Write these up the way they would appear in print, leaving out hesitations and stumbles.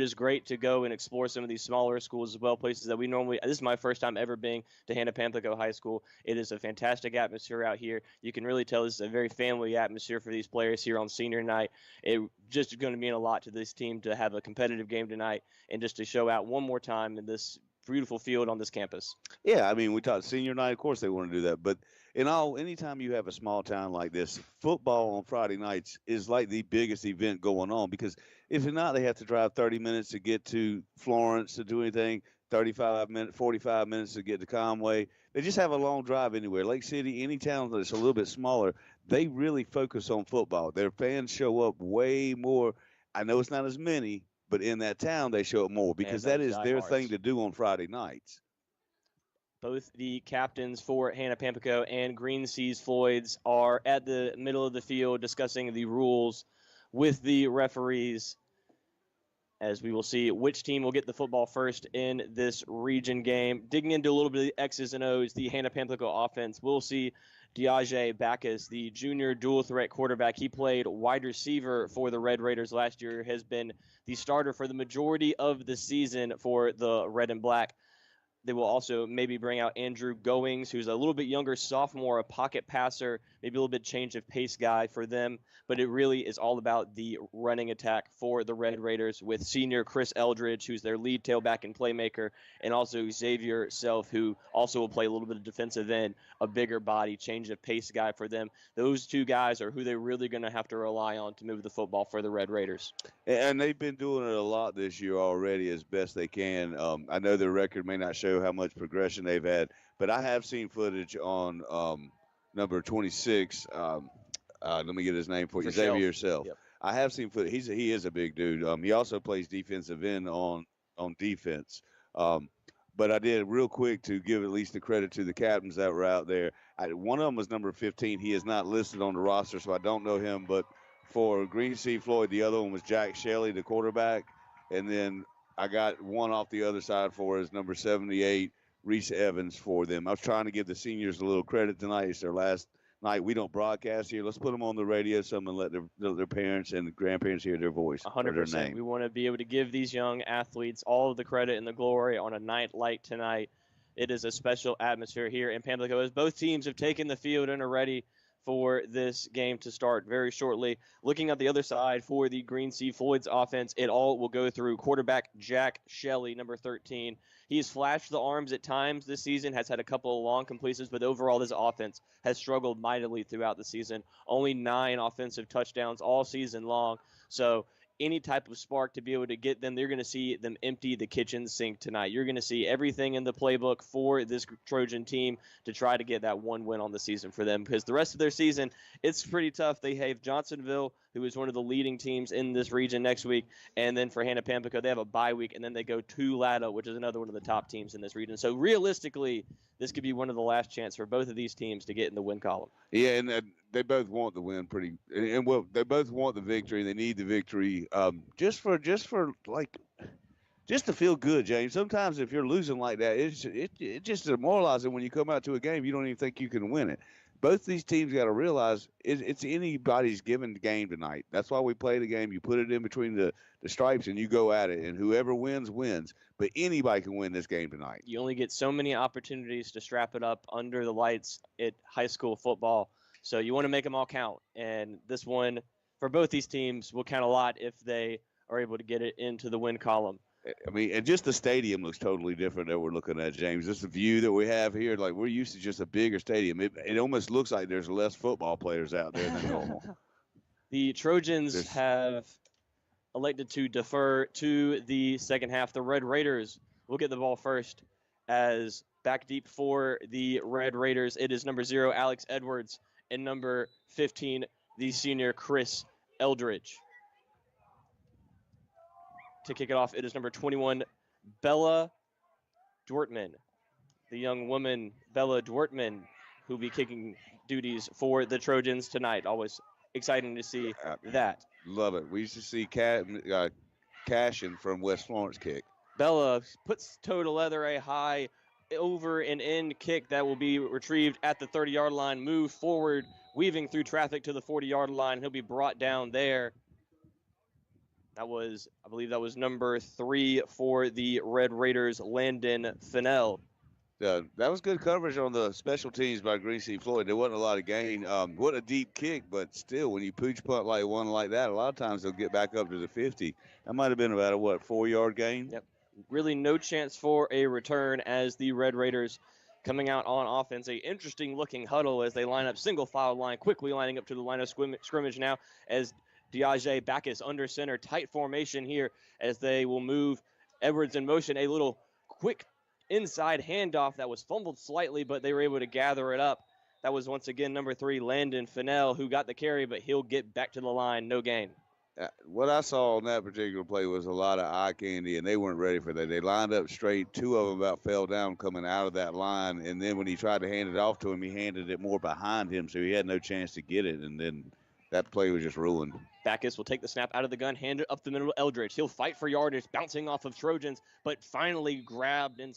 it is great to go and explore some of these smaller schools as well, places that we normally – this is my first time ever being to Hannah Pamplico High School. It is a fantastic atmosphere out here. You can really tell this is a very family atmosphere for these players here on senior night. It just going to mean a lot to this team to have a competitive game tonight and just to show out one more time in this beautiful field on this campus. Yeah, I mean, we talked senior night. Of course, they want to do that. But anytime you have a small town like this, football on Friday nights is like the biggest event going on. Because if not, they have to drive 30 minutes to get to Florence to do anything. 35 minutes, 45 minutes to get to Conway. They just have a long drive anywhere. Lake City, any town that's a little bit smaller, they really focus on football. Their fans show up way more. I know it's not as many, but in that town, they show up more because that is their thing to do on Friday nights. Both the captains for Hannah Pamplico and Green Seas Floyds are at the middle of the field discussing the rules with the referees, as we will see which team will get the football first in this region game. Digging into a little bit of the X's and O's, the Hannah Pamplico offense, we'll see Diage Backus, the junior dual-threat quarterback. He played wide receiver for the Red Raiders last year, has been the starter for the majority of the season for the Red and Black. They will also maybe bring out Andrew Goings, who's a little bit younger sophomore, a pocket passer, maybe a little bit change of pace guy for them. But it really is all about the running attack for the Red Raiders with senior Chris Eldridge, who's their lead tailback and playmaker, and also Xavier Self, who also will play a little bit of defensive end, a bigger body, change of pace guy for them. Those two guys are who they're really going to have to rely on to move the football for the Red Raiders. And they've been doing it a lot this year already as best they can. I know their record may not show how much progression they've had, but I have seen footage on number 26. Let me get his name for you, Xavier Self. Yep. I have seen footage. He is a big dude. He also plays defensive end on defense. But I did real quick to give at least the credit to the captains that were out there. One of them was number 15. He is not listed on the roster, so I don't know him. But for Green Sea Floyd, the other one was Jack Shelley, the quarterback. And then I got one off the other side for his number 78, Reese Evans, for them. I was trying to give the seniors a little credit tonight. It's their last night. We don't broadcast here. Let's put them on the radio so and let their parents and grandparents hear their voice. 100%. Their name. We want to be able to give these young athletes all of the credit and the glory on a night like tonight. It is a special atmosphere here in Pamplico as both teams have taken the field and are ready for this game to start very shortly. Looking at the other side for the Green Sea Floyd's offense, it all will go through quarterback Jack Shelley, number 13. He has flashed the arms at times this season, has had a couple of long completions, but overall this offense has struggled mightily throughout the season. Only 9 offensive touchdowns all season long. So any type of spark to be able to get them, they're going to see them empty the kitchen sink tonight. You're going to see everything in the playbook for this Trojan team to try to get that one win on the season for them, because the rest of their season, it's pretty tough. They have Johnsonville, who is one of the leading teams in this region next week, and then for Hannah Pamplico, they have a bye week, and then they go to Latta, which is another one of the top teams in this region. So realistically, this could be one of the last chance for both of these teams to get in the win column. Yeah, and they both want the win they both want the victory. They need the victory just to feel good, James. Sometimes if you're losing like that, it's just demoralizing when you come out to a game. You don't even think you can win it. Both these teams got to realize it's anybody's given game tonight. That's why we play the game. You put it in between the stripes and you go at it, and whoever wins, wins. But anybody can win this game tonight. You only get so many opportunities to strap it up under the lights at high school football. So you want to make them all count. And this one, for both these teams, will count a lot if they are able to get it into the win column. I mean, and just the stadium looks totally different that we're looking at, James. Just the view that we have here, like we're used to just a bigger stadium. It almost looks like there's less football players out there than normal. The Trojans have elected to defer to the second half. The Red Raiders will get the ball first, as back deep for the Red Raiders, it is number 0, Alex Edwards, and number 15, the senior Chris Eldridge. To kick it off, it is number 21, Bella Dwortman, the young woman, Bella Dwortman, who will be kicking duties for the Trojans tonight. Always exciting to see that. Love it. We used to see Cashin from West Florence kick. Bella puts toe to leather, a high over and in kick that will be retrieved at the 30-yard line, move forward, weaving through traffic to the 40-yard line. He'll be brought down there. I believe that was number 3 for the Red Raiders, Landon Fennell. That was good coverage on the special teams by Green Sea Floyd. There wasn't a lot of gain. What a deep kick, but still, when you pooch punt like one like that, a lot of times they'll get back up to the 50. That might have been about a, 4-yard gain? Yep. Really no chance for a return as the Red Raiders coming out on offense. A interesting looking huddle as they line up single file line, quickly lining up to the line of scrimmage now as Diage Backus under center. Tight formation here as they will move Edwards in motion. A little quick inside handoff that was fumbled slightly, but they were able to gather it up. That was once again number 3, Landon Fennell, who got the carry, but he'll get back to the line. No gain. What I saw on that particular play was a lot of eye candy, and they weren't ready for that. They lined up straight. 2 of them about fell down coming out of that line, and then when he tried to hand it off to him, he handed it more behind him, so he had no chance to get it, and then that play was just ruined. Backus will take the snap out of the gun, hand it up the middle to Eldridge. He'll fight for yardage, bouncing off of Trojans, but finally grabbed, and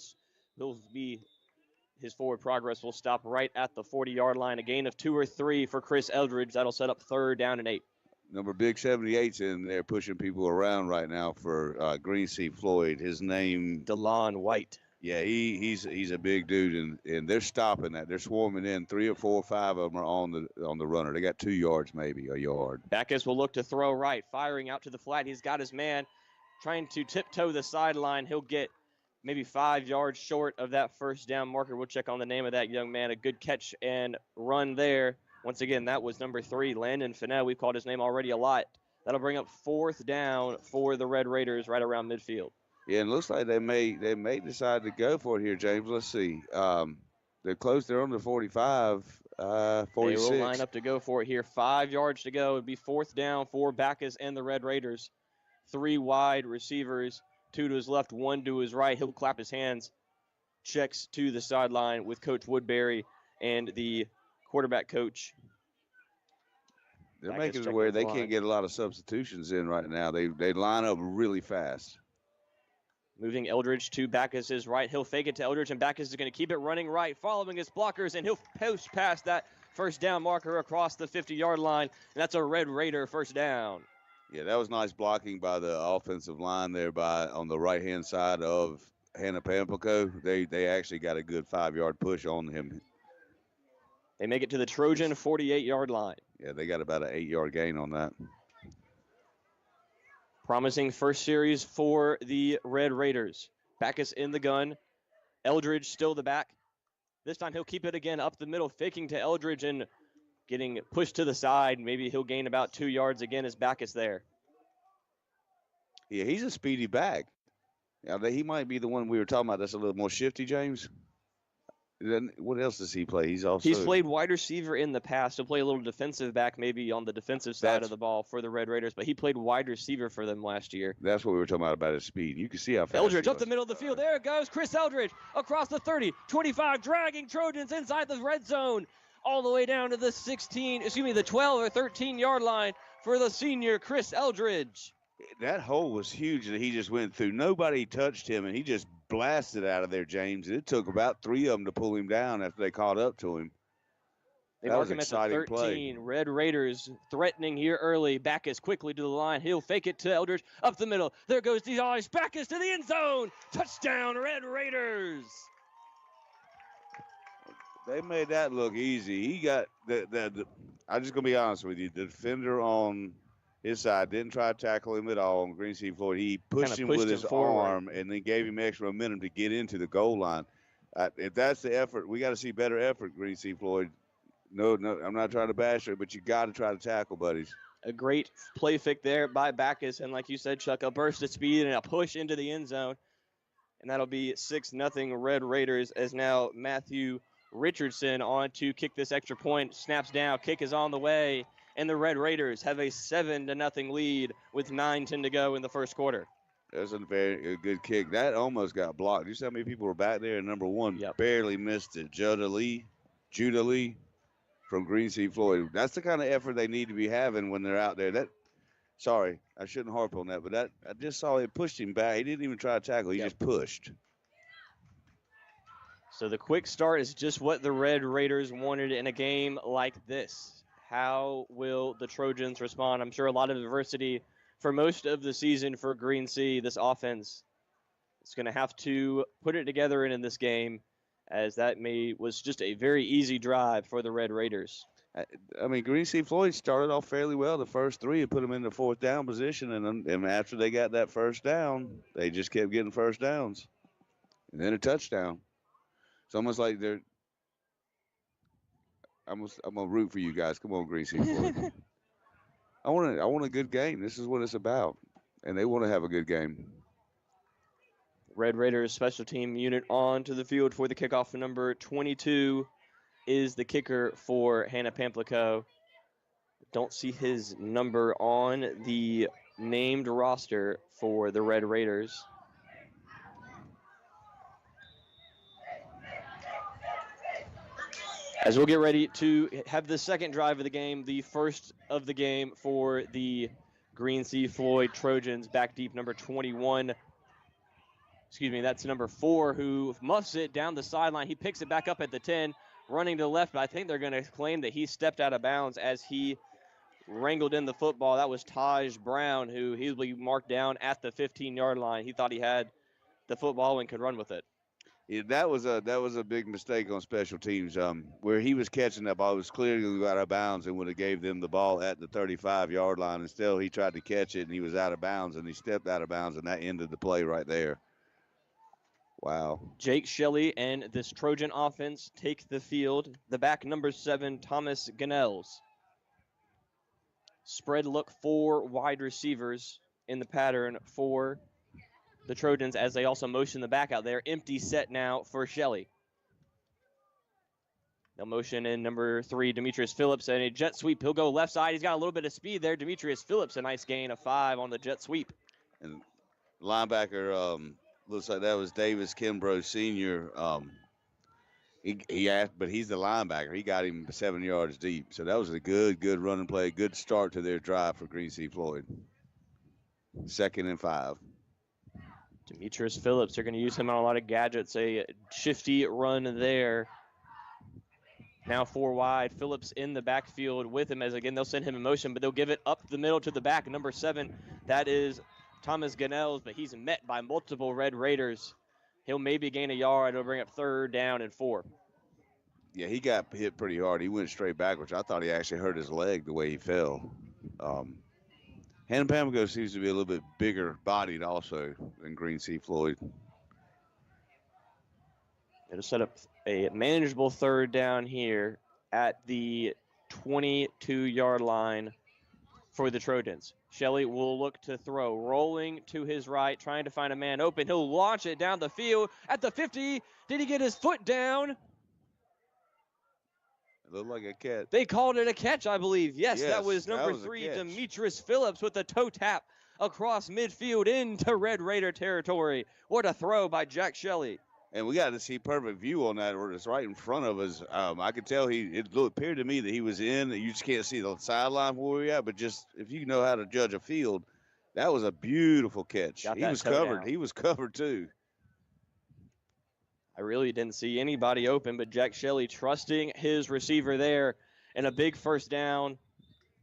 his forward progress will stop right at the 40-yard line. A gain of 2 or 3 for Chris Eldridge. That'll set up 3rd down and 8. Number Big 78's in there pushing people around right now for Green Sea Floyd. His name, DeLon White. Yeah, he's a big dude, and they're stopping that. They're swarming in. 3 or 4 or 5 of them are on the runner. They got 2 yards, maybe a yard. Backus will look to throw right, firing out to the flat. He's got his man trying to tiptoe the sideline. He'll get maybe 5 yards short of that first down marker. We'll check on the name of that young man. A good catch and run there. Once again, that was number 3, Landon Fennell. We've called his name already a lot. That'll bring up 4th down for the Red Raiders right around midfield. Yeah, and it looks like they may decide to go for it here, James. Let's see. They're close. They're on the 45, 46. They will line up to go for it here. 5 yards to go. It'd be 4th down for Backus and the Red Raiders. 3 wide receivers, 2 to his left, 1 to his right. He'll clap his hands, checks to the sideline with Coach Woodbury and the quarterback coach. They're making it where they can't get a lot of substitutions in right now. They line up really fast. Moving Eldridge to Backus' right. He'll fake it to Eldridge, and Backus is going to keep it running right, following his blockers, and he'll post past that first down marker across the 50-yard line, and that's a Red Raider first down. Yeah, that was nice blocking by the offensive line there on the right-hand side of Hannah Pamplico. They actually got a good 5-yard push on him. They make it to the Trojan 48-yard line. Yeah, they got about an 8-yard gain on that. Promising first series for the Red Raiders. Backus in the gun. Eldridge still the back. This time he'll keep it again up the middle, faking to Eldridge and getting pushed to the side. Maybe he'll gain about 2 yards again as Backus there. Yeah, he's a speedy back. Now, he might be the one we were talking about that's a little more shifty, James. What else does he play? He's played wide receiver in the past. He'll play a little defensive back, maybe on the defensive side of the ball for the Red Raiders, but he played wide receiver for them last year. That's what we were talking about his speed. You can see how fast Eldridge up the middle of the field. There it goes. Chris Eldridge across the 30, 25, dragging Trojans inside the red zone, all the way down to the 12 or 13-yard line for the senior Chris Eldridge. That hole was huge that he just went through. Nobody touched him, and he just blasted out of there, James. It took about 3 of them to pull him down after they caught up to him. They mark him at the 13. Play. Red Raiders threatening here early. Backus quickly to the line. He'll fake it to Eldridge up the middle. There goes Diage Backus to the end zone. Touchdown, Red Raiders. They made that look easy. He got I'm just going to be honest with you. The defender on his side didn't try to tackle him at all on Green Sea Floyd. He pushed him with his arm and then gave him extra momentum to get into the goal line. If that's the effort, we got to see better effort, Green Sea Floyd. No, I'm not trying to bash her, but you got to try to tackle, buddies. A great play fake there by Backus, and like you said, Chuck, a burst of speed and a push into the end zone. And that'll be 6-0 Red Raiders as now Matthew Richardson on to kick this extra point. Snaps down, kick is on the way. And the Red Raiders have a 7-0 lead with 9:10 to go in the first quarter. That's a very good kick. That almost got blocked. You see how many people were back there? And number one barely missed it. Judah Lee from Green Sea Floyd. That's the kind of effort they need to be having when they're out there. Sorry, I shouldn't harp on that, but I just saw it pushed him back. He didn't even try to tackle. He just pushed. So the quick start is just what the Red Raiders wanted in a game like this. How will the Trojans respond? I'm sure a lot of adversity for most of the season for Green Sea, this offense is going to have to put it together in this game, as that was just a very easy drive for the Red Raiders. I mean, Green Sea Floyd started off fairly well the first three and put them in the fourth down position, and after they got that first down, they just kept getting first downs, and then a touchdown. It's almost like I'm gonna root for you guys. Come on, Green Sea Floyd. I want a good game. This is what it's about, and they want to have a good game. Red Raiders special team unit on to the field for the kickoff. Number 22 is the kicker for Hannah Pamplico. Don't see his number on the named roster for the Red Raiders. As we'll get ready to have the second drive of the game, the first of the game for the Green Sea Floyd Trojans, back deep, number 21. Excuse me, that's number 4, who muffs it down the sideline. He picks it back up at the 10, running to the left, but I think they're going to claim that he stepped out of bounds as he wrangled in the football. That was Taj Brown, who he'll be marked down at the 15-yard line. He thought he had the football and could run with it. Yeah, that was a big mistake on special teams. Where he was catching that ball, was clearly out of bounds and would have gave them the ball at the 35-yard line. Instead, he tried to catch it and he was out of bounds and he stepped out of bounds and that ended the play right there. Wow. Jake Shelley and this Trojan offense take the field. The back, number 7, Thomas Ganells. Spread look 4 wide receivers in the pattern for the Trojans as they also motion the back out there. Empty set now for Shelley. They'll motion in number 3, Demetrius Phillips, and a jet sweep. He'll go left side. He's got a little bit of speed there. Demetrius Phillips, a nice gain of 5 on the jet sweep. And linebacker, looks like that was Davis Kimbrough Sr. He asked, but he's the linebacker. He got him 7 yards deep. So that was a good running play, good start to their drive for Green Sea Floyd. 2nd and 5. Demetrius Phillips, they're going to use him on a lot of gadgets. A shifty run there. Now 4 wide. Phillips in the backfield with him as, again, they'll send him in motion, but they'll give it up the middle to the back. Number 7, that is Thomas Ganells, but he's met by multiple Red Raiders. He'll maybe gain a yard. It'll bring up 3rd down and 4. Yeah, he got hit pretty hard. He went straight backwards. I thought he actually hurt his leg the way he fell. Hannah Pamplico seems to be a little bit bigger bodied also than Green Sea Floyd. It'll set up a manageable 3rd down here at the 22-yard line for the Trojans. Shelley will look to throw, rolling to his right, trying to find a man open. He'll launch it down the field at the 50. Did he get his foot down? It looked like a catch. They called it a catch, I believe. Yes, that was number 3, Demetrius Phillips, with a toe tap across midfield into Red Raider territory. What a throw by Jack Shelley. And we got to see perfect view on that, where it's right in front of us. I could tell it appeared to me that he was in. You just can't see the sideline where we're at, but just if you know how to judge a field, that was a beautiful catch. He was covered. Down. He was covered too. I really didn't see anybody open, but Jack Shelley trusting his receiver there, and a big 1st down,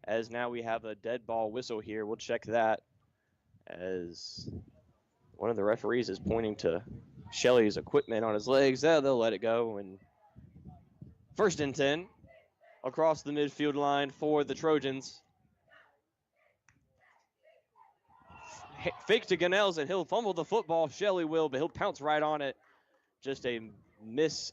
as now we have a dead ball whistle here. We'll check that as one of the referees is pointing to Shelley's equipment on his legs. They'll let it go. And 1st and 10 across the midfield line for the Trojans. Fake to Ganells, and he'll fumble the football. Shelley will, but he'll pounce right on it. Just a miss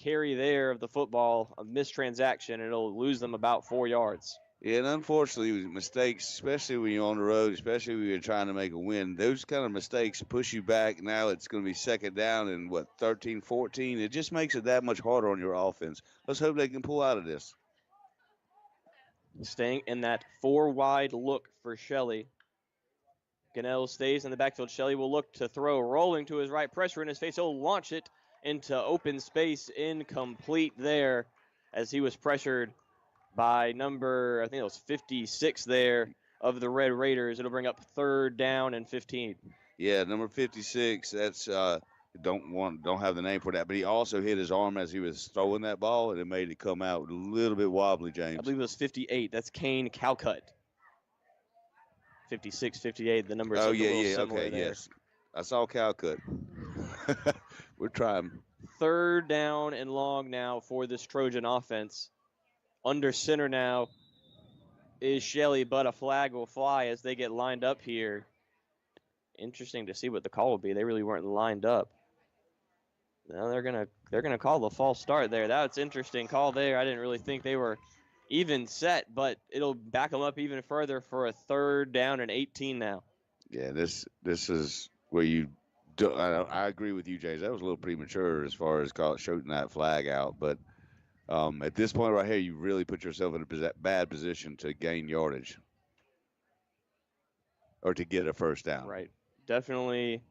carry there of the football, a mistransaction, and it'll lose them about 4 yards. Yeah, and unfortunately, mistakes, especially when you're on the road, especially when you're trying to make a win, those kind of mistakes push you back. Now it's going to be 2nd down and, 13, 14. It just makes it that much harder on your offense. Let's hope they can pull out of this. Staying in that 4 wide look for Shelley. Ganell stays in the backfield. Shelley will look to throw, rolling to his right, pressure in his face. He'll launch it into open space, incomplete there as he was pressured by number, I think it was 56 there of the Red Raiders. It'll bring up 3rd down and 15. Yeah, number 56, that's don't have the name for that, but he also hit his arm as he was throwing that ball, and it made it come out a little bit wobbly, James. I believe it was 58. That's Kane Calcutt. 56, 58. The numbers Oh, look a yeah, little yeah. similar Okay, there. yes. I saw Calcut. We're trying. 3rd down and long now for this Trojan offense. Under center now is Shelley, but a flag will fly as they get lined up here. Interesting to see what the call will be. They really weren't lined up. Now they're gonna call the false start there. That's interesting call there. I didn't really think they were even set, but it'll back them up even further for a 3rd down and 18 now. Yeah, this is where you do, I agree with you, James. That was a little premature as far as shooting that flag out. But at this point right here, you really put yourself in a bad position to gain yardage or to get a first down. Right. Definitely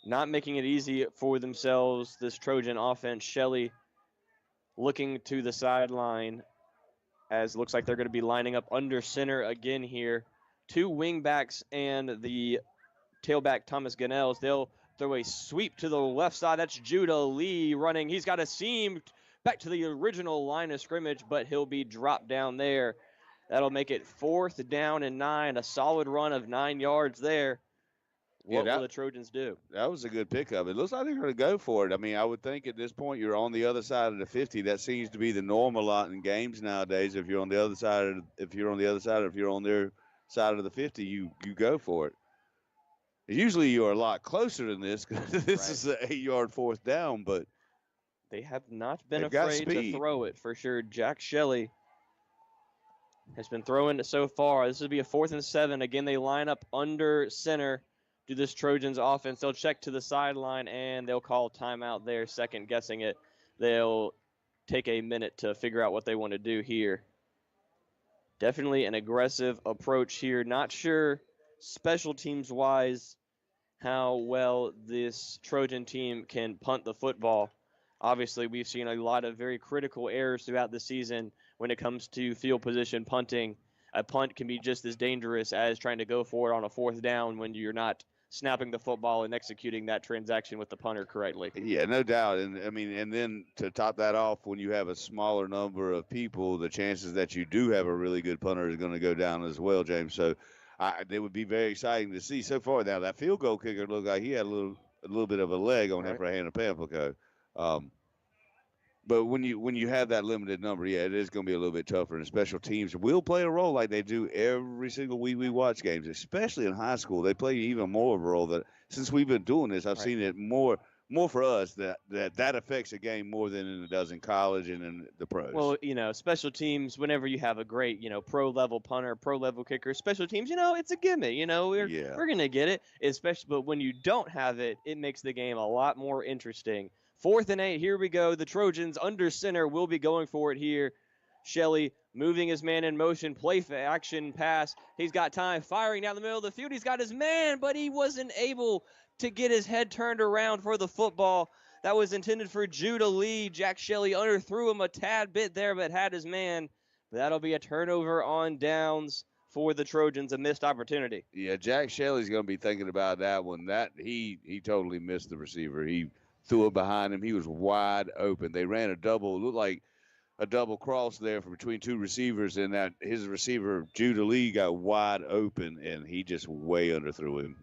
not making it easy for themselves, this Trojan offense. Shelley looking to the sideline as it looks like they're going to be lining up under center again here. 2 wingbacks and the tailback Thomas Ganells. They'll throw a sweep to the left side. That's Judah Lee running. He's got a seam back to the original line of scrimmage, but he'll be dropped down there. That'll make it 4th down and 9. A solid run of 9 yards there. What will the Trojans do? That was a good pickup. It looks like they're going to go for it. I mean, I would think at this point you're on the other side of the 50. That seems to be the norm a lot in games nowadays. If you're on the other side, if you're on their side of the 50, you go for it. Usually you're a lot closer than this because this is an 8-yard 4th down, but they have not been afraid to throw it for sure. Jack Shelley has been throwing it so far. This will be a 4th and 7. Again, they line up under center to this Trojans offense. They'll check to the sideline, and they'll call timeout there, second guessing it. They'll take a minute to figure out what they want to do here. Definitely an aggressive approach here. Not sure special teams-wise how well this Trojan team can punt the football. Obviously, we've seen a lot of very critical errors throughout the season when it comes to field position punting. A punt can be just as dangerous as trying to go for it on a 4th down when you're not snapping the football and executing that transaction with the punter correctly. Yeah, no doubt. And I mean, and then to top that off, when you have a smaller number of people, the chances that you do have a really good punter is going to go down as well, James. So it would be very exciting to see. So far now, that field goal kicker looked like he had a little bit of a leg on him for Hannah Pamplico. But when you have that limited number, yeah, it is going to be a little bit tougher. And special teams will play a role like they do every single week we watch games, especially in high school. They play even more of a role. That since we've been doing this, I've seen it more for us that affects a game more than it does in college and in the pros. Well, special teams, whenever you have a great, pro-level punter, pro-level kicker, special teams, it's a gimme. We're going to get it. Especially, but when you don't have it, it makes the game a lot more interesting. 4th and 8, here we go. The Trojans under center will be going for it here. Shelley moving his man in motion, play action pass. He's got time, firing down the middle of the field. He's got his man, but he wasn't able to get his head turned around for the football. That was intended for Judah Lee. Jack Shelley underthrew him a tad bit there, but had his man. But that'll be a turnover on downs for the Trojans, a missed opportunity. Yeah, Jack Shelley's going to be thinking about that one. That he totally missed the receiver. He threw it behind him. He was wide open. They ran a double, looked like a double cross there from between 2 receivers, and that his receiver, Judah Lee, got wide open, and he just way underthrew him.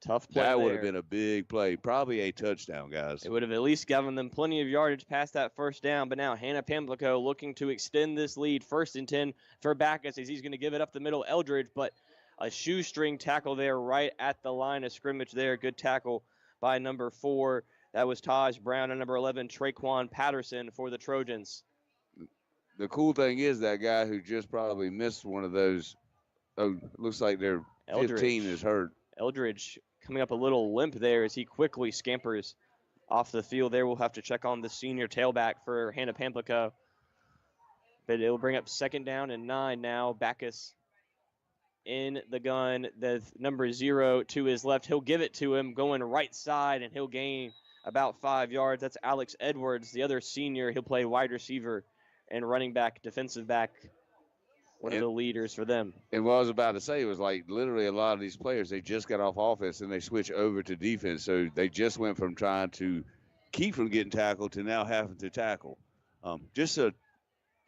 Tough play. That would have been a big play. Probably a touchdown, guys. It would have at least given them plenty of yardage past that 1st down, but now Hannah Pamplico looking to extend this lead. 1st and 10 for Backus as he's going to give it up the middle. Eldridge, but a shoestring tackle there right at the line of scrimmage there. Good tackle by number 4. That was Taj Brown, and number 11, Traquan Patterson for the Trojans. The cool thing is that guy who just probably missed one of those, looks like their 15 is hurt. Eldridge coming up a little limp there as he quickly scampers off the field there. We'll have to check on the senior tailback for Hannah Pamplico. But it'll bring up 2nd down and 9 now. Backus in the gun. The number 0 to his left. He'll give it to him going right side, and he'll gain about 5 yards. That's Alex Edwards, the other senior. He'll play wide receiver and running back, defensive back, one of the leaders for them. And what I was about to say was like literally a lot of these players, they just got off offense and they switch over to defense. So they just went from trying to keep from getting tackled to now having to tackle. Just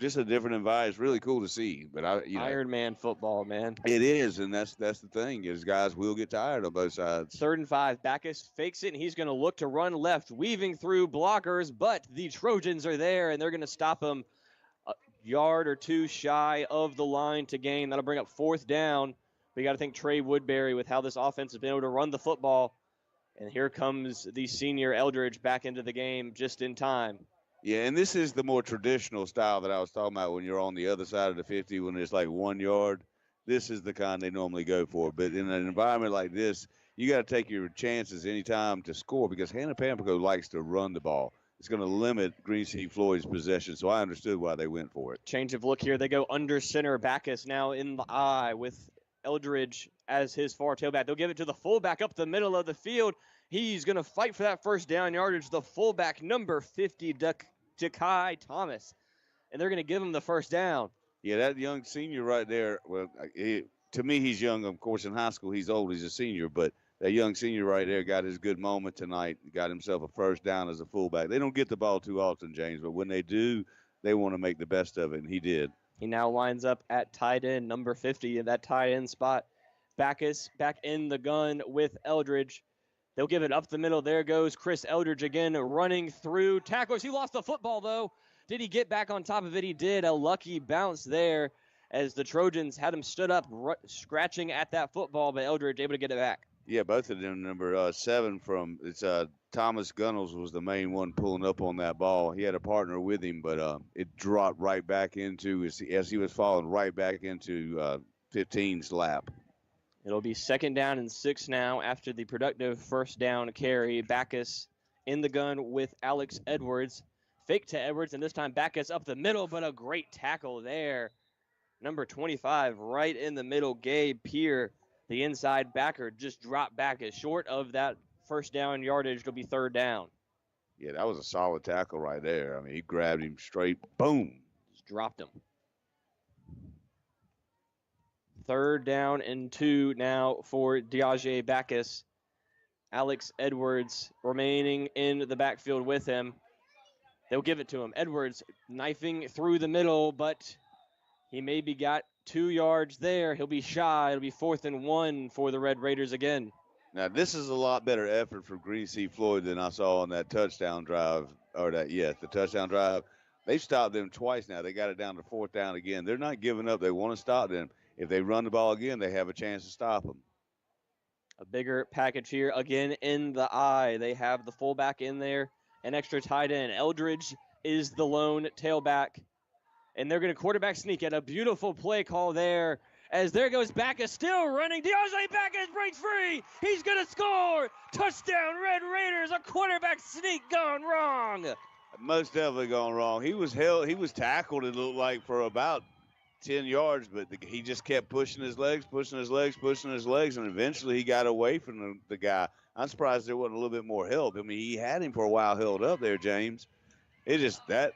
just a different environment. It's really cool to see. But Iron Man football, man. it is, and that's the thing is guys will get tired on both sides. 3rd and 5. Backus fakes it, and he's going to look to run left, weaving through blockers, but the Trojans are there, and they're going to stop him a yard or two shy of the line to gain. That'll bring up 4th down. We got to thank Trey Woodbury with how this offense has been able to run the football. And here comes the senior Eldridge back into the game just in time. Yeah, and this is the more traditional style that I was talking about when you're on the other side of the 50 when it's like 1 yard. This is the kind they normally go for. But in an environment like this, you got to take your chances anytime to score because Hannah Pamplico likes to run the ball. It's going to limit Green Sea Floyd's possession, so I understood why they went for it. Change of look here. They go under center. Backus now in the eye with Eldridge as his far tailback. They'll give it to the fullback up the middle of the field. He's going to fight for that 1st down yardage. The fullback, number 50, Dakai Thomas. And they're going to give him the 1st down. Yeah, that young senior right there, well, to me, he's young. Of course, in high school, he's old. He's a senior. But that young senior right there got his good moment tonight, got himself a 1st down as a fullback. They don't get the ball too often, James, but when they do, they want to make the best of it, and he did. He now lines up at tight end, number 50, in that tight end spot. Backus back in the gun with Eldridge. They'll give it up the middle. There goes Chris Eldridge again running through tacklers. He lost the football, though. Did he get back on top of it? He did. A lucky bounce there as the Trojans had him stood up, scratching at that football, but Eldridge able to get it back. Yeah, both of them. Number 7 from Thomas Gunnels was the main one pulling up on that ball. He had a partner with him, but it dropped right back into as he was falling right back into 15's lap. It'll be 2nd down and 6 now after the productive 1st down carry. Backus in the gun with Alex Edwards. Fake to Edwards, and this time Backus up the middle, but a great tackle there. Number 25 right in the middle, Gabe Peer, the inside backer, just dropped Backus short of that 1st down yardage. It'll be 3rd down. Yeah, that was a solid tackle right there. I mean, he grabbed him straight, boom. Just dropped him. 3rd down and 2 now for Diage Backus. Alex Edwards remaining in the backfield with him. They'll give it to him. Edwards knifing through the middle, but he maybe got 2 yards there. He'll be shy. It'll be 4th and 1 for the Red Raiders again. Now, this is a lot better effort for Green Sea Floyd than I saw on that touchdown drive, the touchdown drive. They've stopped them twice now. They got it down to 4th down again. They're not giving up. They want to stop them. If they run the ball again, they have a chance to stop them. A bigger package here again in the eye. They have the fullback in there, an extra tight end. Eldridge is the lone tailback, and they're going to quarterback sneak at a beautiful play call there. As there goes Backus still running. Diage Backus breaks free. He's going to score. Touchdown, Red Raiders. A quarterback sneak gone wrong. Most definitely gone wrong. He was tackled, it looked like, for about 10 yards, but he just kept pushing his legs, and eventually he got away from the guy. I'm surprised there wasn't a little bit more help. I mean, he had him for a while held up there, James. It just that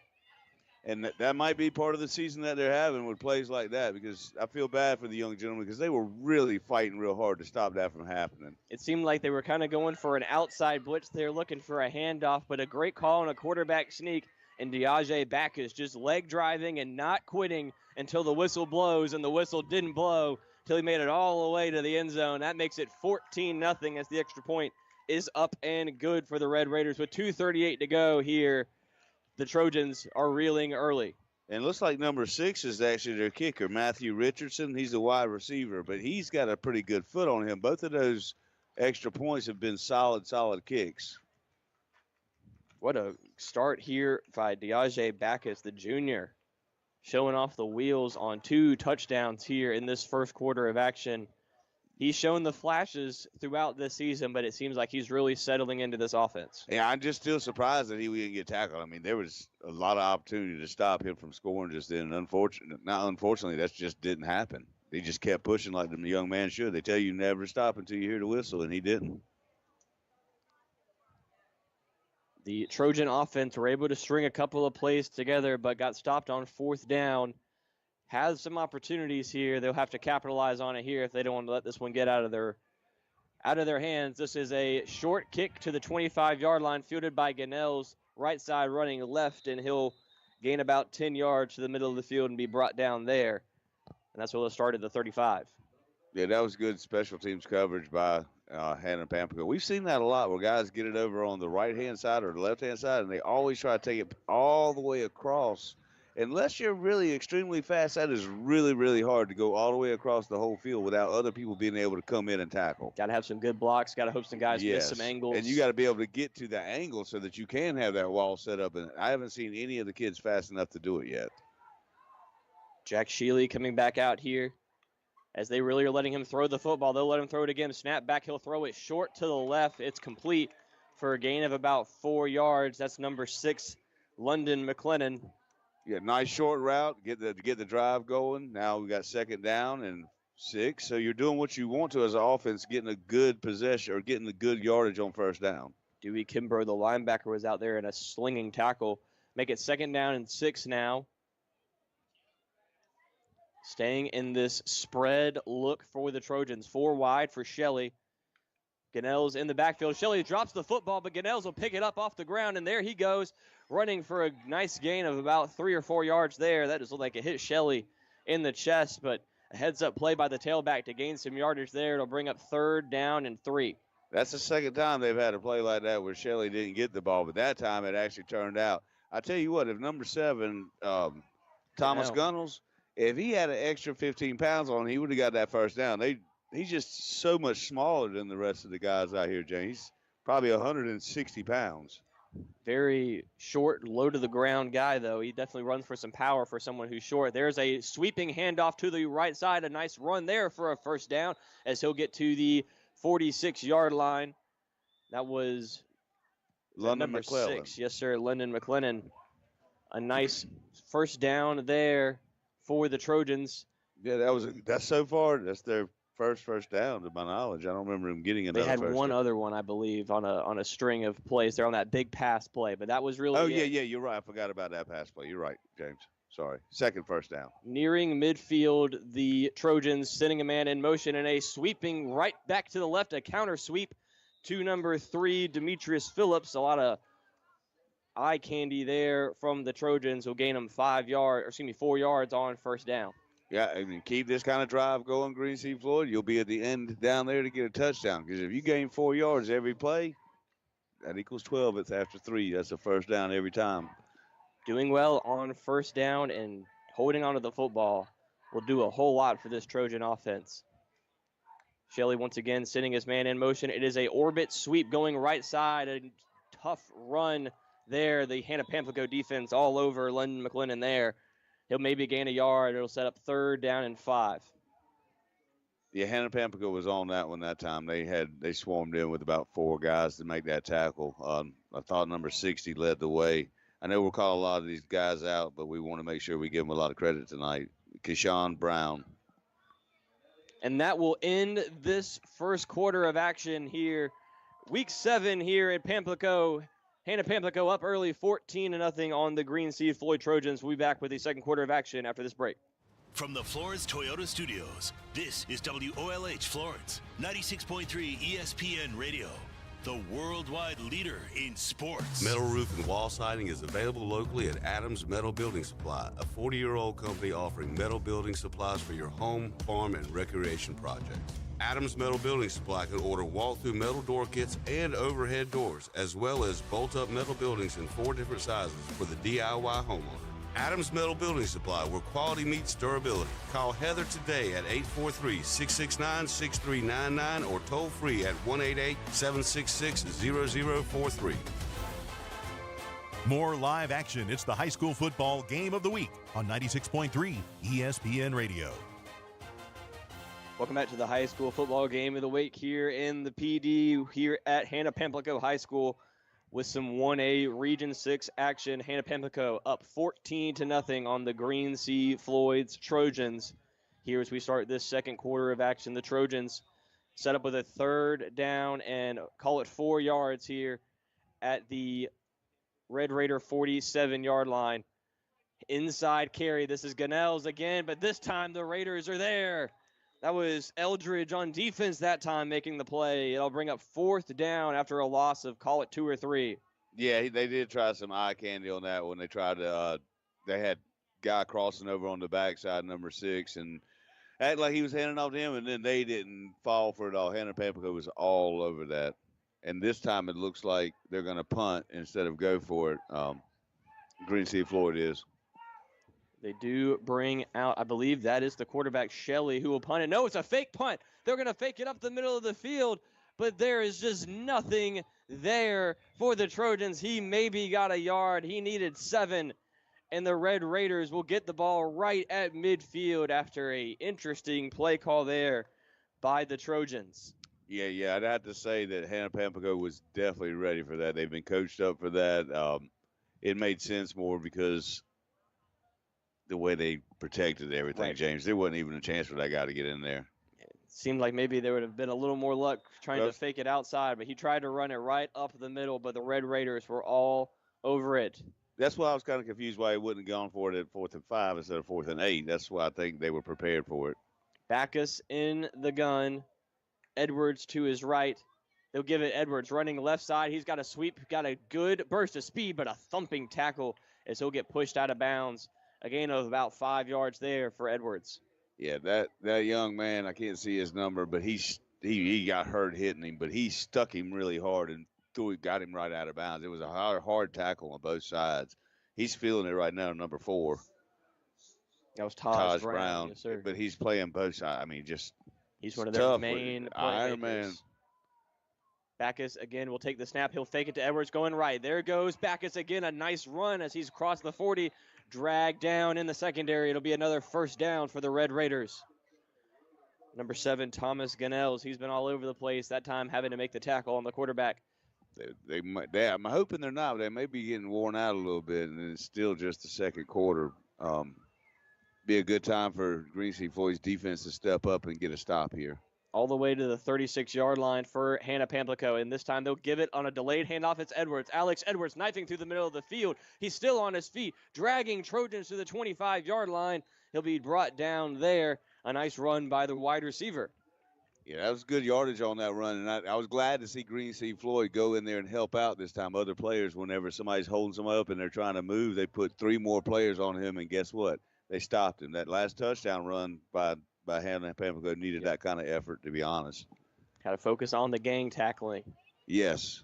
might be part of the season that they're having with plays like that, because I feel bad for the young gentlemen because they were really fighting real hard to stop that from happening. It seemed like they were kind of going for an outside blitz. They were looking for a handoff, but a great call on a quarterback sneak, and Diage Backus just leg driving and not quitting until the whistle blows, and the whistle didn't blow till he made it all the way to the end zone. That makes it 14-0 as the extra point is up and good for the Red Raiders with 2:38 to go here. The Trojans are reeling early. And it looks like number 6 is actually their kicker, Matthew Richardson. He's a wide receiver, but he's got a pretty good foot on him. Both of those extra points have been solid kicks. What a start here by Diage Backus, the junior, showing off the wheels on 2 touchdowns here in this first quarter of action. He's shown the flashes throughout this season, but it seems like he's really settling into this offense. Yeah, I'm just still surprised that he didn't get tackled. I mean, there was a lot of opportunity to stop him from scoring just then. Unfortunately, that just didn't happen. He just kept pushing like the young man should. They tell you never stop until you hear the whistle, and he didn't. The Trojan offense were able to string a couple of plays together, but got stopped on 4th down. Has some opportunities here. They'll have to capitalize on it here if they don't want to let this one get out of their hands. This is a short kick to the 25-yard line, fielded by Ganells, right side running left, and he'll gain about 10 yards to the middle of the field and be brought down there. And that's what started the 35. Yeah, that was good special teams coverage by Hannah Pamplico. We've seen that a lot where guys get it over on the right-hand side or the left-hand side, and they always try to take it all the way across. Unless you're really extremely fast, that is really, really hard to go all the way across the whole field without other people being able to come in and tackle. Got to have some good blocks. Got to hope some guys miss some angles. And you got to be able to get to the angle so that you can have that wall set up. And I haven't seen any of the kids fast enough to do it yet. Jack Sheely coming back out here. As they really are letting him throw the football, they'll let him throw it again. Snap back, he'll throw it short to the left. It's complete for a gain of about 4 yards. That's number 6, London McLennan. Yeah, nice short route, get the drive going. Now we got 2nd down and 6. So you're doing what you want to as an offense, getting a good possession or getting a good yardage on 1st down. Dewey Kimbrough, the linebacker, was out there in a slinging tackle. Make it 2nd down and 6 now. Staying in this spread look for the Trojans. 4 wide for Shelley. Gunnell's in the backfield. Shelley drops the football, but Gunnell's will pick it up off the ground, and there he goes, running for a nice gain of about 3 or 4 yards there. That just looked like it hit Shelley in the chest, but a heads-up play by the tailback to gain some yardage there. It'll bring up 3rd down and 3. That's the 2nd time they've had a play like that where Shelley didn't get the ball, but that time it actually turned out. I tell you what, if number 7, Thomas Gunnells, if he had an extra 15 pounds on, he would have got that 1st down. He's just so much smaller than the rest of the guys out here, James. He's probably 160 pounds. Very short, low to the ground guy, though. He definitely runs for some power for someone who's short. There's a sweeping handoff to the right side. A nice run there for a 1st down as he'll get to the 46-yard line. That was London number McClellan. 6. Yes, sir, London McLennan. A nice 1st down there for the Trojans. Yeah, that's so far, that's their first down to my knowledge. I don't remember them getting another. They had first one down. other one, I believe, on a string of plays. They're on that big pass play, but that was really yeah, you're right. I forgot about that pass play. You're right, James. Sorry. 2nd first down. Nearing midfield, the Trojans sending a man in motion and a sweeping right back to the left, a counter sweep to number 3, Demetrius Phillips. A lot of eye candy there from the Trojans will gain them 4 yards on 1st down. Yeah, I mean, keep this kind of drive going, Green Sea Floyd. You'll be at the end down there to get a touchdown. Because if you gain 4 yards every play, that equals 12. It's after 3. That's a 1st down every time. Doing well on 1st down and holding onto the football will do a whole lot for this Trojan offense. Shelley once again sending his man in motion. It is a orbit sweep going right side. A tough run there. The Hannah Pamplico defense all over London McLennan there. He'll maybe gain a yard. It'll set up 3rd down and 5. Yeah, Hannah Pamplico was on that one that time. They swarmed in with about 4 guys to make that tackle. I thought number 60 led the way. I know we'll call a lot of these guys out, but we want to make sure we give them a lot of credit tonight. Keyshawn Brown. And that will end this 1st quarter of action here. Week 7 here at Pamplico. Hannah Pamplico up early 14-0 on the Green Sea Floyd Trojans. We'll be back with the 2nd quarter of action after this break. From the Florence Toyota Studios, this is WOLH Florence, 96.3 ESPN Radio, the worldwide leader in sports. Metal roof and wall siding is available locally at Adams Metal Building Supply, a 40-year-old company offering metal building supplies for your home, farm, and recreation projects. Adams Metal Building Supply can order walk-through metal door kits and overhead doors, as well as bolt-up metal buildings in 4 different sizes for the DIY homeowner. Adams Metal Building Supply, where quality meets durability. Call Heather today at 843-669-6399 or toll free at 1-888-766-0043. More live action. It's the high school football game of the week on 96.3 ESPN Radio. Welcome back to the high school football game of the week here in the PD here at Hannah Pamplico High School with some 1A Region 6 action. Hannah Pamplico up 14-0 on the Green Sea Floyd's Trojans. Here as we start this 2nd quarter of action, the Trojans set up with a 3rd down and call it 4 yards here at the Red Raider 47-yard line. Inside carry. This is Gunnell's again, but this time the Raiders are there. That was Eldridge on defense that time making the play. It'll bring up 4th down after a loss of, call it, 2 or 3. Yeah, they did try some eye candy on that when they tried to they had guy crossing over on the backside, number 6, and act like he was handing off to him, and then they didn't fall for it all. Hannah Pamplico was all over that. And this time it looks like they're going to punt instead of go for it. Green Sea Floyd is. They do bring out, I believe that is the quarterback, Shelley, who will punt it. No, it's a fake punt. They're going to fake it up the middle of the field, but there is just nothing there for the Trojans. He maybe got a yard. He needed 7, and the Red Raiders will get the ball right at midfield after a interesting play call there by the Trojans. Yeah, I'd have to say that Hannah Pamplico was definitely ready for that. They've been coached up for that. It made sense more because the way they protected everything, Right. James. There wasn't even a chance for that guy to get in there. It seemed like maybe there would have been a little more luck trying to fake it outside, but he tried to run it right up the middle, but the Red Raiders were all over it. That's why I was kind of confused why he wouldn't have gone for it at 4th and 5 instead of 4th and 8. That's why I think they were prepared for it. Backus in the gun. Edwards to his right. They'll give it Edwards running left side. He's got a sweep, got a good burst of speed, but a thumping tackle as he'll get pushed out of bounds. A gain of about 5 yards there for Edwards. Yeah, that young man, I can't see his number, but he got hurt hitting him, but he stuck him really hard and got him right out of bounds. It was a hard tackle on both sides. He's feeling it right now, number 4. That was Taj Brown. Yes, sir. But he's playing both sides. I mean, he's one of their main Iron Man. Backus again will take the snap. He'll fake it to Edwards going right. There goes Backus again. A nice run as he's crossed the 40. Dragged down in the secondary. It'll be another first down for the Red Raiders. Number 7, Thomas Gunnels. He's been all over the place, that time having to make the tackle on the quarterback. I'm hoping they're not. They may be getting worn out a little bit, and it's still just the second quarter. Be a good time for Green Sea Floyd's defense to step up and get a stop here. All the way to the 36-yard line for Hannah Pamplico, and this time they'll give it on a delayed handoff. It's Edwards. Alex Edwards knifing through the middle of the field. He's still on his feet, dragging Trojans to the 25-yard line. He'll be brought down there. A nice run by the wide receiver. Yeah, that was good yardage on that run, and I was glad to see Green Sea Floyd go in there and help out this time. Other players, whenever somebody's holding somebody up and they're trying to move, they put 3 more players on him, and guess what? They stopped him. That last touchdown run by Hannah Pamplico needed that kind of effort, to be honest. Got to focus on the gang tackling. Yes.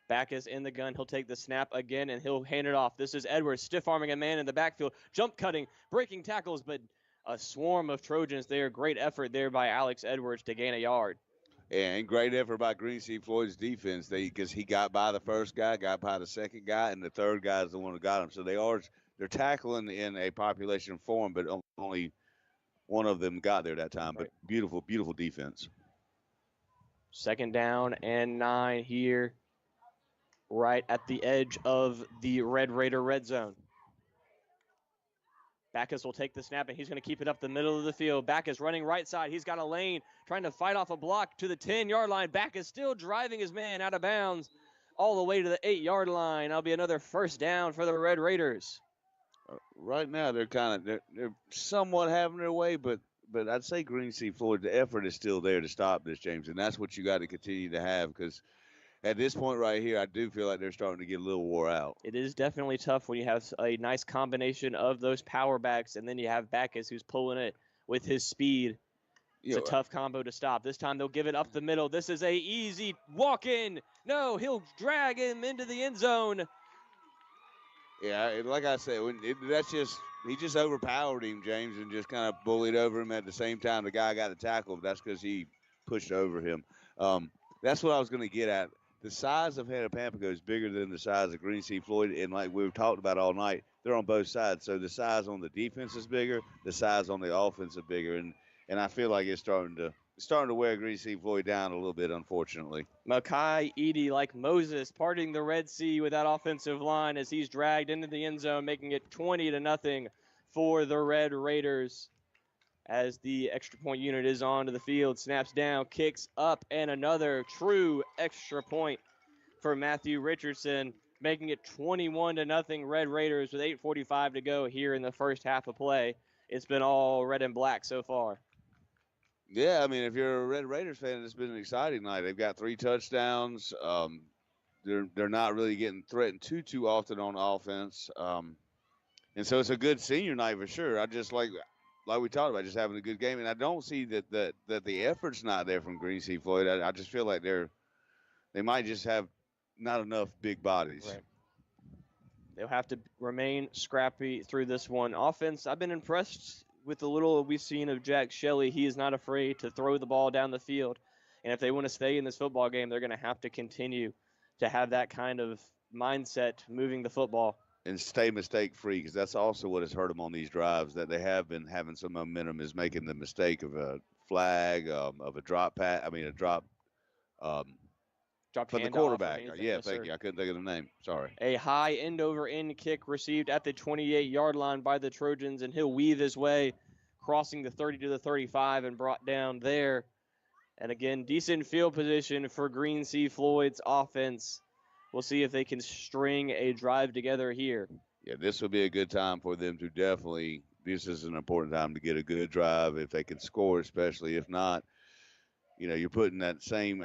Backus in the gun. He'll take the snap again, and he'll hand it off. This is Edwards stiff-arming a man in the backfield, jump cutting, breaking tackles, but a swarm of Trojans there. Great effort there by Alex Edwards to gain a yard. And great effort by Green Sea Floyd's defense. Because he got by the first guy, got by the second guy, and the third guy is the one who got him. So they're tackling in a population form, but only one of them got there that time. But beautiful, beautiful defense. 2nd down and 9 here, right at the edge of the Red Raider red zone. Backus will take the snap, and he's going to keep it up the middle of the field. Backus running right side. He's got a lane, trying to fight off a block to the 10-yard line. Backus still driving his man out of bounds all the way to the 8-yard line. That'll be another first down for the Red Raiders. Right now, they're somewhat having their way, but I'd say Green Sea Floyd, the effort is still there to stop this, James, and that's what you got to continue to have, because at this point right here, I do feel like they're starting to get a little wore out. It is definitely tough when you have a nice combination of those power backs, and then you have Backus who's pulling it with his speed. It's a tough combo to stop. This time they'll give it up the middle. This is a easy walk-in. No, he'll drag him into the end zone. Yeah, like I said, he just overpowered him, James, and just kind of bullied over him. At the same time, the guy got the tackle, but that's because he pushed over him. That's what I was going to get at. The size of Hannah Pamplico is bigger than the size of Green Sea Floyd, and like we've talked about all night, they're on both sides. So the size on the defense is bigger, the size on the offense is bigger, and I feel like it's starting to wear Green Sea Floyd down a little bit, unfortunately. Makai Edie, like Moses, parting the Red Sea with that offensive line as he's dragged into the end zone, making it 20-0 for the Red Raiders. As the extra point unit is onto the field, snaps down, kicks up, and another true extra point for Matthew Richardson, making it 21-0 Red Raiders with 8:45 to go here in the first half of play. It's been all red and black so far. Yeah, I mean, if you're a Red Raiders fan, it's been an exciting night. They've got 3 touchdowns. They're not really getting threatened too often on offense. And so it's a good senior night for sure. I just like we talked about, just having a good game. And I don't see that the effort's not there from Green Sea Floyd. I just feel like they might just have not enough big bodies. Right. They'll have to remain scrappy through this one. Offense, I've been impressed with the little we've seen of Jack Shelley. He is not afraid to throw the ball down the field. And if they want to stay in this football game, they're going to have to continue to have that kind of mindset moving the football. And stay mistake-free, because that's also what has hurt them on these drives, that they have been having some momentum, is making the mistake of a flag, of a drop pass. I mean, a drop for the quarterback. Yeah, thank you. I couldn't think of the name. Sorry. A high end-over-end kick received at the 28-yard line by the Trojans, and he'll weave his way, crossing the 30 to the 35 and brought down there. And again, decent field position for Green Sea Floyd's offense. We'll see if they can string a drive together here. Yeah, this will be a good time for them to definitely. This is an important time to get a good drive if they can score, especially if not. You're putting the same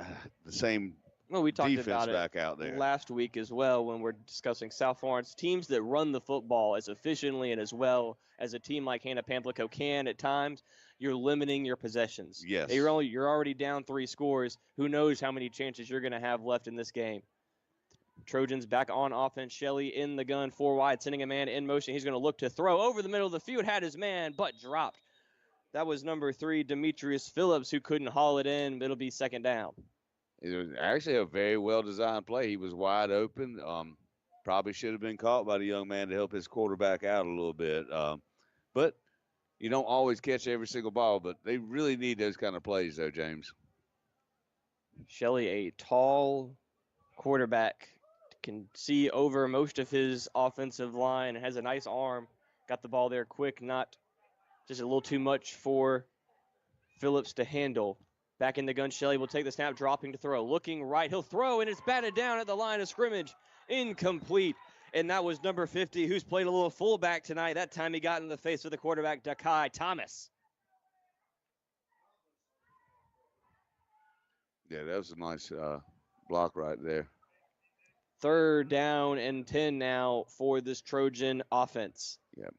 Well, we talked defense about it back out there last week as well when we're discussing South Florence. Teams that run the football as efficiently and as well as a team like Hannah Pamplico can at times, you're limiting your possessions. Yes. You're already down 3 scores. Who knows how many chances you're going to have left in this game. Trojans back on offense. Shelley in the gun, 4 wide, sending a man in motion. He's going to look to throw over the middle of the field, had his man, but dropped. That was number 3, Demetrius Phillips, who couldn't haul it in. It'll be second down. It was actually a very well-designed play. He was wide open. Probably should have been caught by the young man to help his quarterback out a little bit. But you don't always catch every single ball, but they really need those kind of plays, though, James. Shelley, a tall quarterback, can see over most of his offensive line, has a nice arm, got the ball there quick, not just a little too much for Phillips to handle. Back in the gun, Shelley will take the snap, dropping to throw. Looking right, he'll throw, and it's batted down at the line of scrimmage. Incomplete. And that was number 50, who's played a little fullback tonight. That time he got in the face of the quarterback, Dakai Thomas. Yeah, that was a nice block right there. 3rd down and 10 now for this Trojan offense. Yeah.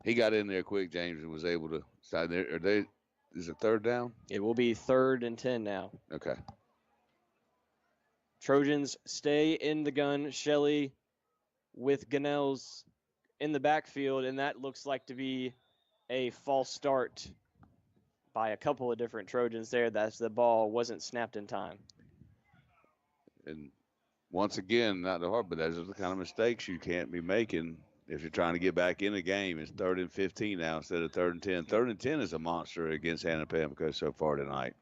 He got in there quick, James, and was able to start there. Is it 3rd down? It will be 3rd and 10 now. Okay. Trojans stay in the gun. Shelley with Gunnels in the backfield, and that looks like to be a false start by a couple of different Trojans there. That's the ball wasn't snapped in time. And once again, not the hard, but those are the kind of mistakes you can't be making if you're trying to get back in the game. It's 3rd and 15 now instead of 3rd and 10. 3rd and 10 is a monster against Hannah Pamplico so far tonight.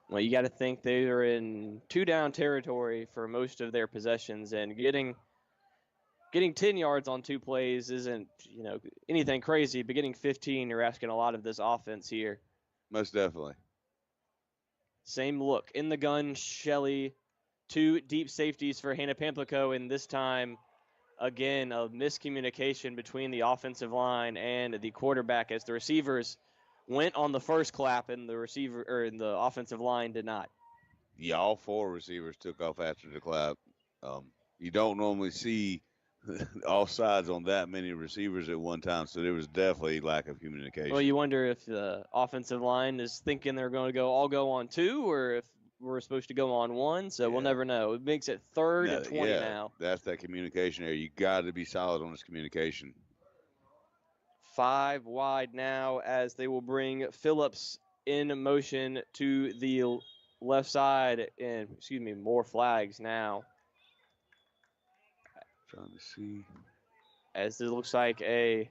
Well, you got to think they are in 2-down territory for most of their possessions, and getting 10 yards on 2 plays isn't, anything crazy, but getting 15, you're asking a lot of this offense here. Most definitely. Same look. In the gun, Shelley, 2 deep safeties for Hannah Pamplico, and this time, again, a miscommunication between the offensive line and the quarterback as the receivers went on the first clap and the offensive line did not. Yeah, all 4 receivers took off after the clap. You don't normally see offsides on that many receivers at one time, so there was definitely lack of communication. Well, you wonder if the offensive line is thinking they're going to all go on 2, or if we're supposed to go on 1, so we'll never know. It makes it 3rd and 20 now. That's that communication area. You got to be solid on this communication. 5 wide now as they will bring Phillips in motion to the left side. And, more flags now. Trying to see. As it looks like a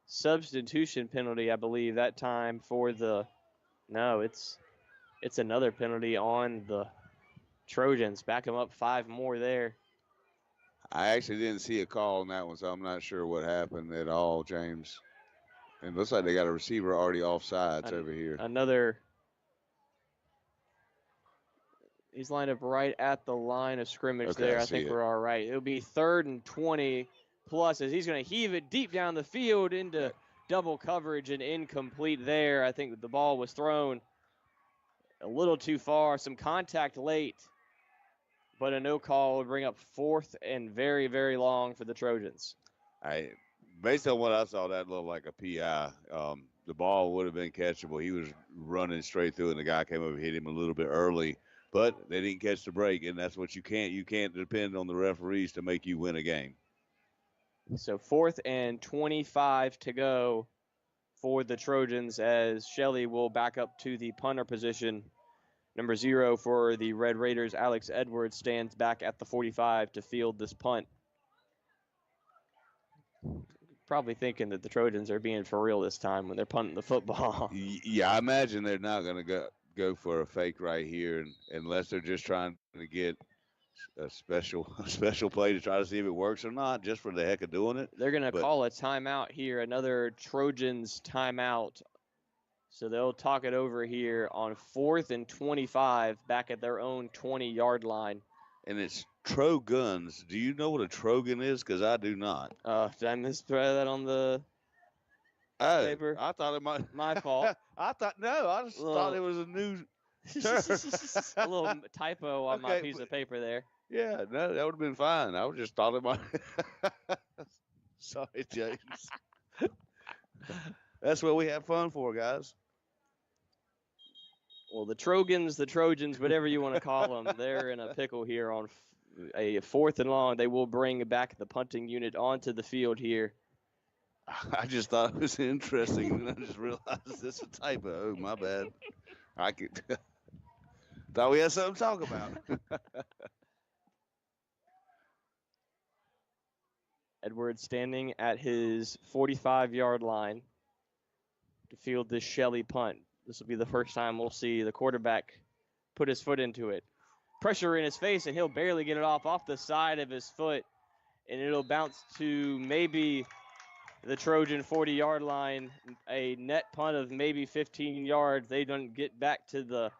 substitution penalty, I believe, that time for no, it's another penalty on the Trojans. Back them up 5 more there. I actually didn't see a call on that one, so I'm not sure what happened at all, James. And it looks like they got a receiver already offsides over here. He's lined up right at the line of scrimmage there. I think we're all right. It'll be 3rd and 20 plus as he's going to heave it deep down the field into double coverage and incomplete there. I think the ball was thrown a little too far. Some contact late, but a no call would bring up 4th and very, very long for the Trojans. Based on what I saw, that looked like a PI. The ball would have been catchable. He was running straight through, and the guy came over and hit him a little bit early, but they didn't catch the break, and that's what you can't. You can't depend on the referees to make you win a game. So 4th and 25 to go for the Trojans as Shelley will back up to the punter position. Number 0 for the Red Raiders, Alex Edwards, stands back at the 45 to field this punt. Probably thinking that the Trojans are being for real this time when they're punting the football. Yeah, I imagine they're not going to go for a fake right here, unless they're just trying to get a special play to try to see if it works or not, just for the heck of doing it. They're going to call a timeout here, another Trojans timeout. So they'll talk it over here on 4th and 25 back at their own 20-yard line. And it's Trogans. Do you know what a Trogan is? Because I do not. Did I misspell that on the paper? I thought it might. My fault. I thought thought it was a new term. A little typo on my piece of paper there. Yeah, no, that would have been fine. I just thought it might. Sorry, James. That's what we have fun for, guys. Well, the Trojans, whatever you want to call them, they're in a pickle here on a 4th and long. They will bring back the punting unit onto the field here. I just thought it was interesting, and I just realized this is a typo. Oh, my bad. I thought we had something to talk about. Edwards standing at his 45-yard line to field this Shelley punt. This will be the first time we'll see the quarterback put his foot into it. Pressure in his face, and he'll barely get it off the side of his foot, and it'll bounce to maybe the Trojan 40-yard line, a net punt of maybe 15 yards. They don't get back to the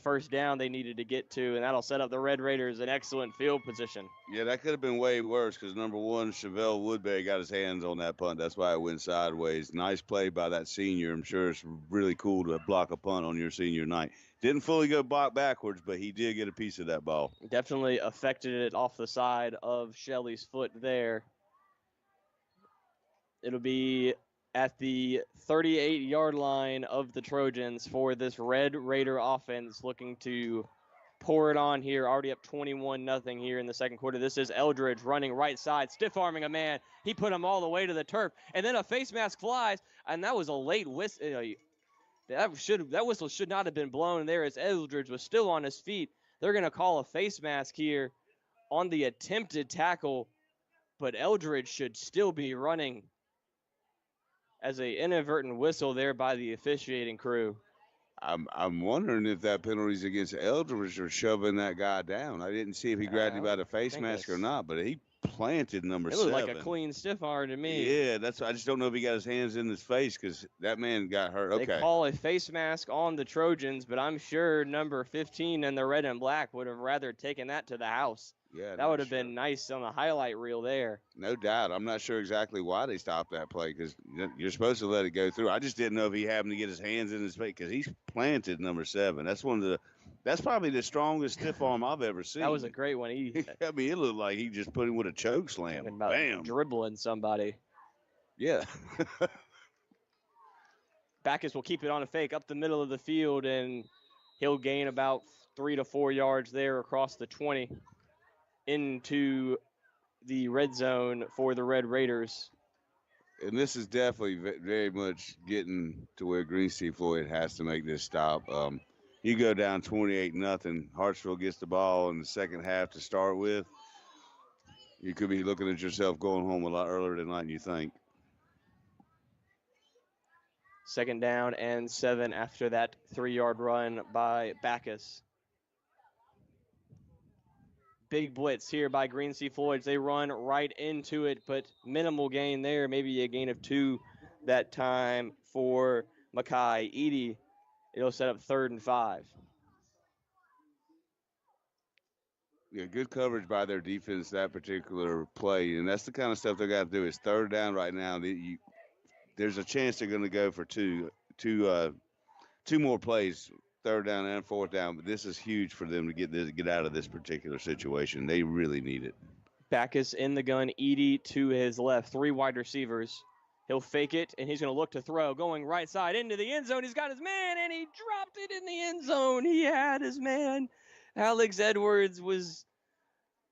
first down they needed to get to, and that'll set up the Red Raiders in excellent field position. Yeah, that could have been way worse because, number one, Chevelle Woodbury got his hands on that punt. That's why it went sideways. Nice play by that senior. I'm sure it's really cool to block a punt on your senior night. Didn't fully go backwards, but he did get a piece of that ball. Definitely affected it off the side of Shelley's foot there. It'll be at the 38-yard line of the Trojans for this Red Raider offense, looking to pour it on here. Already up 21-0 here in the second quarter. This is Eldridge running right side, stiff-arming a man. He put him all the way to the turf, and then a face mask flies, and that was a late whistle. That whistle should not have been blown there as Eldridge was still on his feet. They're going to call a face mask here on the attempted tackle, but Eldridge should still be running as an inadvertent whistle there by the officiating crew. I'm wondering if that penalty's against Eldridge or shoving that guy down. I didn't see if he grabbed him by the face mask or not, but he planted number 7. It looked like a clean stiff arm to me. Yeah, I just don't know if he got his hands in his face because that man got hurt. Okay. They call a face mask on the Trojans, but I'm sure number 15 and the red and black would have rather taken that to the house. Yeah, that would have been nice on the highlight reel there. No doubt. I'm not sure exactly why they stopped that play because you're supposed to let it go through. I just didn't know if he happened to get his hands in his face because he's planted number 7. That's probably the strongest stiff arm I've ever seen. That was a great one. I mean, it looked like he just put him with a choke slam. Bam. Dribbling somebody. Yeah. Backus will keep it on a fake up the middle of the field, and he'll gain about 3 to 4 yards there across the 20 into the red zone for the Red Raiders. And this is definitely very much getting to where Green Sea Floyd has to make this stop. You go down 28-0. Hartsville gets the ball in the second half to start with. You could be looking at yourself going home a lot earlier than you think. 2nd down and 7 after that 3-yard run by Backus. Big blitz here by Green Sea Floyds. They run right into it, but minimal gain there. Maybe a gain of 2 that time for Mackay. Edie, it'll set up 3rd and 5. Yeah, good coverage by their defense that particular play, and that's the kind of stuff they got to do. Is 3rd down right now. There's a chance they're going to go for two more plays. 3rd down and 4th down, but this is huge for them to get out of this particular situation. They really need it. Backus in the gun, Edie to his left, 3 wide receivers. He'll fake it, and he's going to look to throw. Going right side into the end zone. He's got his man, and he dropped it in the end zone. He had his man. Alex Edwards was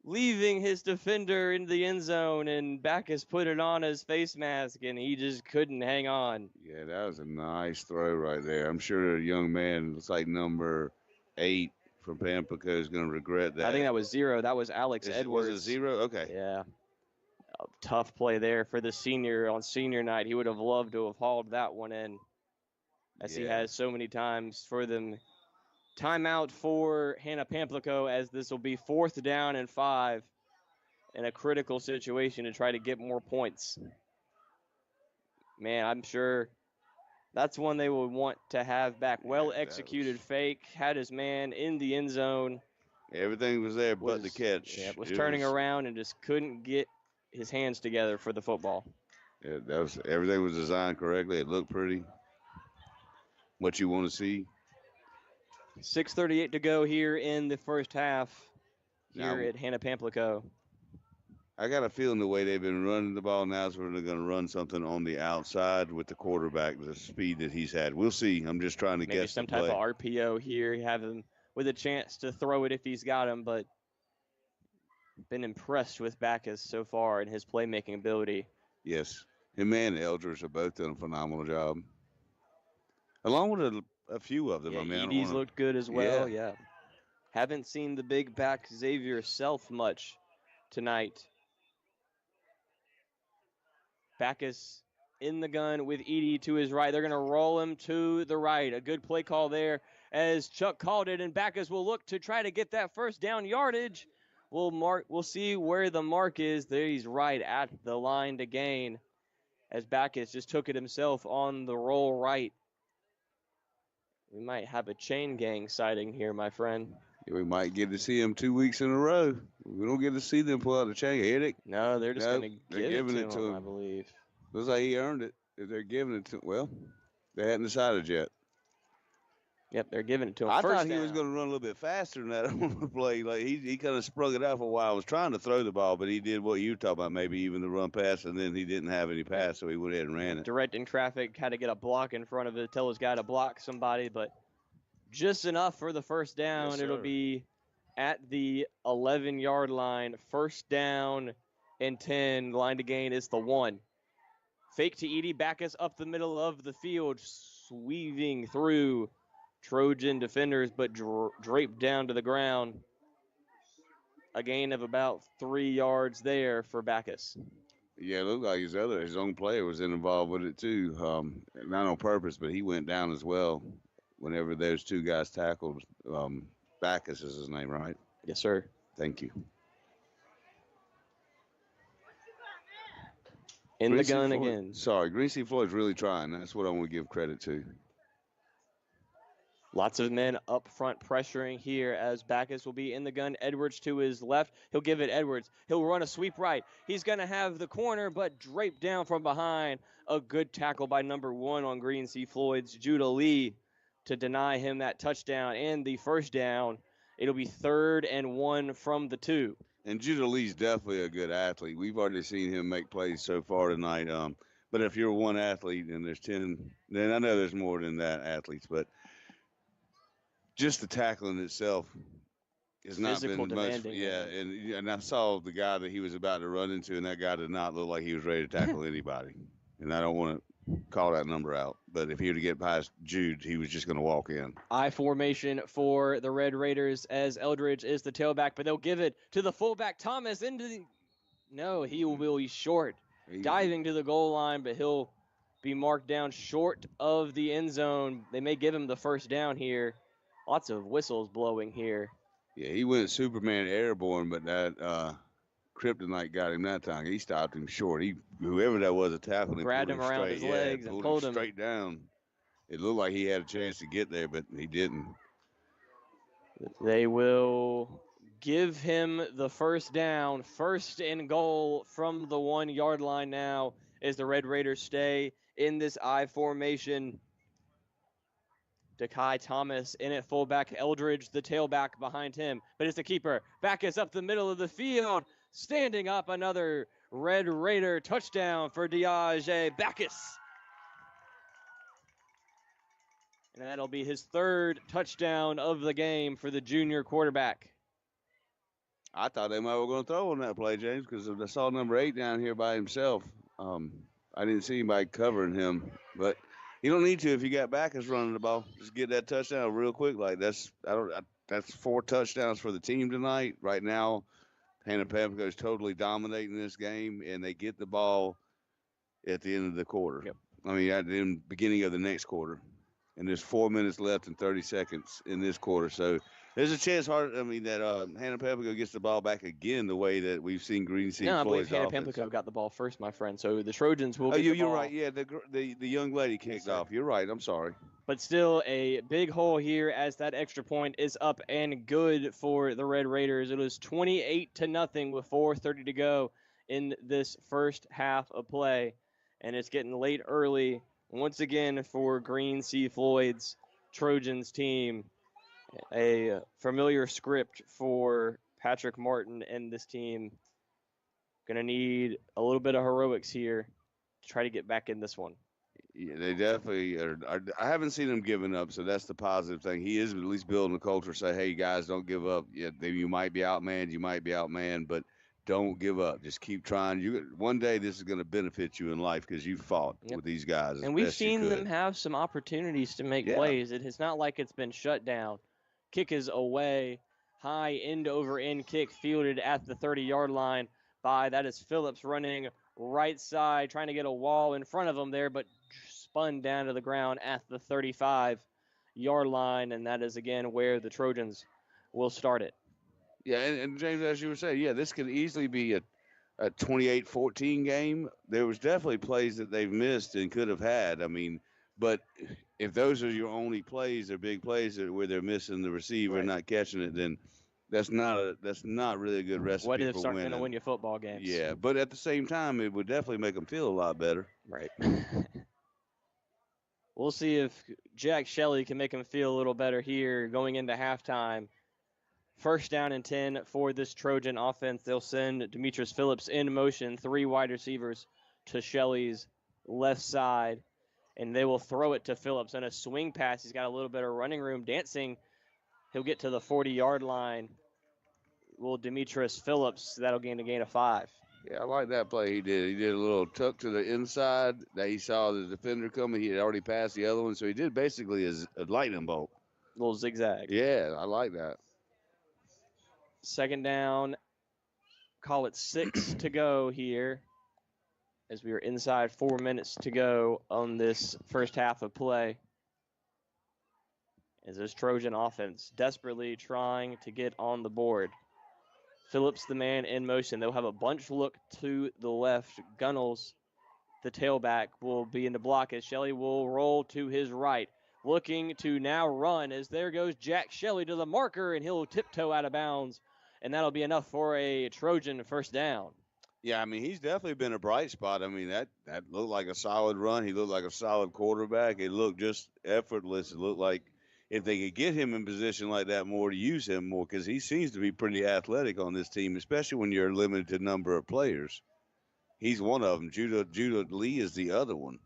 leaving his defender in the end zone, and Backus put it on his face mask, and he just couldn't hang on. Yeah, that was a nice throw right there. I'm sure the young man, looks like number 8 from Pamplico, is going to regret that. I think that was 0. That was Alex Edwards. Was it 0? Okay. Yeah. A tough play there for the senior on senior night. He would have loved to have hauled that one in, as he has so many times for them. Timeout for Hannah Pamplico, as this will be 4th down and 5 in a critical situation to try to get more points. Man, I'm sure that's one they would want to have back. Well-executed fake, had his man in the end zone. Everything was there but the catch. Yeah, was turning around and just couldn't get his hands together for the football. Yeah, everything was designed correctly. It looked pretty. What you want to see. 6:38 to go here in the first half here at Hannah Pamplico. I got a feeling the way they've been running the ball now is we're going to run something on the outside with the quarterback, the speed that he's had. We'll see. I'm just trying to guess. Maybe some type of RPO here, have him with a chance to throw it if he's got him, but been impressed with Backus so far and his playmaking ability. Yes. Him and Eldridge have both done a phenomenal job. Along with a few of them. Yeah, I mean, Edie's looked good as well, yeah. Haven't seen the big back Xavier Self much tonight. Backus in the gun with Edie to his right. They're going to roll him to the right. A good play call there as Chuck called it, and Backus will look to try to get that first down yardage. We'll see where the mark is. There he's right at the line to gain, as Backus just took it himself on the roll right. We might have a chain gang sighting here, my friend. Yeah, we might get to see him 2 weeks in a row. We don't get to see them pull out a chain. Hit it. No, they're just going to give it to him, I believe. Looks like he earned it. If they're giving it to him, well, they hadn't decided yet. Yep, they're giving it to him. I thought he was going to run a little bit faster than that on the play. Like he kind of sprung it out for a while. I was trying to throw the ball, but he did what you were talking about, maybe even the run pass, and then he didn't have any pass, so he went ahead and ran it. Directing traffic, had to get a block in front of it, tell his guy to block somebody, but just enough for the first down. Yes, it'll be at the 11-yard line. First down and 10. Line to gain is the 1. Fake to Edie. Backus up the middle of the field, weaving through Trojan defenders, but draped down to the ground. A gain of about 3 yards there for Backus. Yeah, it looked like his own player was involved with it too. Not on purpose, but he went down as well. Whenever those two guys tackled, Backus is his name, right? Yes, sir. Thank you. In the gun again. Sorry, Greasy Floyd's really trying. That's what I want to give credit to. Lots of men up front pressuring here as Backus will be in the gun. Edwards to his left. He'll give it Edwards. He'll run a sweep right. He's going to have the corner, but draped down from behind. A good tackle by number 1 on Green Sea Floyd's Judah Lee to deny him that touchdown and the first down. It'll be 3rd and 1 from the 2. And Judah Lee's definitely a good athlete. We've already seen him make plays so far tonight. But if you're one athlete and there's 10, then I know there's more than that athletes, but just the tackling itself has not been much. Yeah, and I saw the guy that he was about to run into, and that guy did not look like he was ready to tackle anybody. And I don't want to call that number out, but if he were to get past Jude, he was just going to walk in. I formation for the Red Raiders as Eldridge is the tailback, but they'll give it to the fullback Thomas into the. No, he will be short, diving to the goal line, but he'll be marked down short of the end zone. They may give him the first down here. Lots of whistles blowing here. Yeah, he went Superman airborne, but that Kryptonite got him that time. He stopped him short. Whoever that was, tackling him, grabbed him around his legs and pulled him straight down. It looked like he had a chance to get there, but he didn't. They will give him the first down. 1st and goal from the 1-yard line now as the Red Raiders stay in this I formation. Dekai Thomas in at fullback. Eldridge, the tailback behind him. But it's the keeper. Backus up the middle of the field. standing up, another Red Raider touchdown for Diage Backus. And that'll be his third touchdown of the game for the junior quarterback. I thought they might were going to throw on that play, James, because I saw number 8 down here by himself. I didn't see anybody covering him, but you don't need to if you got Backus running the ball. Just get that touchdown real quick. Like that's 4 touchdowns for the team tonight. Right now, Hannah Pamplico is totally dominating this game, and they get the ball at the end of the quarter. Yep. I mean, at the beginning of the next quarter. And there's 4 minutes left and 30 seconds in this quarter. So there's a chance that Hannah Pamplico gets the ball back again the way that we've seen Green Sea No, I believe Floyd's Hannah offense. Pamplico got the ball first, my friend. So the Trojans will get the you're ball. right. Yeah, the young lady kicked off. You're right. I'm sorry. But still a big hole here as that extra point is up and good for the Red Raiders. It was 28-0 with 4:30 to go in this first half of play. And it's getting late early once again for Green Sea Floyd's Trojans team. A familiar script for Patrick Martin and this team. Going to need a little bit of heroics here to try to get back in this one. Yeah, they definitely are. I haven't seen him giving up, so that's the positive thing. He is at least building a culture. Say, hey, guys, don't give up. Yeah, you might be outmanned, but don't give up. Just keep trying. One day this is going to benefit you in life because you fought with these guys. And we've seen them have some opportunities to make plays. It's not like it's been shut down. Kick is away. High end-over-end kick fielded at the 30-yard line that is Phillips running right side, trying to get a wall in front of him there, but spun down to the ground at the 35-yard line, and that is, again, where the Trojans will start it. Yeah, and James, as you were saying, this could easily be a 28-14 game. There was definitely plays that they've missed and could have had. I mean, but if those are your only plays, they're big plays where they're missing the receiver and not catching it, then that's not really a good recipe what ifs for aren't winning. going to win you football games. Yeah, but at the same time, it would definitely make them feel a lot better. Right. We'll see if Jack Shelley can make him feel a little better here going into halftime. First down and 10 for this Trojan offense. They'll send Demetrius Phillips in motion, 3 wide receivers to Shelley's left side, and they will throw it to Phillips on a swing pass. He's got a little bit of running room dancing. He'll get to the 40-yard line. Will Demetrius Phillips, that'll gain a gain of 5. Yeah, I like that play he did. He did a little tuck to the inside. That he saw the defender coming. He had already passed the other one, so he did basically a lightning bolt. A little zigzag. Yeah, I like that. Second down, call it 6 to go here as we are inside 4 minutes to go on this first half of play. As this Trojan offense desperately trying to get on the board. Phillips, the man in motion. They'll have a bunch look to the left. Gunnels, the tailback, will be in the block as Shelley will roll to his right. Looking to now run as there goes Jack Shelley to the marker, and he'll tiptoe out of bounds. And that'll be enough for a Trojan first down. Yeah, I mean, he's definitely been a bright spot. I mean, that looked like a solid run. He looked like a solid quarterback. It looked just effortless. It looked like if they could get him in position like that more, to use him more, because he seems to be pretty athletic on this team, especially when you're a limited number of players. He's one of them. Judah Lee is the other one.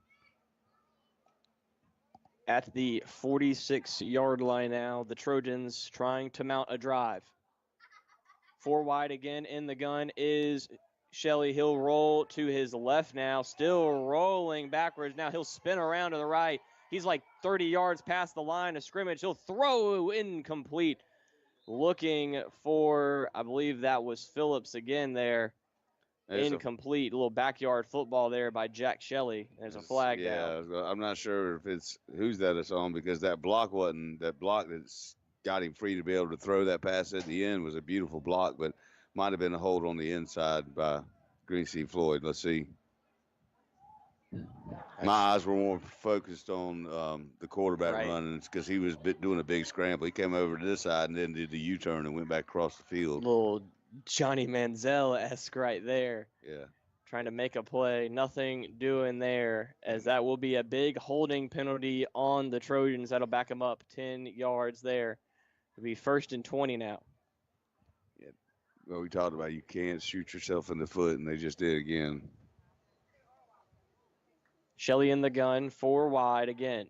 At the 46-yard line now, the Trojans trying to mount a drive. 4 wide again in the gun is Shelley. He'll roll to his left now, still rolling backwards. Now he'll spin around to the right. He's like 30 yards past the line of scrimmage. He'll throw incomplete. Looking for, I believe that was Phillips again there. Incomplete. A little backyard football there by Jack Shelley. There's a flag down. Yeah, I'm not sure if it's who's that it's on, because that block that's got him free to be able to throw that pass at the end was a beautiful block, but might have been a hold on the inside by Green Sea Floyd. Let's see. My eyes were more focused on the quarterback running, because he was doing a big scramble. He came over to this side and then did the U-turn and went back across the field. Little Johnny Manziel-esque right there. Yeah. Trying to make a play. Nothing doing there, as that will be a big holding penalty on the Trojans. That'll back them up 10 yards there. It'll be 1st and 20 now. Well, we talked about you can't shoot yourself in the foot, and they just did again. Shelley in the gun, 4 wide again.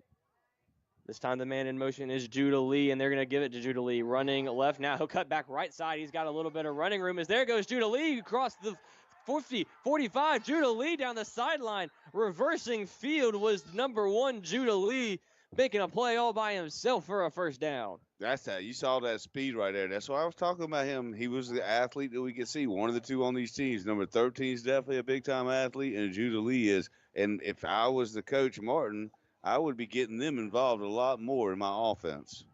This time the man in motion is Judah Lee, and they're going to give it to Judah Lee. Running left now. He'll cut back right side. He's got a little bit of running room as there goes Judah Lee across the 50, 45. Judah Lee down the sideline. Reversing field was number 1, Judah Lee, making a play all by himself for a first down. That's that. You saw that speed right there. That's why I was talking about him. He was the athlete that we could see. One of the two on these teams. Number 13 is definitely a big-time athlete, and Judah Lee is. And if I was the coach, Martin, I would be getting them involved a lot more in my offense.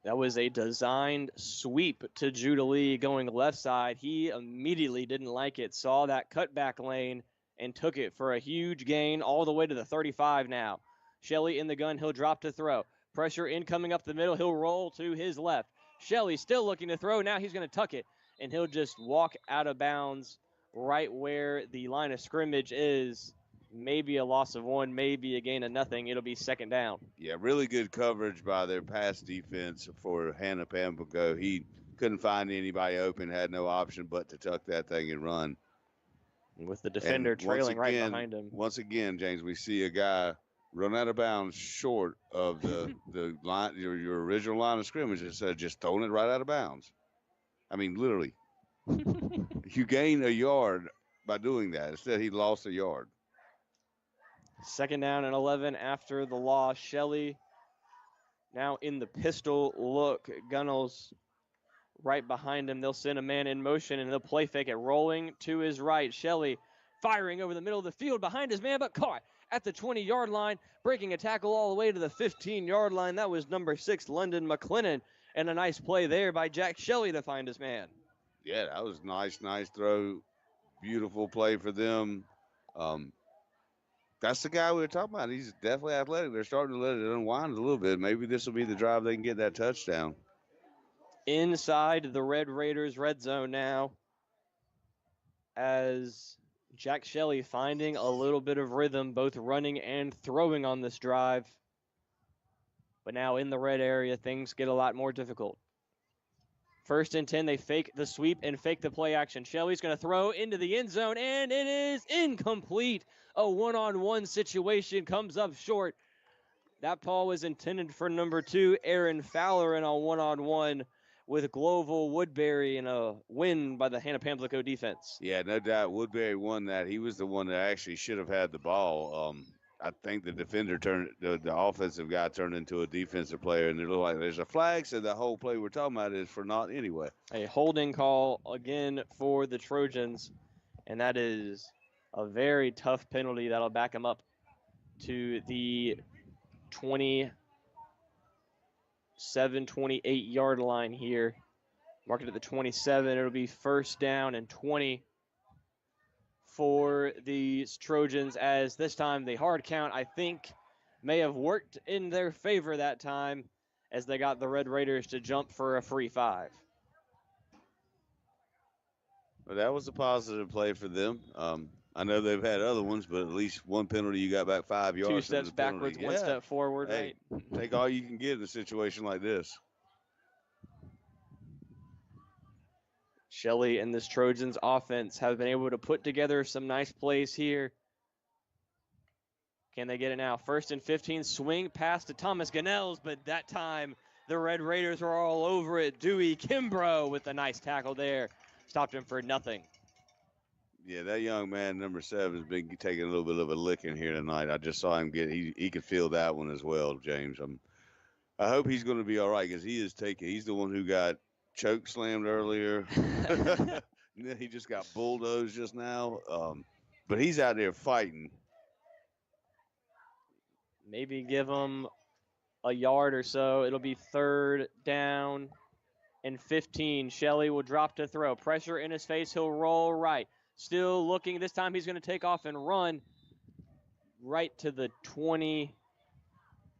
That was a designed sweep to Judah Lee going left side. He immediately didn't like it, saw that cutback lane, and took it for a huge gain all the way to the 35 now. Shelley in the gun. He'll drop to throw. Pressure incoming up the middle. He'll roll to his left. Shelley still looking to throw. Now he's going to tuck it, and he'll just walk out of bounds right where the line of scrimmage is. Maybe a loss of 1, maybe a gain of nothing. It'll be second down. Yeah, really good coverage by their pass defense for Hannah Pamplico. He couldn't find anybody open, had no option but to tuck that thing and run. With the defender trailing right behind him. Once again, James, we see a guy run out of bounds short of the line, your original line of scrimmage, instead of just throwing it right out of bounds. I mean, literally. You gain a yard by doing that. Instead, he lost a yard. Second down and 11 after the loss. Shelley now in the pistol look. Gunnels right behind him. They'll send a man in motion, and they'll play fake it. Rolling to his right. Shelley firing over the middle of the field behind his man, but caught at the 20-yard line, breaking a tackle all the way to the 15-yard line. That was number 6, London McLennan, and a nice play there by Jack Shelley to find his man. Yeah, that was nice throw. Beautiful play for them. That's the guy we were talking about. He's definitely athletic. They're starting to let it unwind a little bit. Maybe this will be the drive they can get that touchdown. Inside the Red Raiders red zone now, as Jack Shelley finding a little bit of rhythm, both running and throwing on this drive. But now in the red area, things get a lot more difficult. First and 10, they fake the sweep and fake the play action. Shelley's going to throw into the end zone, and it is incomplete. A one-on-one situation comes up short. That ball was intended for number 2, Aaron Fowler, in a one-on-one with Global Woodbury, in a win by the Hannah Pamplico defense. Yeah, no doubt. Woodbury won that. He was the one that actually should have had the ball. I think the defender the offensive guy turned into a defensive player, and it looked like there's a flag, so the whole play we're talking about is for naught anyway. A holding call again for the Trojans, and that is a very tough penalty that'll back them up to the 27, 28-yard line here. Mark it at the 27. It'll be first down and 20 for the Trojans, as this time the hard count, I think, may have worked in their favor that time, as they got the Red Raiders to jump for a free 5. Well, that was a positive play for them. I know they've had other ones, but at least one penalty, you got back 5 yards. 2 steps backwards, 1 step forward, hey, right? Take all you can get in a situation like this. Shelley and this Trojans offense have been able to put together some nice plays here. Can they get it now? First and 15, swing pass to Thomas Ganells, but that time the Red Raiders were all over it. Dewey Kimbrough with a nice tackle there. Stopped him for nothing. Yeah, that young man, number 7, has been taking a little bit of a licking here tonight. I just saw him he could feel that one as well, James. I hope he's going to be all right, because he's the one who got choke slammed earlier. He just got bulldozed just now. But he's out there fighting. Maybe give him a yard or so. It'll be third down and 15. Shelley will drop to throw. Pressure in his face. He'll roll right. Still looking. This time he's going to take off and run right to the 20.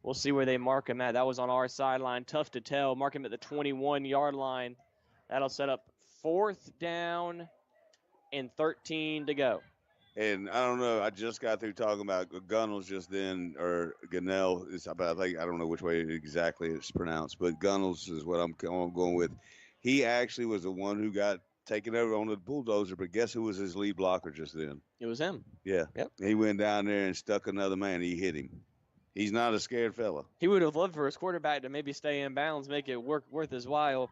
We'll see where they mark him at. That was on our sideline. Tough to tell. Mark him at the 21-yard line. That'll set up fourth down and 13 to go. And I don't know. I just got through talking about Gunnels just then, or Gunnell. I don't know which way exactly it's pronounced, but Gunnels is what I'm going with. He actually was the one who got taken over on the bulldozer, but guess who was his lead blocker just then? It was him. Yeah. Yep. He went down there and stuck another man. He hit him. He's not a scared fella. He would have loved for his quarterback to maybe stay in bounds, make it worth his while.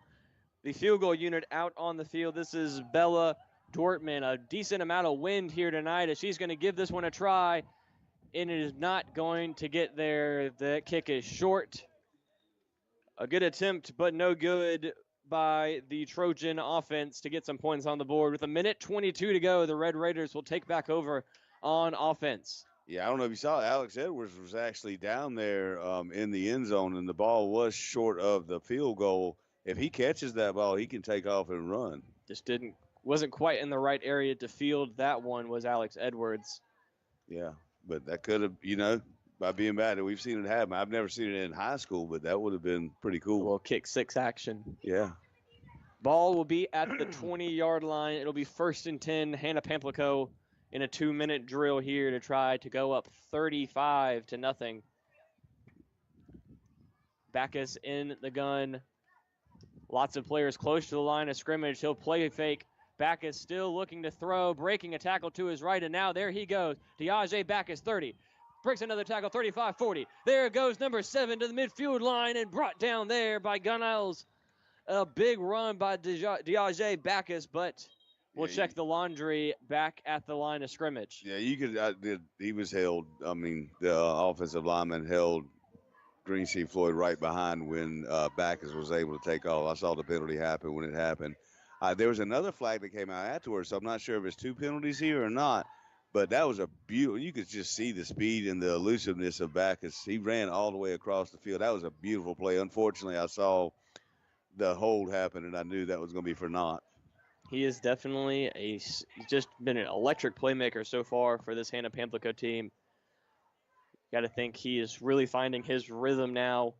The field goal unit out on the field. This is Bella Dortmund. A decent amount of wind here tonight as she's going to give this one a try, and it is not going to get there. The kick is short. A good attempt, but no good by the Trojan offense to get some points on the board. With 1:22 to go, the Red Raiders will take back over on offense. Yeah, I don't know if you saw, Alex Edwards was actually down there in the end zone, and the ball was short of the field goal. If he catches that ball, he can take off and run. Just wasn't quite in the right area to field that one, was Alex Edwards. Yeah, but that could have, by being bad, we've seen it happen. I've never seen it in high school, but that would have been pretty cool. A little kick six action. Yeah. Ball will be at the 20-yard line. It'll be 1st and 10, Hannah Pamplico in a 2-minute drill here to try to go up 35-0. Backus in the gun. Lots of players close to the line of scrimmage. He'll play a fake. Backus still looking to throw, breaking a tackle to his right, and now there he goes. Diage Backus, 30. Breaks another tackle, 35-40. There goes number 7 to the midfield line and brought down there by Gunnels. A big run by Diage Backus, but we'll check the laundry back at the line of scrimmage. Yeah, he was held. I mean, the offensive lineman held Green Sea Floyd right behind when Backus was able to take off. I saw the penalty happen when it happened. There was another flag that came out afterwards, so I'm not sure if it's 2 penalties here or not. But that was a beautiful. You could just see the speed and the elusiveness of Backus. He ran all the way across the field. That was a beautiful play. Unfortunately, I saw the hold happen, and I knew that was going to be for naught. He is definitely he's just been an electric playmaker so far for this Hannah Pamplico team. Got to think he is really finding his rhythm now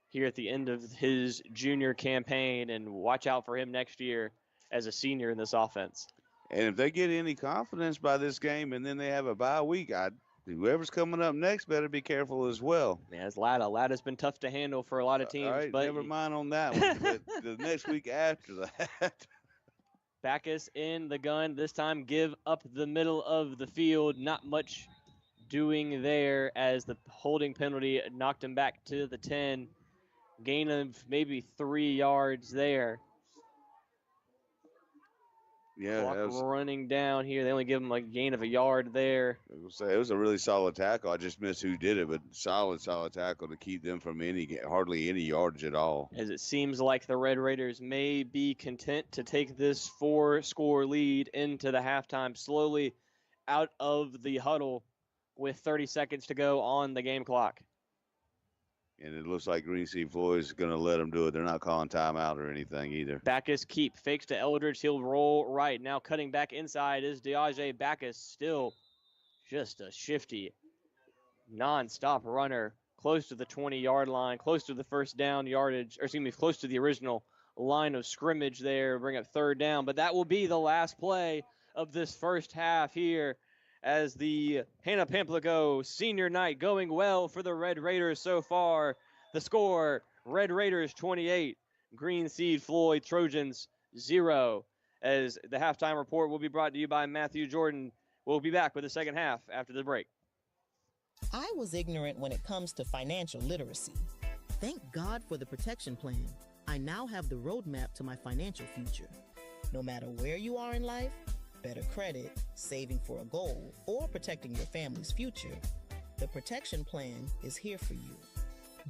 here at the end of his junior campaign, and watch out for him next year as a senior in this offense. And if they get any confidence by this game and then they have a bye week, whoever's coming up next better be careful as well. Yeah, it's Latta. Latta's been tough to handle for a lot of teams. All right, but never mind on that one. But the next week after that. Backus in the gun. This time give up the middle of the field. Not much doing there as the holding penalty knocked him back to the 10. Gain of maybe 3 yards there. Yeah, Clock running down here. They only give him a gain of a yard there. It was a really solid tackle. I just missed who did it, but solid tackle to keep them from hardly any yardage at all. As it seems like the Red Raiders may be content to take this 4-score lead into the halftime, slowly out of the huddle with 30 seconds to go on the game clock. And it looks like Green Sea Floyd's going to let them do it. They're not calling timeout or anything either. Backus keep. Fakes to Eldridge. He'll roll right. Now cutting back inside is Diage Backus. Still just a shifty, non-stop runner. Close to the 20-yard line. Close to the first down yardage. Or excuse me, close to the original line of scrimmage there. Bring up 3rd down. But that will be the last play of this first half here, as the Hannah Pamplico senior night going well for the Red Raiders so far. The score, Red Raiders 28, Green Sea Floyd Trojans 0. As the halftime report will be brought to you by Matthew Jordan. We'll be back with the second half after the break. I was ignorant when it comes to financial literacy. Thank God for the protection plan. I now have the roadmap to my financial future. No matter where you are in life, better credit, saving for a goal, or protecting your family's future, the protection plan is here for you.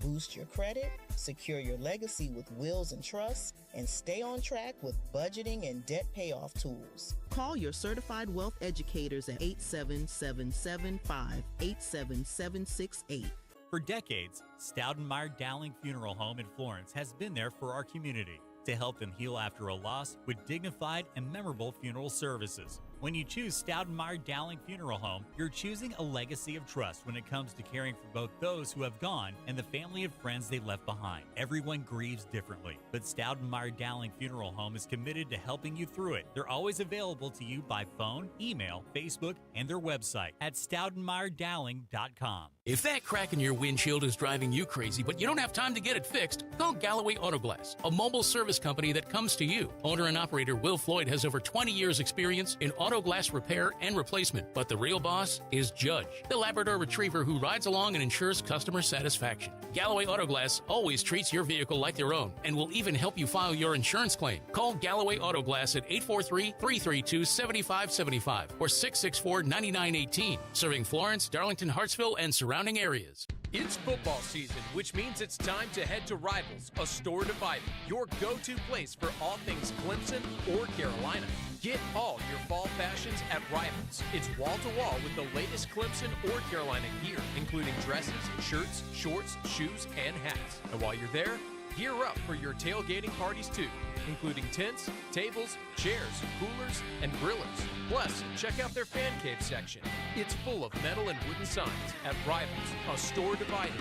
Boost your credit, secure your legacy with wills and trusts, and stay on track with budgeting and debt payoff tools. Call your certified wealth educators at 877-775-87768. For decades, Stoudenmeyer Dowling Funeral Home in Florence has been there for our community to help them heal after a loss with dignified and memorable funeral services. When you choose Stoudenmeyer Dowling Funeral Home, you're choosing a legacy of trust when it comes to caring for both those who have gone and the family and friends they left behind. Everyone grieves differently, but Stoudenmeyer Dowling Funeral Home is committed to helping you through it. They're always available to you by phone, email, Facebook, and their website at stoudenmeyerdowling.com. If that crack in your windshield is driving you crazy, but you don't have time to get it fixed, call Galloway Auto Glass, a mobile service company that comes to you. Owner and operator Will Floyd has over 20 years experience in auto glass repair and replacement, but the real boss is Judge, the Labrador Retriever who rides along and ensures customer satisfaction. Galloway Auto Glass always treats your vehicle like their own and will even help you file your insurance claim. Call Galloway Auto Glass at 843-332-7575 or 664-9918, serving Florence, Darlington, Hartsville, and surrounding areas. It's football season, which means it's time to head to Rivals, a store divided, your go-to place for all things Clemson or Carolina. Get all your fall fashions at Rivals. It's wall-to-wall with the latest Clemson or Carolina gear, including dresses, shirts, shorts, shoes, and hats. And while you're there, gear up for your tailgating parties too, including tents, tables, chairs, coolers, and grillers. Plus, check out their fan cave section. It's full of metal and wooden signs at Rivals, a store divided.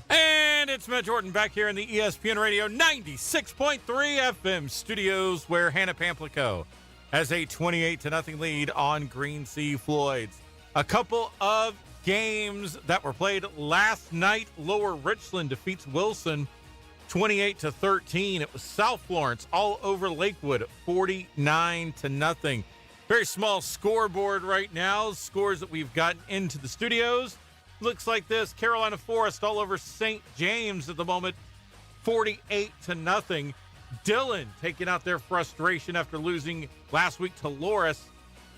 And it's Matt Jordan back here in the ESPN Radio 96.3 FM studios, where Hannah Pamplico has a 28-0 lead on Green Sea Floyds. A couple of games that were played last night. Lower Richland defeats Wilson 28-13. It was South Florence all over Lakewood 49-0. Very small scoreboard right now. Scores that we've gotten into the studios. Looks like this. Carolina Forest all over St. James at the moment 48-0. Dillon taking out their frustration after losing last week to Loris.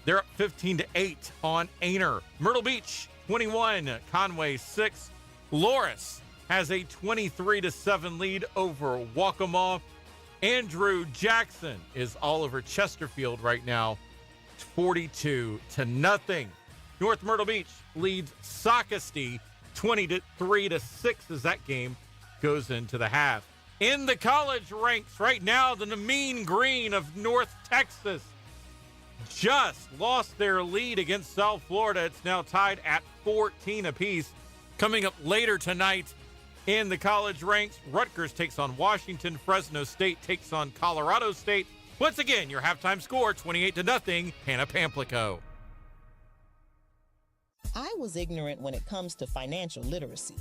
They're up 15-8 on Aner. Myrtle Beach 21, Conway 6. Loris has a 23-7 lead over Waccamaw. Andrew Jackson is all over Chesterfield right now, 42-0. North Myrtle Beach leads Socastee 23-6 as that game goes into the half. In the college ranks right now, the Mean Green of North Texas just lost their lead against South Florida. It's now tied at 14 apiece. Coming up later tonight in the college ranks, Rutgers takes on Washington. Fresno State takes on Colorado State. Once again, your halftime score, 28-0, Hannah Pamplico. I was ignorant when it comes to financial literacy.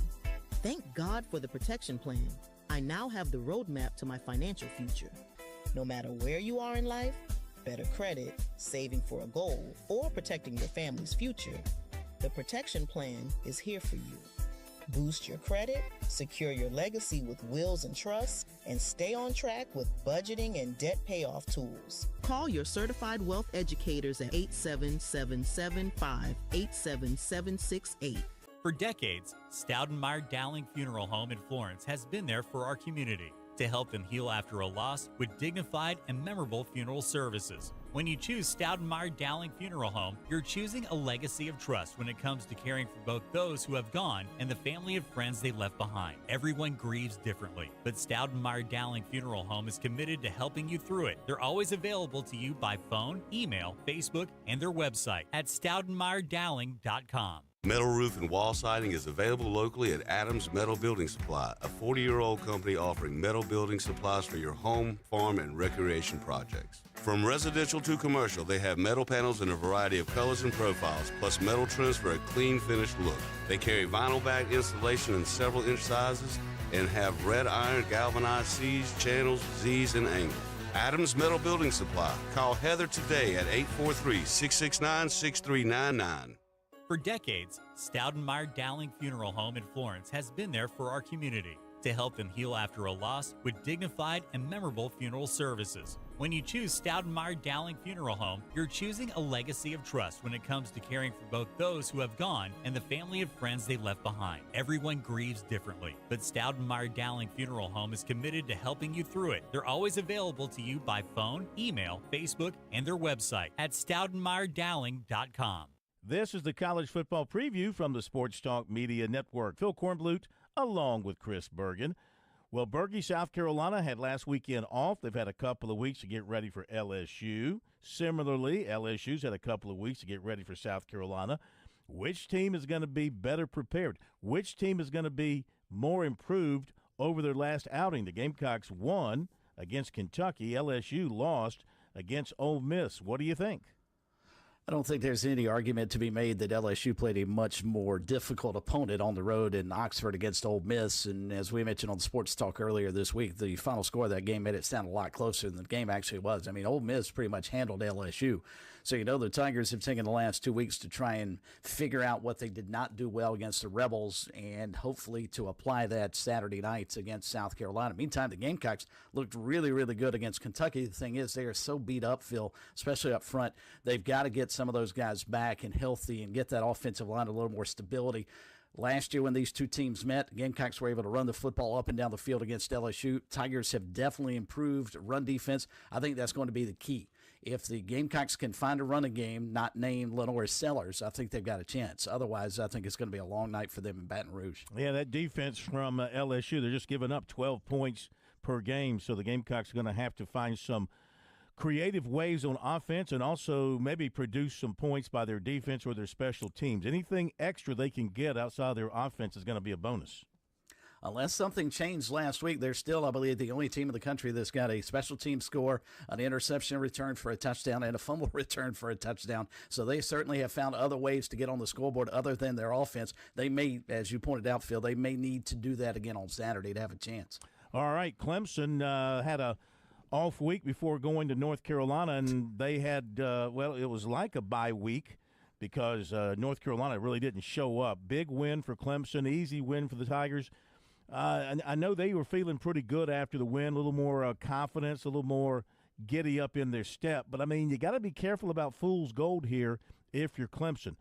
Thank God for the protection plan. I now have the roadmap to my financial future. No matter where you are in life, better credit, saving for a goal, or protecting your family's future, the protection plan is here for you. Boost your credit, secure your legacy with wills and trusts, and stay on track with budgeting and debt payoff tools. Call your certified wealth educators at 877-75-87768. For decades, Stoudenmeyer Dowling Funeral Home in Florence has been there for our community to help them heal after a loss with dignified and memorable funeral services. When you choose Stoudenmeyer Dowling Funeral Home, you're choosing a legacy of trust when it comes to caring for both those who have gone and the family and friends they left behind. Everyone grieves differently, but Stoudenmeyer Dowling Funeral Home is committed to helping you through it. They're always available to you by phone, email, Facebook, and their website at stoudenmeyerdowling.com. Metal roof and wall siding is available locally at Adams Metal Building Supply, a 40-year-old company offering metal building supplies for your home, farm, and recreation projects. From residential to commercial, they have metal panels in a variety of colors and profiles, plus metal trims for a clean, finished look. They carry vinyl bag insulation in several inch sizes and have red iron galvanized C's, channels, Z's, and angles. Adams Metal Building Supply. Call Heather today at 843-669-6399. For decades, Stoudenmeyer Dowling Funeral Home in Florence has been there for our community to help them heal after a loss with dignified and memorable funeral services. When you choose Stoudenmeyer Dowling Funeral Home, you're choosing a legacy of trust when it comes to caring for both those who have gone and the family and friends they left behind. Everyone grieves differently, but Stoudenmeyer Dowling Funeral Home is committed to helping you through it. They're always available to you by phone, email, Facebook, and their website at stoudenmeyerdowling.com. This is the college football preview from the Sports Talk Media Network. Phil Kornblut along with Chris Bergen. Well, Berge, South Carolina had last weekend off. They've had a couple of weeks to get ready for LSU. Similarly, LSU's had a couple of weeks to get ready for South Carolina. Which team is going to be better prepared? Which team is going to be more improved over their last outing? The Gamecocks won against Kentucky. LSU lost against Ole Miss. What do you think? I don't think there's any argument to be made that LSU played a much more difficult opponent on the road in Oxford against Ole Miss. And as we mentioned on the Sports Talk earlier this week, the final score of that game made it sound a lot closer than the game actually was. I mean, Ole Miss pretty much handled LSU. So, the Tigers have taken the last 2 weeks to try and figure out what they did not do well against the Rebels and hopefully to apply that Saturday night against South Carolina. Meantime, the Gamecocks looked really, really good against Kentucky. The thing is, they are so beat up, Phil, especially up front. They've got to get some of those guys back and healthy and get that offensive line a little more stability. Last year when these two teams met, the Gamecocks were able to run the football up and down the field against LSU. Tigers have definitely improved run defense. I think that's going to be the key. If the Gamecocks can find a running game, not named Lenore Sellers, I think they've got a chance. Otherwise, I think it's going to be a long night for them in Baton Rouge. Yeah, that defense from LSU, they're just giving up 12 points per game, so the Gamecocks are going to have to find some creative ways on offense and also maybe produce some points by their defense or their special teams. Anything extra they can get outside their offense is going to be a bonus. Unless something changed last week, they're still, I believe, the only team in the country that's got a special team score, an interception return for a touchdown, and a fumble return for a touchdown. So they certainly have found other ways to get on the scoreboard other than their offense. They may, as you pointed out, Phil, they may need to do that again on Saturday to have a chance. All right, Clemson had a off week before going to North Carolina, and they had, it was like a bye week because North Carolina really didn't show up. Big win for Clemson, easy win for the Tigers. I know they were feeling pretty good after the win, a little more confidence, a little more giddy up in their step. But, I mean, you got to be careful about fool's gold here if you're Clemson.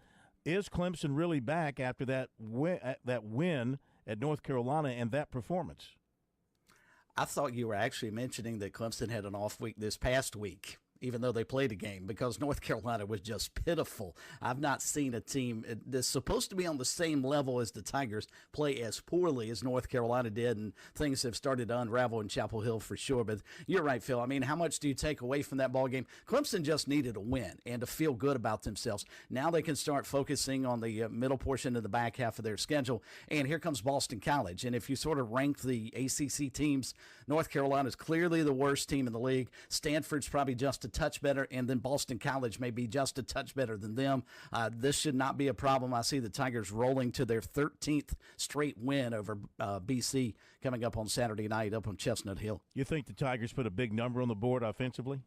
Is Clemson really back after that win at North Carolina and that performance? I thought you were actually mentioning that Clemson had an off week this past week, even though they played a game, because North Carolina was just pitiful. I've not seen a team that's supposed to be on the same level as the Tigers play as poorly as North Carolina did, and things have started to unravel in Chapel Hill for sure. But you're right, Phil. I mean, how much do you take away from that ball game? Clemson just needed a win and to feel good about themselves. Now they can start focusing on the middle portion of the back half of their schedule, and here comes Boston College. And if you sort of rank the ACC teams, North Carolina is clearly the worst team in the league. Stanford's probably just a touch better, and then Boston College may be just a touch better than them. This should not be a problem. I see the Tigers rolling to their 13th straight win over BC coming up on Saturday night up on Chestnut Hill. You think the Tigers put a big number on the board offensively?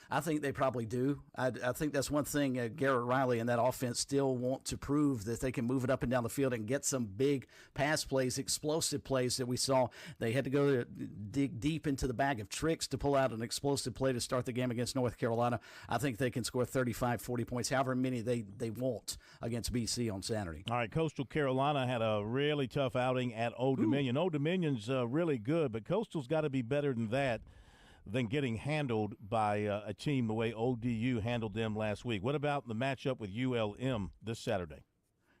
I think they probably do. I think that's one thing Garrett Riley and that offense still want to prove, that they can move it up and down the field and get some big pass plays, explosive plays that we saw. They had to go to dig deep into the bag of tricks to pull out an explosive play to start the game against North Carolina. I think they can score 35, 40 points, however many they want against BC on Saturday. All right, Coastal Carolina had a really tough outing at Old Dominion. Old Dominion's really good, but Coastal's got to be better than that, than getting handled by a team the way ODU handled them last week. What about the matchup with ULM this Saturday?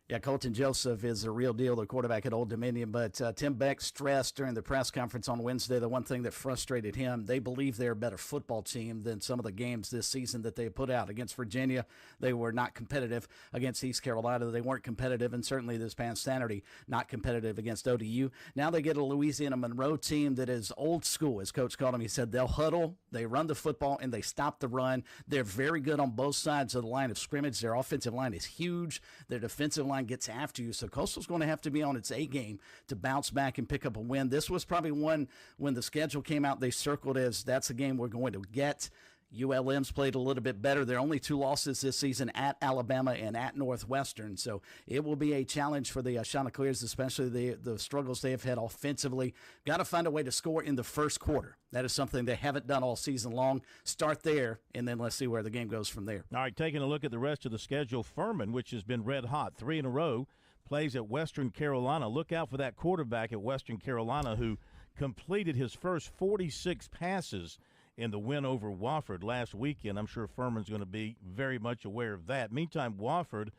Yeah, Colton Joseph is a real deal, the quarterback at Old Dominion. But Tim Beck stressed during the press conference on Wednesday the one thing that frustrated him, they believe they're a better football team than some of the games this season that they put out. Against Virginia, they were not competitive. Against East Carolina, they weren't competitive. And certainly this past Saturday, not competitive against ODU. Now they get a Louisiana Monroe team that is old school, as Coach called them. He said they'll huddle, they run the football, and they stop the run. They're very good on both sides of the line of scrimmage. Their offensive line is huge. Their defensive line gets after you. So Coastal's going to have to be on its A game to bounce back and pick up a win. This was probably one, when the schedule came out, they circled as that's a game we're going to get. ULM's played a little bit better. Their only two losses this season at Alabama and at Northwestern. So it will be a challenge for the Chanticleers, especially the struggles they have had offensively. Got to find a way to score in the first quarter. That is something they haven't done all season long. Start there, and then let's see where the game goes from there. All right, taking a look at the rest of the schedule, Furman, which has been red hot, 3 in a row, plays at Western Carolina. Look out for that quarterback at Western Carolina who completed his first 46 passes in the win over Wofford last weekend. I'm sure Furman's going to be very much aware of that. Meantime, Wofford,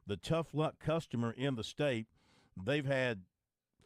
the tough luck customer in the state, they've had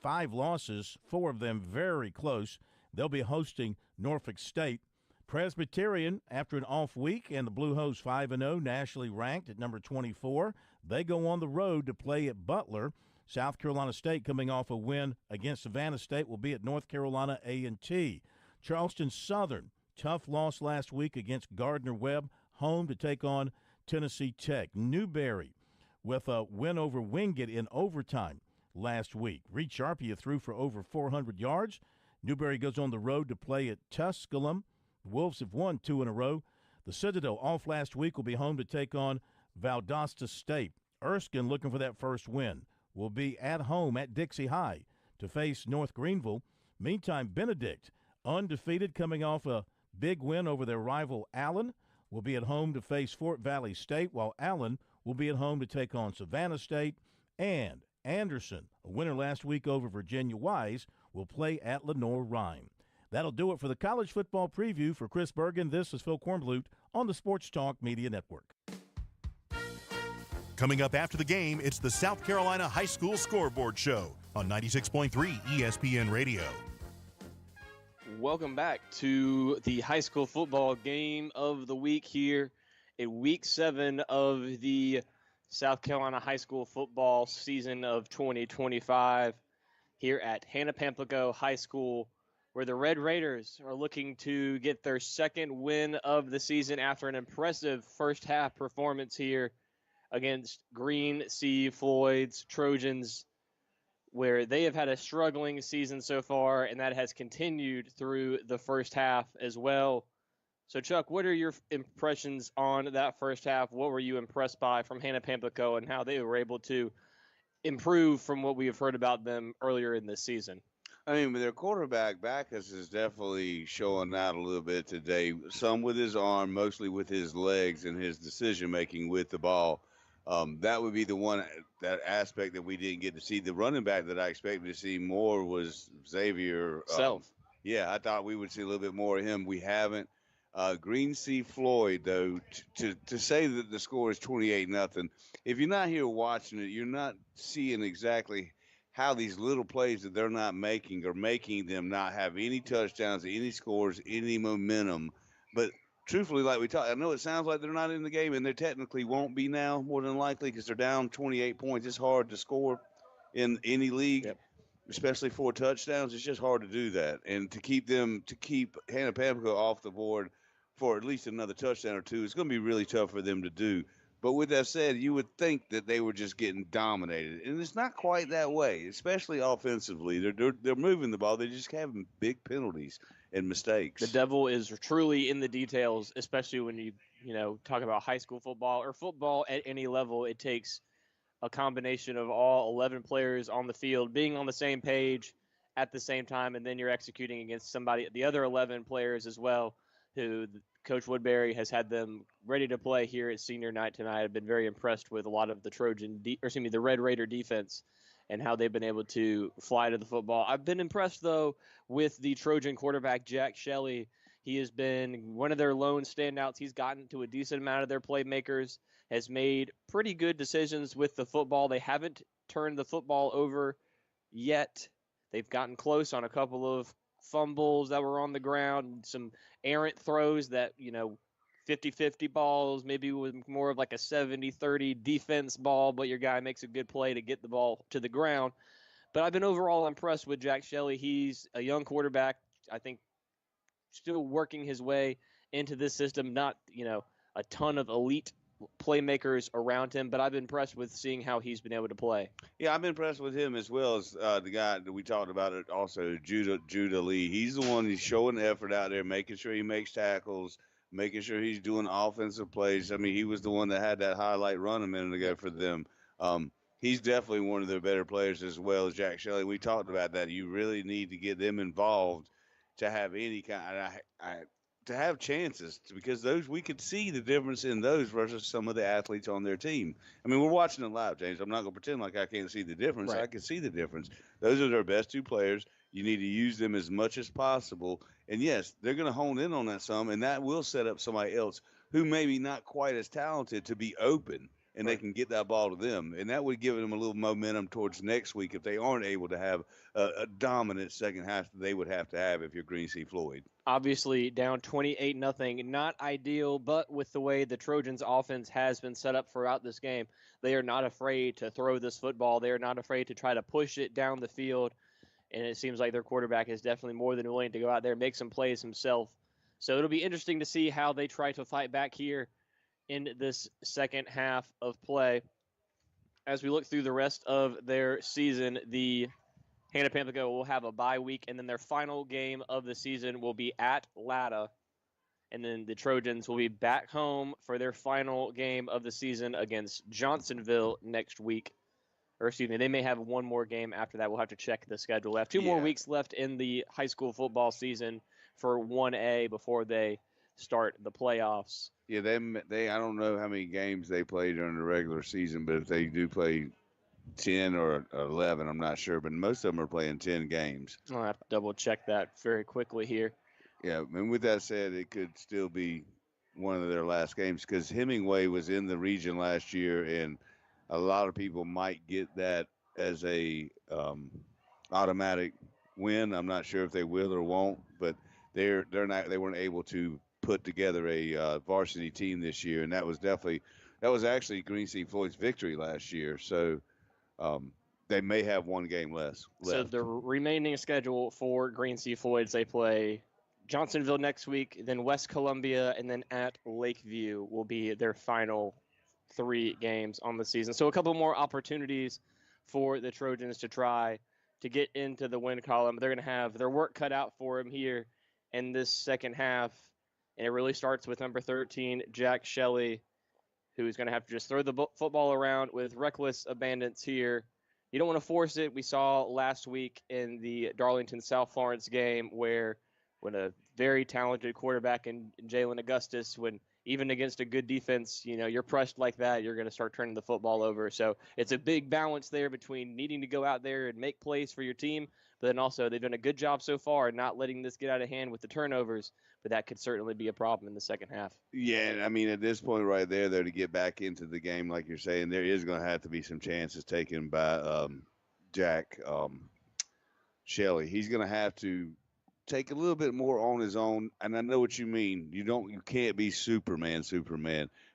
5 losses, 4 of them very close. They'll be hosting Norfolk State. Presbyterian, after an off week, and the Blue Hose 5-0, nationally ranked at number 24. They go on the road to play at Butler. South Carolina State, coming off a win against Savannah State, will be at North Carolina A&T. Charleston Southern, tough loss last week against Gardner-Webb, home to take on Tennessee Tech. Newberry, with a win over Wingate in overtime last week. Reed Sharpia threw for over 400 yards. Newberry goes on the road to play at Tusculum. The Wolves have won 2 in a row. The Citadel, off last week, will be home to take on Valdosta State. Erskine, looking for that first win, will be at home at Dixie High to face North Greenville. Meantime, Benedict, undefeated, coming off a big win over their rival Allen, will be at home to face Fort Valley State, while Allen will be at home to take on Savannah State. And Anderson, a winner last week over Virginia Wise, will play at Lenoir-Rhyme. That'll do it for the college football preview. For Chris Bergen, this is Phil Kornblut on the Sports Talk Media Network. Coming up after the game, it's the South Carolina High School Scoreboard Show on 96.3 ESPN Radio. Welcome back to the high school football game of the week here in week 7 of the South Carolina high school football season of 2025 here at Hannah Pamplico High School, where the Red Raiders are looking to get their second win of the season after an impressive first half performance here against Green Sea Floyd's Trojans, where they have had a struggling season so far, and that has continued through the first half as well. So, Chuck, what are your impressions on that first half? What were you impressed by from Hannah Pamplico and how they were able to improve from what we have heard about them earlier in this season? I mean, their quarterback, Backus, is definitely showing out a little bit today. Some with his arm, mostly with his legs and his decision-making with the ball. That would be the one, that aspect that we didn't get to see. The running back that I expected to see more was Xavier. Yeah, I thought we would see a little bit more of him. We haven't. Green Sea Floyd, though, to say that the score is 28-0, if you're not here watching it, you're not seeing exactly how these little plays that they're not making are making them not have any touchdowns, any scores, any momentum. But truthfully, like we talked, I know it sounds like they're not in the game, and they technically won't be now, more than likely, because they're down 28 points. It's hard to score in any league, especially 4 touchdowns. It's just hard to do that. And to keep Hannah Pamplico off the board for at least another touchdown or 2, it's going to be really tough for them to do. But with that said, you would think that they were just getting dominated, and it's not quite that way, especially offensively. They're moving the ball. They're just having big penalties and mistakes. The devil is truly in the details, especially when you talk about high school football or football at any level. It takes a combination of all 11 players on the field being on the same page at the same time, and then you're executing against the other 11 players as well, who Coach Woodbury has had them ready to play here at senior night tonight. I've been very impressed with a lot of the Red Raider defense and how they've been able to fly to the football. I've been impressed, though, with the Trojan quarterback, Jack Shelley. He has been one of their lone standouts. He's gotten to a decent amount of their playmakers, has made pretty good decisions with the football. They haven't turned the football over yet. They've gotten close on a couple of fumbles that were on the ground, some errant throws that, 50-50 balls, maybe with more of like a 70-30 defense ball, but your guy makes a good play to get the ball to the ground. But I've been overall impressed with Jack Shelley. He's a young quarterback, I think, still working his way into this system. Not, a ton of elite playmakers around him, but I've been impressed with seeing how he's been able to play. Yeah, I've been impressed with him as well as the guy that we talked about it also, Judah Lee. He's the one who's showing effort out there, making sure he makes tackles, making sure he's doing offensive plays. I mean, he was the one that had that highlight run a minute ago for them. He's definitely one of their better players as well as Jack Shelley. We talked about that. You really need to get them involved to have any kind to have chances, because those, we could see the difference in those versus some of the athletes on their team. I mean, we're watching it live, James. I'm not going to pretend like I can't see the difference. Right. I can see the difference. Those are their best 2 players. You need to use them as much as possible. And, yes, they're going to hone in on that some, and that will set up somebody else who maybe not quite as talented to be open. and they can get that ball to them. And that would give them a little momentum towards next week if they aren't able to have a dominant second half that they would have to have if you're Green Sea Floyd. Obviously, down 28-0, not ideal, but with the way the Trojans' offense has been set up throughout this game, they are not afraid to throw this football. They are not afraid to try to push it down the field, and it seems like their quarterback is definitely more than willing to go out there and make some plays himself. So it'll be interesting to see how they try to fight back here in this second half of play. As we look through the rest of their season, the Hannah-Pamplico will have a bye week, and then their final game of the season will be at Latta. And then the Trojans will be back home for their final game of the season against Johnsonville next week. Or excuse me, they may have one more game after that. We'll have to check the schedule. They have two more weeks left in the high school football season for 1A before they start the playoffs. Yeah, they I don't know how many games they play during the regular season, but if they do play 10 or 11, I'm not sure, but most of them are playing 10 games. I'll have to double check that very quickly here. Yeah, and with that said, it could still be one of their last games because Hemingway was in the region last year, and a lot of people might get that as a automatic win. I'm not sure if they will or won't, but they weren't able to put together a varsity team this year, and that was actually Green Sea Floyd's victory last year. So they may have one game left. So the remaining schedule for Green Sea Floyds, they play Johnsonville next week, then West Columbia, and then at Lakeview will be their final 3 games on the season. So a couple more opportunities for the Trojans to try to get into the win column. They're going to have their work cut out for them here in this second half. And it really starts with number 13, Jack Shelley, who is going to have to just throw the football around with reckless abandon here. You don't want to force it. We saw last week in the Darlington South Florence game when a very talented quarterback in Jalen Augustus, when even against a good defense, you're pressed like that, you're going to start turning the football over. So it's a big balance there between needing to go out there and make plays for your team, but then also they've done a good job so far not letting this get out of hand with the turnovers, but that could certainly be a problem in the second half. Yeah, I mean, at this point right there, though, to get back into the game, like you're saying, there is going to have to be some chances taken by Jack Shelley. He's going to have to take a little bit more on his own, and I know what you mean. You can't be Superman,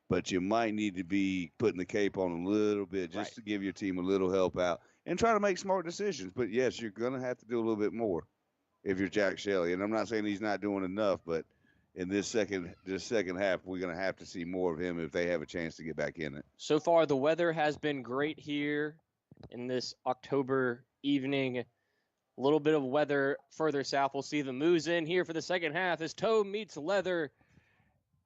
but you might need to be putting the cape on a little bit just to give your team a little help out and try to make smart decisions. But yes, you're going to have to do a little bit more if you're Jack Shelley. And I'm not saying he's not doing enough, but in this second half, we're going to have to see more of him if they have a chance to get back in it. So far, the weather has been great here in this October evening. A little bit of weather further south. We'll see the moves in here for the second half as toe meets leather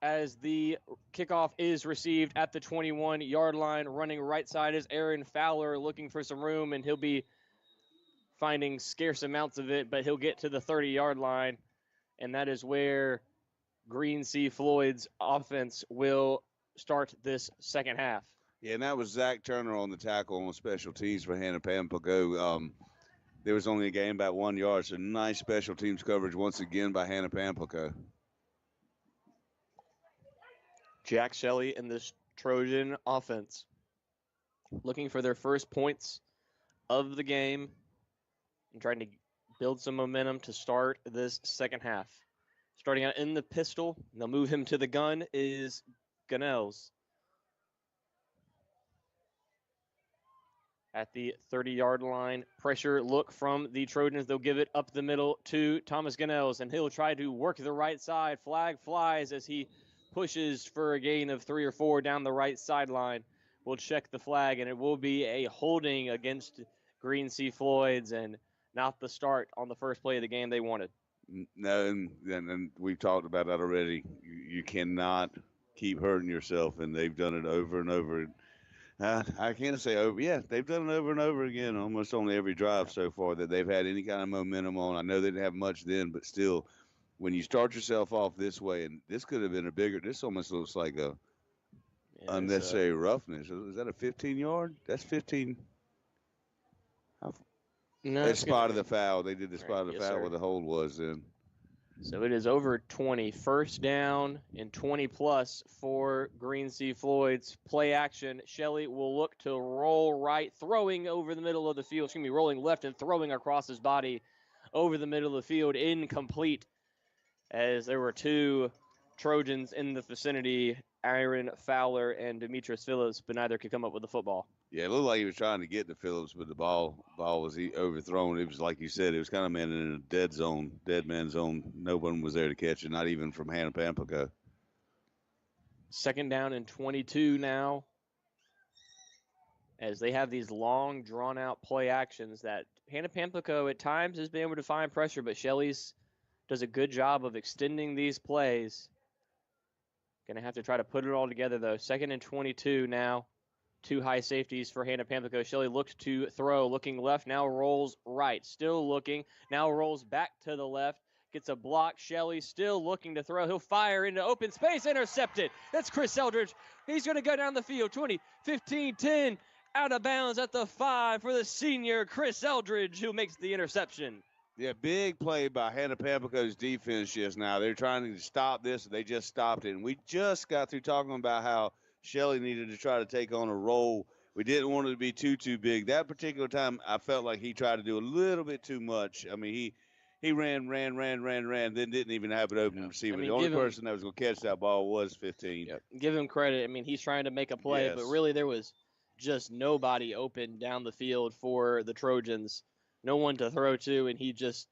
as the kickoff is received at the 21-yard line. Running right side is Aaron Fowler looking for some room, and he'll be finding scarce amounts of it, but he'll get to the 30-yard line, and that is where Green Sea Floyd's offense will start this second half. Yeah, and that was Zach Turner on the tackle on special teams for Hannah-Pamplico. There was only a gain about 1 yard, so nice special teams coverage once again by Hannah-Pamplico. Jack Shelley and this Trojan offense looking for their first points of the game and trying to build some momentum to start this second half. Starting out in the pistol, they'll move him to the gun, is Gunnels. At the 30-yard line, pressure look from the Trojans. They'll give it up the middle to Thomas Gunnels, and he'll try to work the right side. Flag flies as he pushes for a gain of 3 or 4 down the right sideline. We'll check the flag, and it will be a holding against Green Sea Floyds and not the start on the first play of the game they wanted. No, and we've talked about that already. You cannot keep hurting yourself, and they've done it over and over. I can't say over. Yeah, they've done it over and over again, almost on every drive so far that they've had any kind of momentum on. I know they didn't have much then, but still, when you start yourself off this way, and this could have been this almost looks like a unnecessary roughness. Is that a 15-yard? That's 15. No, they spotted the foul. They did the spot of the foul where the hold was then. So it is over 20. First down and 20-plus for Green Sea Floyd's play action. Shelley will look to roll right, throwing over the middle of the field. She's going to be rolling left and throwing across his body over the middle of the field. Incomplete, as there were two Trojans in the vicinity, Aaron Fowler and Demetrius Phillips, but neither could come up with the football. Yeah, it looked like he was trying to get to Phillips, but the ball was overthrown. It was like you said, it was kind of in a dead man zone. No one was there to catch it, not even from Hannah Pamplico. Second down and 22 now, as they have these long, drawn-out play actions that Hannah Pamplico at times has been able to find pressure, but Shelley's does a good job of extending these plays. Going to have to try to put it all together, though. Second and 22 now. Two high safeties for Hannah Pamplico. Shelley looks to throw, looking left, now rolls right. Still looking, now rolls back to the left. Gets a block. Shelley still looking to throw. He'll fire into open space. Intercepted. That's Chris Eldridge. He's going to go down the field. 20, 15, 10. Out of bounds at the 5 for the senior Chris Eldridge, who makes the interception. Yeah, big play by Hannah Pamplico's defense just now. They're trying to stop this. They just stopped it. And we just got through talking about how Shelley needed to try to take on a role. We didn't want it to be too big. That particular time, I felt like he tried to do a little bit too much. I mean, he ran, then didn't even have it open receiver. The only person that was going to catch that ball was 15. Yep. Give him credit. I mean, he's trying to make a play, Yes. but really there was just nobody open down the field for the Trojans. No one to throw to, and he just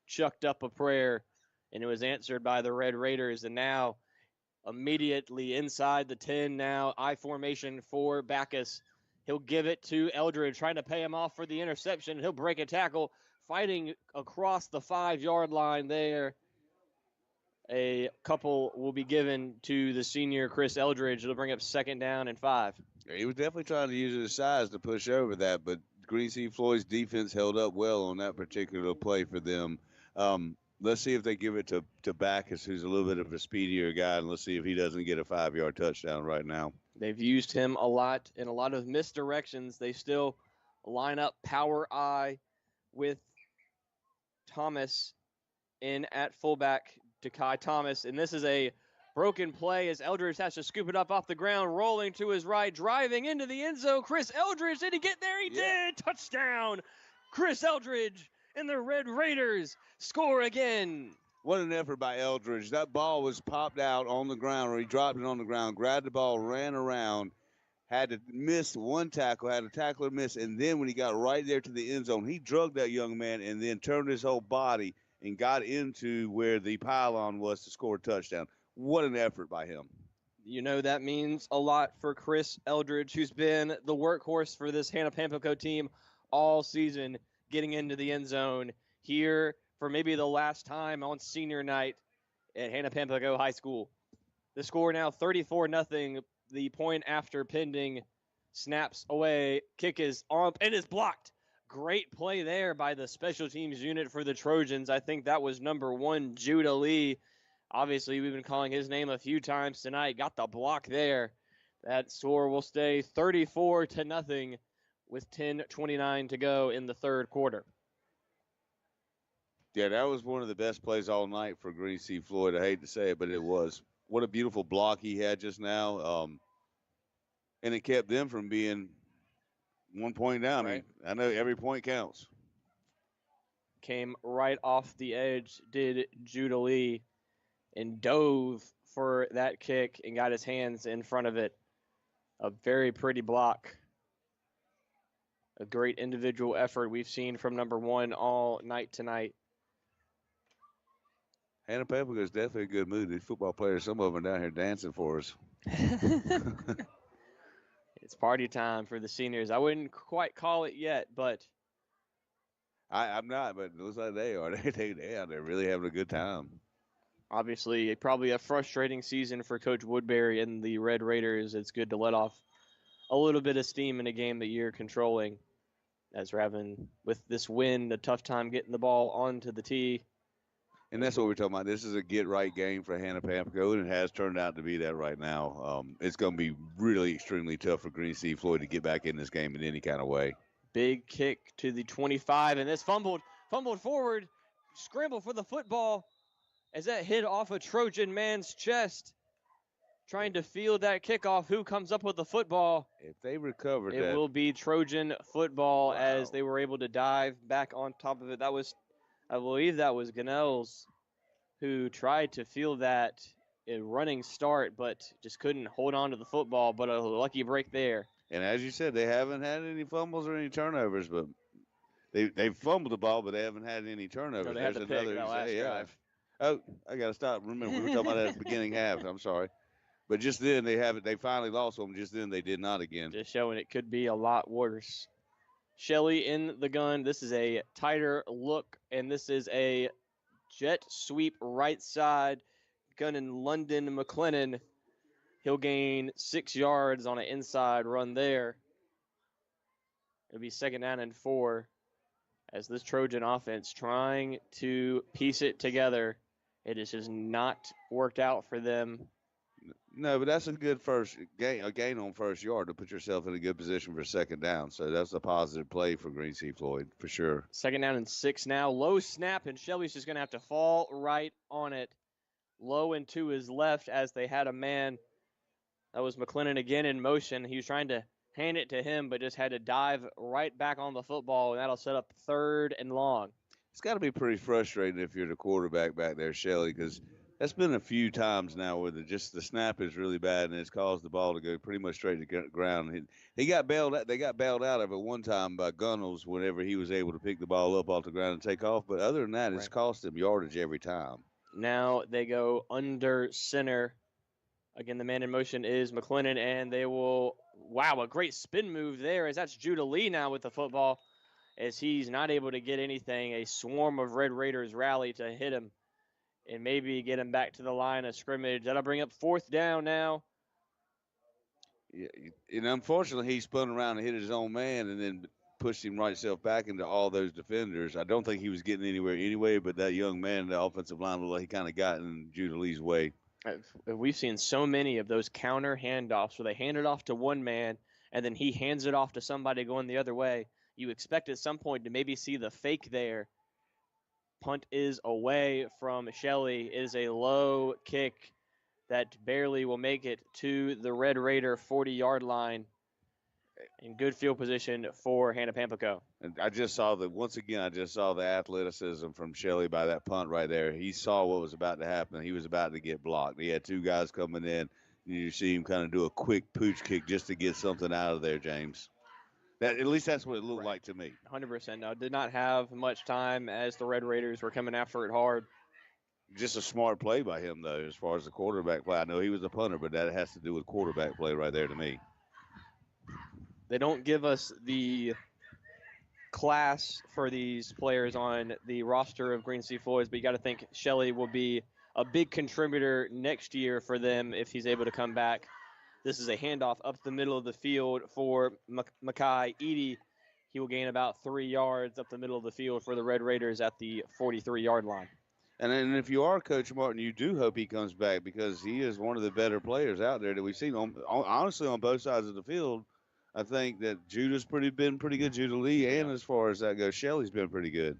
chucked up a prayer, and it was answered by the Red Raiders. And now immediately inside the 10 now, I formation for Backus. He'll give it to Eldridge, trying to pay him off for the interception. He'll break a tackle, fighting across the 5-yard line there. A couple will be given to the senior Chris Eldridge. It'll bring up second down and 5. He was definitely trying to use his size to push over that, but Green Sea Floyd's defense held up well on that particular play for them. Let's see if they give it to Backus, who's a little bit of a speedier guy, and let's see if he doesn't get a 5-yard touchdown right now. They've used him a lot in a lot of misdirections. They still line up power I with Thomas in at fullback, Dekai Thomas. And this is a broken play as Eldridge has to scoop it up off the ground, rolling to his right, driving into the end zone. Chris Eldridge, did he get there? He did! Touchdown! Chris Eldridge and the Red Raiders score again. What an effort by Eldridge. That ball was popped out on the ground, or he dropped it on the ground, grabbed the ball, ran around, had to miss one tackle, had a tackler miss, and then when he got right there to the end zone, he drugged that young man and then turned his whole body and got into where the pylon was to score a touchdown. What an effort by him. You know, that means a lot for Chris Eldridge, who's been the workhorse for this Hannah Pamplico team all season, getting into the end zone here for maybe the last time on senior night at Hannah Pamplico High School. The score now 34-0. The point after pending, snaps away, kick is on, and is blocked. Great play there by the special teams unit for the Trojans. I think that was number 1, Judah Lee. Obviously, we've been calling his name a few times tonight. Got the block there. That score will stay 34-0 with 10:29 to go in the third quarter. Yeah, that was one of the best plays all night for Green Sea Floyd. I hate to say it, but it was. What a beautiful block he had just now. And it kept them from being 1 point down. Right. I mean, I know every point counts. Came right off the edge, did Judah Lee, and dove for that kick and got his hands in front of it. A very pretty block. A great individual effort we've seen from number 1 all night tonight. Hannah Pamplico is definitely a good mood. These football players, some of them are down here dancing for us. It's party time for the seniors. I wouldn't quite call it yet, but I'm not, but it looks like they are. They're really having a good time. Obviously, probably a frustrating season for Coach Woodbury and the Red Raiders. It's good to let off a little bit of steam in a game that you're controlling, as we're having, with this win, a tough time getting the ball onto the tee. And that's what we're talking about. This is a get-right game for Hannah Pamplico, and it has turned out to be that right now. It's going to be really extremely tough for Green Sea Floyd to get back in this game in any kind of way. Big kick to the 25, and this fumbled forward, scramble for the football, as that hit off a Trojan man's chest. Trying to field that kickoff. Who comes up with the football? If they recovered it that. will be Trojan football. Wow. As they were able to dive back on top of it. That was, I believe that was Ganells who tried to field that a running start, but just couldn't hold on to the football, but a lucky break there. And as you said, they haven't had any fumbles or any turnovers, but they've fumbled the ball, but they haven't had any turnovers. No, they had to pick that last drive. Oh, I got to stop. Remember, we were talking about that at the beginning half. I'm sorry. But just then they finally lost them. Just then they did not again. Just showing it could be a lot worse. Shelley in the gun. This is a tighter look, and this is a jet sweep right side. Gunning London McLennan. He'll gain 6 yards on an inside run there. It'll be 2nd down and 4 as this Trojan offense trying to piece it together. It has just not worked out for them. No, but that's a good a gain on first yard to put yourself in a good position for 2nd down. So that's a positive play for Green Sea Floyd for sure. 2nd down and 6 now. Low snap, and Shelby's just going to have to fall right on it. Low and to his left as they had a man. That was McLennan again in motion. He was trying to hand it to him, but just had to dive right back on the football, and that'll set up 3rd and long. It's got to be pretty frustrating if you're the quarterback back there, Shelley, because that's been a few times now where the snap is really bad, and it's caused the ball to go pretty much straight to the ground. They got bailed out of it one time by Gunnels whenever he was able to pick the ball up off the ground and take off. But other than that, it's cost them yardage every time. Now they go under center. Again, the man in motion is McLennan, and they will, wow, a great spin move there as that's Judah Lee now with the football as he's not able to get anything. A swarm of Red Raiders rally to hit him and maybe get him back to the line of scrimmage. That'll bring up 4th down now. Yeah, and unfortunately, he spun around and hit his own man and then pushed him right self back into all those defenders. I don't think he was getting anywhere anyway, but that young man, the offensive line, he kind of got in Judah Lee's way. We've seen so many of those counter handoffs where they hand it off to one man and then he hands it off to somebody going the other way. You expect at some point to maybe see the fake there. Punt is away from Shelley. It is a low kick that barely will make it to the Red Raider 40-yard line. In good field position for Hannah Pamplico. And I just saw the athleticism from Shelley by that punt right there. He saw what was about to happen. He was about to get blocked. He had 2 guys coming in. And you see him kind of do a quick pooch kick just to get something out of there, James. At least that's what it looked like to me. 100%. No, did not have much time as the Red Raiders were coming after it hard. Just a smart play by him, though, as far as the quarterback play. I know he was a punter, but that has to do with quarterback play right there to me. They don't give us the class for these players on the roster of Green Sea Floyds, but you got to think Shelley will be a big contributor next year for them if he's able to come back. This is a handoff up the middle of the field for Makai Edie. He will gain about 3 yards up the middle of the field for the Red Raiders at the 43-yard line. And then if you are Coach Martin, you do hope he comes back because he is one of the better players out there that we've seen, honestly, on both sides of the field. I think that Judah's been pretty good, Judah Lee, and as far as that goes, Shelley's been pretty good.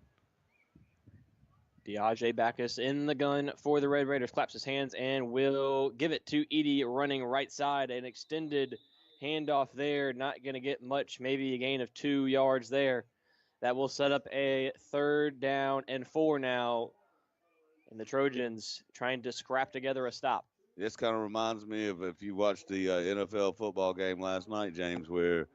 Diaje Backus in the gun for the Red Raiders, claps his hands and will give it to Edie running right side. An extended handoff there, not going to get much, maybe a gain of 2 yards there. That will set up a 3rd down and 4 now. And the Trojans trying to scrap together a stop. This kind of reminds me of if you watched the NFL football game last night, James, where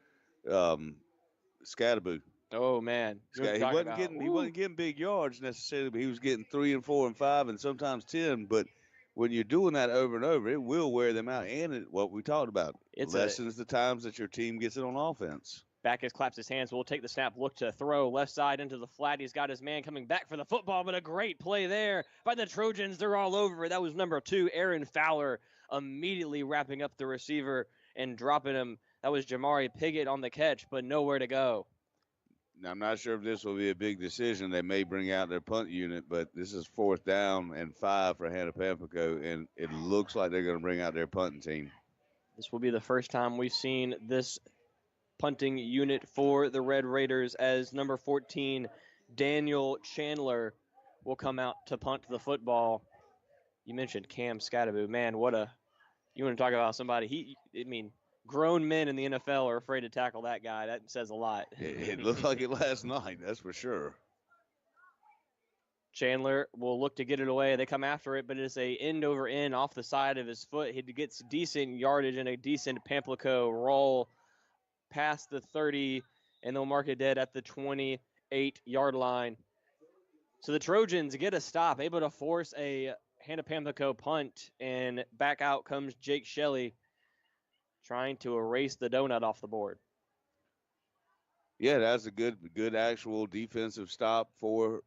Scatterboo. Oh man, he wasn't getting big yards necessarily, but he was getting 3 and 4 and 5 and sometimes 10. But when you're doing that over and over, it will wear them out. And what we talked about, it lessens the times that your team gets it on offense. Backus claps his hands. We'll take the snap. Look to throw. Left side into the flat. He's got his man coming back for the football, but a great play there by the Trojans. They're all over. That was number 2, Aaron Fowler, immediately wrapping up the receiver and dropping him. That was Jamari Piggott on the catch, but nowhere to go. Now, I'm not sure if this will be a big decision. They may bring out their punt unit, but this is 4th down and 5 for Hannah Pamplico, and it looks like they're going to bring out their punting team. This will be the first time we've seen this punting unit for the Red Raiders as number 14, Daniel Chandler, will come out to punt the football. You mentioned Cam Scatterbo. Man, you want to talk about somebody. Grown men in the NFL are afraid to tackle that guy. That says a lot. It looked like it last night, that's for sure. Chandler will look to get it away. They come after it, but it's a end over end off the side of his foot. He gets decent yardage and a decent Pamplico roll past the 30, and they'll mark it dead at the 28-yard line. So the Trojans get a stop, able to force a Hannah Pamplico punt, and back out comes Jake Shelley trying to erase the donut off the board. Yeah, that's a good actual defensive stop for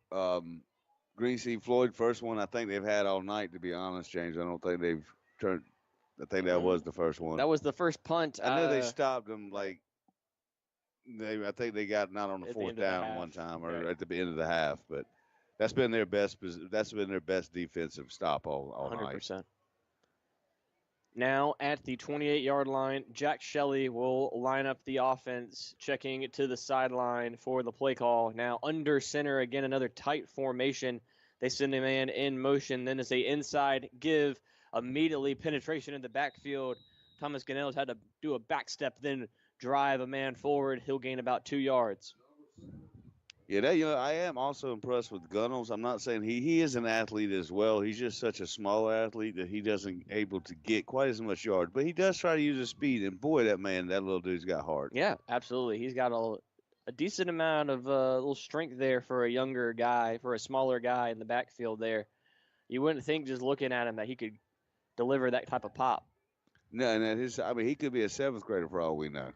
Green Sea Floyd. First one I think they've had all night, to be honest, James. I don't think they've turned. I think that was the first one. That was the first punt. I know they stopped them I think they got not on the fourth down one time or at the end of the half, but that's been their best defensive stop all 100%. Night. Now at the 28-yard line, Jack Shelley will line up the offense, checking to the sideline for the play call. Now under center, again, another tight formation. They send a man in motion. Then it's a inside give, immediately penetration in the backfield. Thomas Ganell's had to do a back step, then drive a man forward. He'll gain about 2 yards. Yeah, I am also impressed with Gunnels. I'm not saying he is an athlete as well. He's just such a small athlete that he doesn't able to get quite as much yards. But he does try to use his speed, and boy, that little dude's got heart. Yeah, absolutely. He's got a decent amount of little strength there for a younger guy, for a smaller guy in the backfield there. You wouldn't think just looking at him that he could deliver that type of pop. No, and he could be a 7th grader for all we know.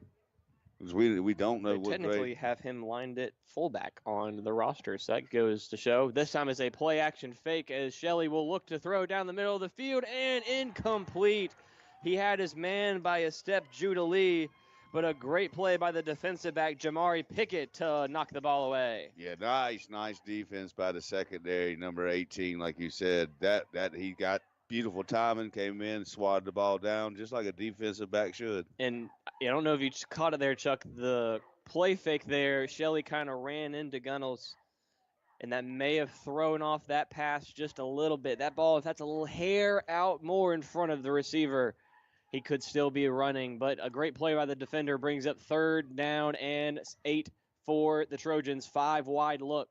We don't know what technically have him lined at fullback on the roster, so that goes to show. This time is a play-action fake as Shelley will look to throw down the middle of the field, and incomplete. He had his man by a step, Judah Lee, but a great play by the defensive back, Jamari Pickett, to knock the ball away. Yeah, nice defense by the secondary, number 18, like you said. That he got beautiful timing, came in, swatted the ball down, just like a defensive back should. And I don't know if you caught it there, Chuck. The play fake there, Shelley kind of ran into Gunnels, and that may have thrown off that pass just a little bit. That ball, if that's a little hair out more in front of the receiver, he could still be running. But a great play by the defender brings up 3rd down and 8 for the Trojans. 5 wide look.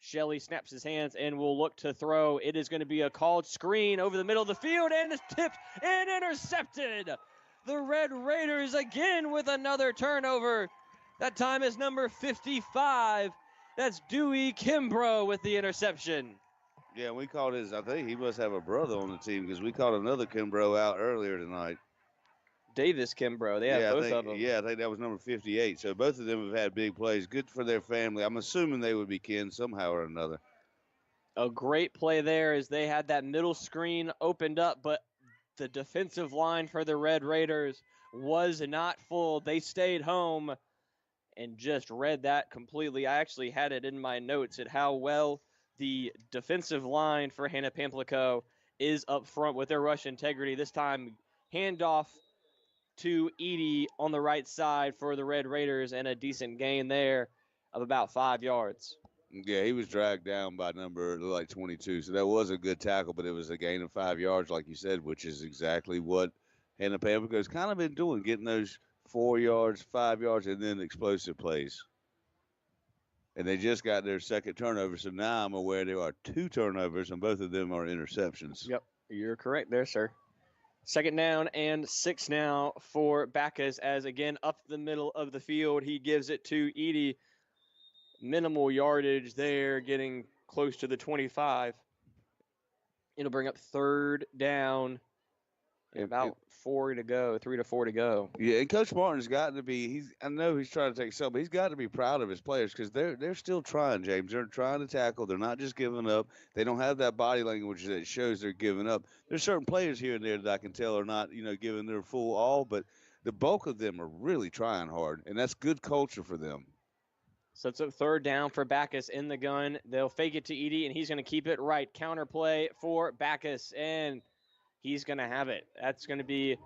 Shelley snaps his hands and will look to throw. It is going to be a called screen over the middle of the field, and it's tipped and intercepted. The Red Raiders again with another turnover. That time is number 55. That's Dewey Kimbrough with the interception. Yeah, we called I think he must have a brother on the team because we called another Kimbrough out earlier tonight. Davis Kimbrough. They have both of them. Yeah, I think that was number 58. So both of them have had big plays. Good for their family. I'm assuming they would be kin somehow or another. A great play there as they had that middle screen opened up, but the defensive line for the Red Raiders was not full. They stayed home and just read that completely. I actually had it in my notes at how well the defensive line for Hannah Pamplico is up front with their rush integrity. This time, handoff to Edie on the right side for the Red Raiders, and a decent gain there of about 5 yards. Yeah, he was dragged down by number 22, so that was a good tackle, but it was a gain of 5 yards, like you said, which is exactly what Hannah Pamplico has kind of been doing, getting those 4 yards, 5 yards, and then explosive plays. And they just got their second turnover, so now I'm aware there are 2 turnovers, and both of them are interceptions. Yep, you're correct there, sir. 2nd down and 6 now for Bacchus as, again, up the middle of the field. He gives it to Edie. Minimal yardage there, getting close to the 25. It'll bring up 3rd down. About 4 to go, 3 to 4 to go. Yeah, and Coach Martin's got to be, I know he's trying to take some, but he's got to be proud of his players because they're still trying, James. They're trying to tackle. They're not just giving up. They don't have that body language that shows they're giving up. There's certain players here and there that I can tell are not, giving their full all, but the bulk of them are really trying hard, and that's good culture for them. So it's a 3rd down for Bacchus in the gun. They'll fake it to Edie, and he's going to keep it right. Counter play for Bacchus, and he's going to have it. That's going to be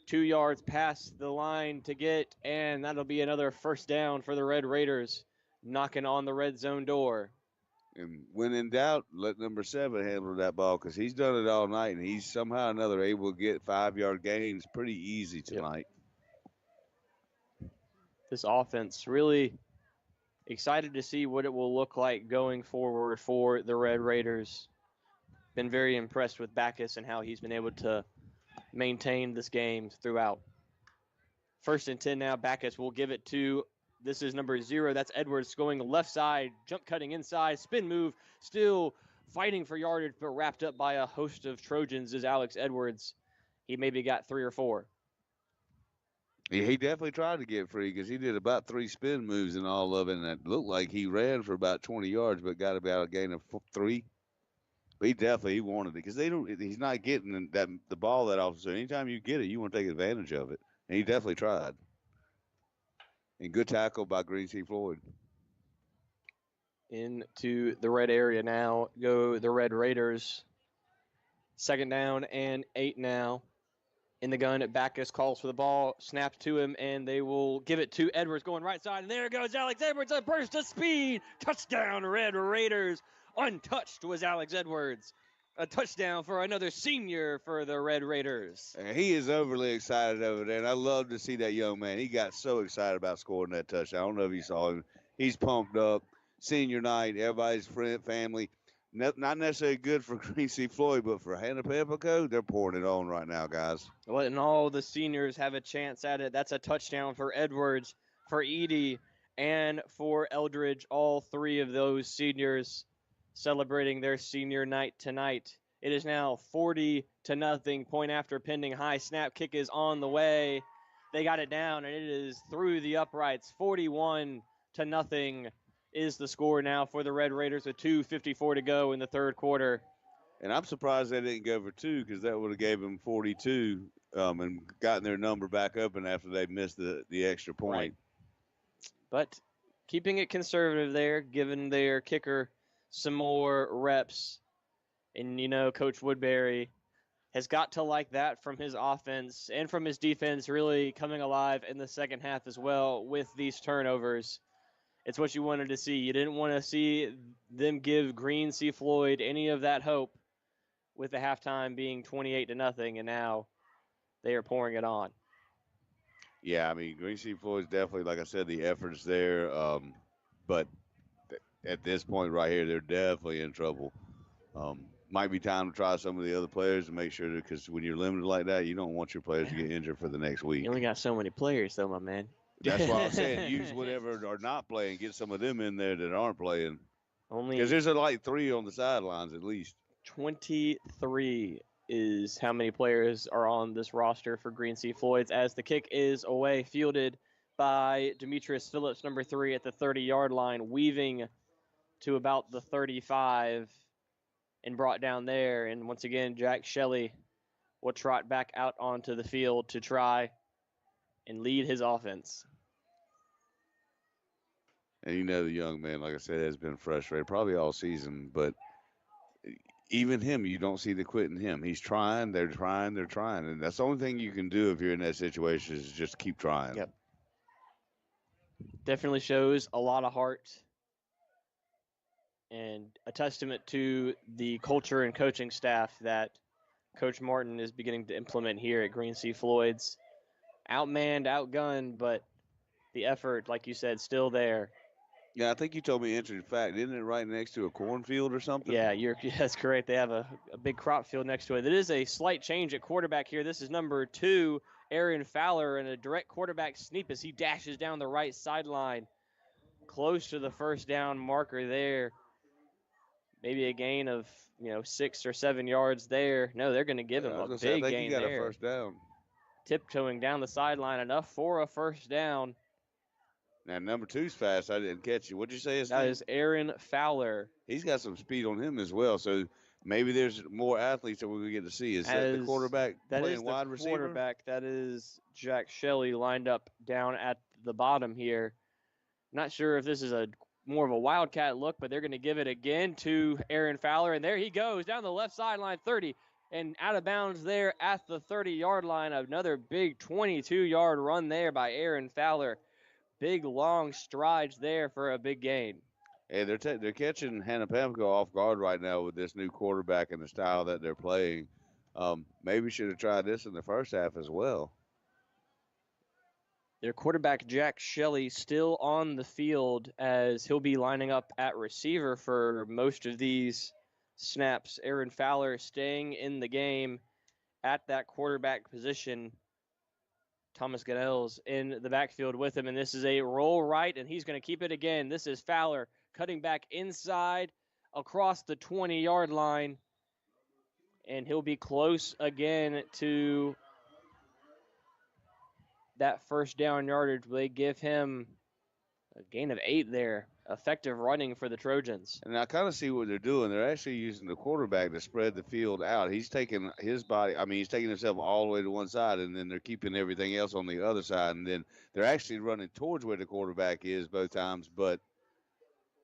2 yards past the line to get, and that'll be another 1st down for the Red Raiders, knocking on the red zone door. And when in doubt, let number 7 handle that ball because he's done it all night, and he's somehow or another able to get 5-yard gains pretty easy tonight. This offense really excited to see what it will look like going forward for the Red Raiders. Been very impressed with Backus and how he's been able to maintain this game throughout. 1st and 10 now. Backus will give it to, this is number 0. That's Edwards going left side, jump cutting inside, spin move, still fighting for yardage, but wrapped up by a host of Trojans is Alex Edwards. He maybe got 3 or 4. He definitely tried to get free because he did about 3 spin moves in all of it, and it looked like he ran for about 20 yards, but got about a gain of 3. But he wanted it because he's not getting the ball that often. So anytime you get it, you want to take advantage of it, and he definitely tried. And good tackle by Green C. Floyd. Into the red area now go the Red Raiders. 2nd down and 8 now. In the gun, Backus calls for the ball, snaps to him, and they will give it to Edwards going right side. And there goes Alex Edwards, a burst of speed. Touchdown, Red Raiders. Untouched was Alex Edwards. A touchdown for another senior for the Red Raiders. And he is overly excited over there, and I love to see that young man. He got so excited about scoring that touchdown. I don't know if you saw him. He's pumped up. Senior night, everybody's friend, family. Not necessarily good for Green C. Floyd, but for Hannah Pamplico, they're pouring it on right now, guys. Well, and all the seniors have a chance at it. That's a touchdown for Edwards, for Edie, and for Eldridge. All 3 of those seniors celebrating their senior night tonight. It is now 40-0. Point after pending. High snap kick is on the way. They got it down, and it is through the uprights. 41-0 is the score now for the Red Raiders with 2:54 to go in the 3rd quarter. And I'm surprised they didn't go for 2 because that would have gave them 42 and gotten their number back up and after they missed the extra point. Right. But keeping it conservative there, giving their kicker some more reps. And, Coach Woodbury has got to like that from his offense and from his defense really coming alive in the second half as well with these turnovers. It's what you wanted to see. You didn't want to see them give Green C. Floyd any of that hope with the halftime being 28-0, and now they are pouring it on. Yeah, I mean, Green C. Floyd's definitely, like I said, the effort's there. But at this point right here, they're definitely in trouble. Might be time to try some of the other players to make sure that, because when you're limited like that, you don't want your players to get injured for the next week. You only got so many players, though, my man. That's why I'm saying use whatever are not playing. Get some of them in there that aren't playing. Only because there's like 3 on the sidelines at least. 23 is how many players are on this roster for Green C. Floyd's as the kick is away, fielded by Demetrius Phillips, number 3 at the 30-yard line, weaving to about the 35 and brought down there. And once again, Jack Shelley will trot back out onto the field to try and lead his offense. And the young man, like I said, has been frustrated probably all season. But even him, you don't see the quit in him. He's trying, they're trying. And that's the only thing you can do if you're in that situation is just keep trying. Yep. Definitely shows a lot of heart and a testament to the culture and coaching staff that Coach Martin is beginning to implement here at Green C. Floyd's. Outmanned, outgunned, but the effort, like you said, still there. Yeah, I think you told me interesting fact. Isn't it right next to a cornfield or something? Yeah, that's correct. They have a big crop field next to it. It is a slight change at quarterback here. This is number 2, Aaron Fowler, and a direct quarterback sneak as he dashes down the right sideline. Close to the first down marker there. Maybe a gain of 6 or 7 yards there. No, they're going to give him a big gain there. I think he got a first down. Tiptoeing down the sideline, enough for a first down. Now, number 2's fast. I didn't catch you. What'd you say his name? That is Aaron Fowler. He's got some speed on him as well, so maybe there's more athletes that we get to see. Is that the quarterback playing wide receiver? Quarterback. That is Jack Shelley lined up down at the bottom here. Not sure if this is more of a wildcat look, but they're going to give it again to Aaron Fowler, and there he goes down the left sideline, 30. And out of bounds there at the 30-yard line. Another big 22-yard run there by Aaron Fowler. Big, long strides there for a big gain. And they're catching Hannah Pamlico off guard right now with this new quarterback and the style that they're playing. Maybe should have tried this in the first half as well. Their quarterback, Jack Shelley, still on the field as he'll be lining up at receiver for most of these snaps. Aaron Fowler staying in the game at that quarterback position. Thomas Goodell's in the backfield with him, and this is a roll right, and he's going to keep it again. This is Fowler cutting back inside across the 20-yard line, and he'll be close again to that first down yardage. They give him a gain of 8 there. Effective running for the Trojans. And I kind of see what they're doing. They're actually using the quarterback to spread the field out. He's taking his body, he's taking himself all the way to one side, and then they're keeping everything else on the other side. And then they're actually running towards where the quarterback is both times, but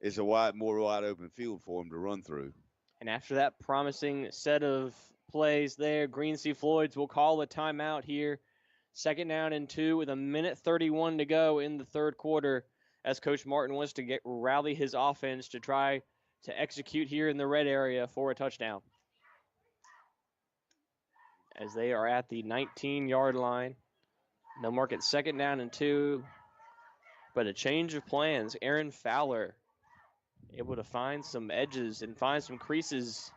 it's a more wide open field for him to run through. And after that promising set of plays there, Green Sea Floyds will call a timeout here. 2nd down and 2 with 1:31 to go in the third quarter, as Coach Martin wants to rally his offense to try to execute here in the red area for a touchdown. As they are at the 19-yard line. They'll mark it 2nd down and 2. But a change of plans. Aaron Fowler able to find some edges and find some creases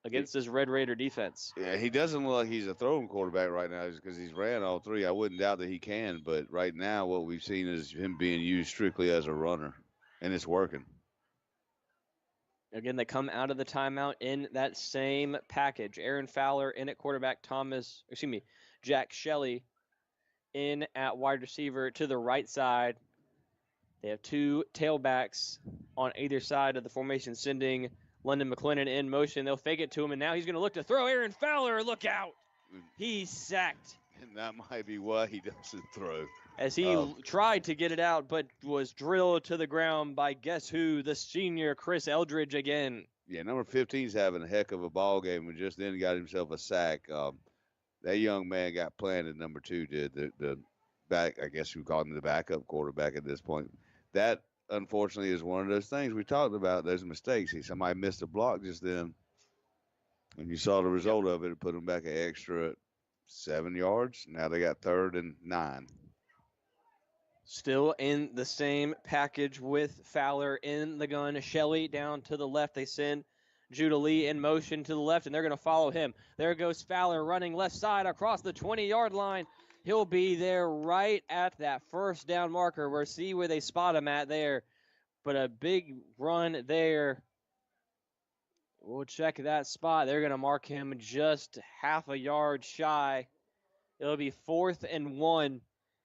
against this Red Raider defense. Yeah, he doesn't look like he's a throwing quarterback right now because he's ran all 3. I wouldn't doubt that he can, but right now what we've seen is him being used strictly as a runner, and it's working. Again, they come out of the timeout in that same package. Aaron Fowler in at quarterback, Jack Shelley in at wide receiver to the right side. They have 2 tailbacks on either side of the formation, sending London McClennan in motion. They'll fake it to him, and now he's going to look to throw. Aaron Fowler, look out. He's sacked. And that might be why he doesn't throw. As he tried to get it out, but was drilled to the ground by guess who? The senior, Chris Eldridge again. Yeah, number 15's having a heck of a ball game and just then got himself a sack. That young man got planted, number 2 did. The back, I guess you call him the backup quarterback at this point. That, unfortunately, is one of those things we talked about, those mistakes. Somebody missed a block just then, and you saw the result of it. It put them back an extra 7 yards. Now they got 3rd and 9. Still in the same package with Fowler in the gun. Shelley down to the left. They send Judah Lee in motion to the left, and they're going to follow him. There goes Fowler running left side across the 20-yard line. He'll be there right at that first down marker. We'll see where they spot him at there. But a big run there. We'll check that spot. They're going to mark him just half a yard shy. It'll be 4th and 1.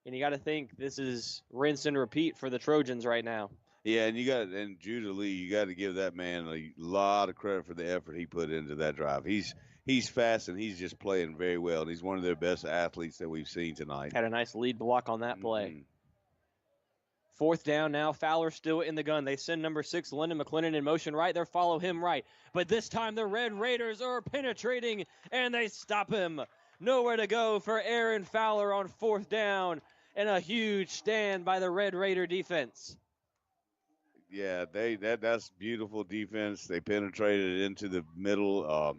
And you got to think this is rinse and repeat for the Trojans right now. Yeah, and Judah Lee, you got to give that man a lot of credit for the effort he put into that drive. He's fast, and he's just playing very well. And he's one of their best athletes that we've seen tonight. Had a nice lead block on that play. 4th down now. Fowler still in the gun. They send number 6, London McClennan, in motion right. They'll follow him right. But this time the Red Raiders are penetrating, and they stop him. Nowhere to go for Aaron Fowler on 4th down. And a huge stand by the Red Raider defense. Yeah, that's beautiful defense. They penetrated into the middle.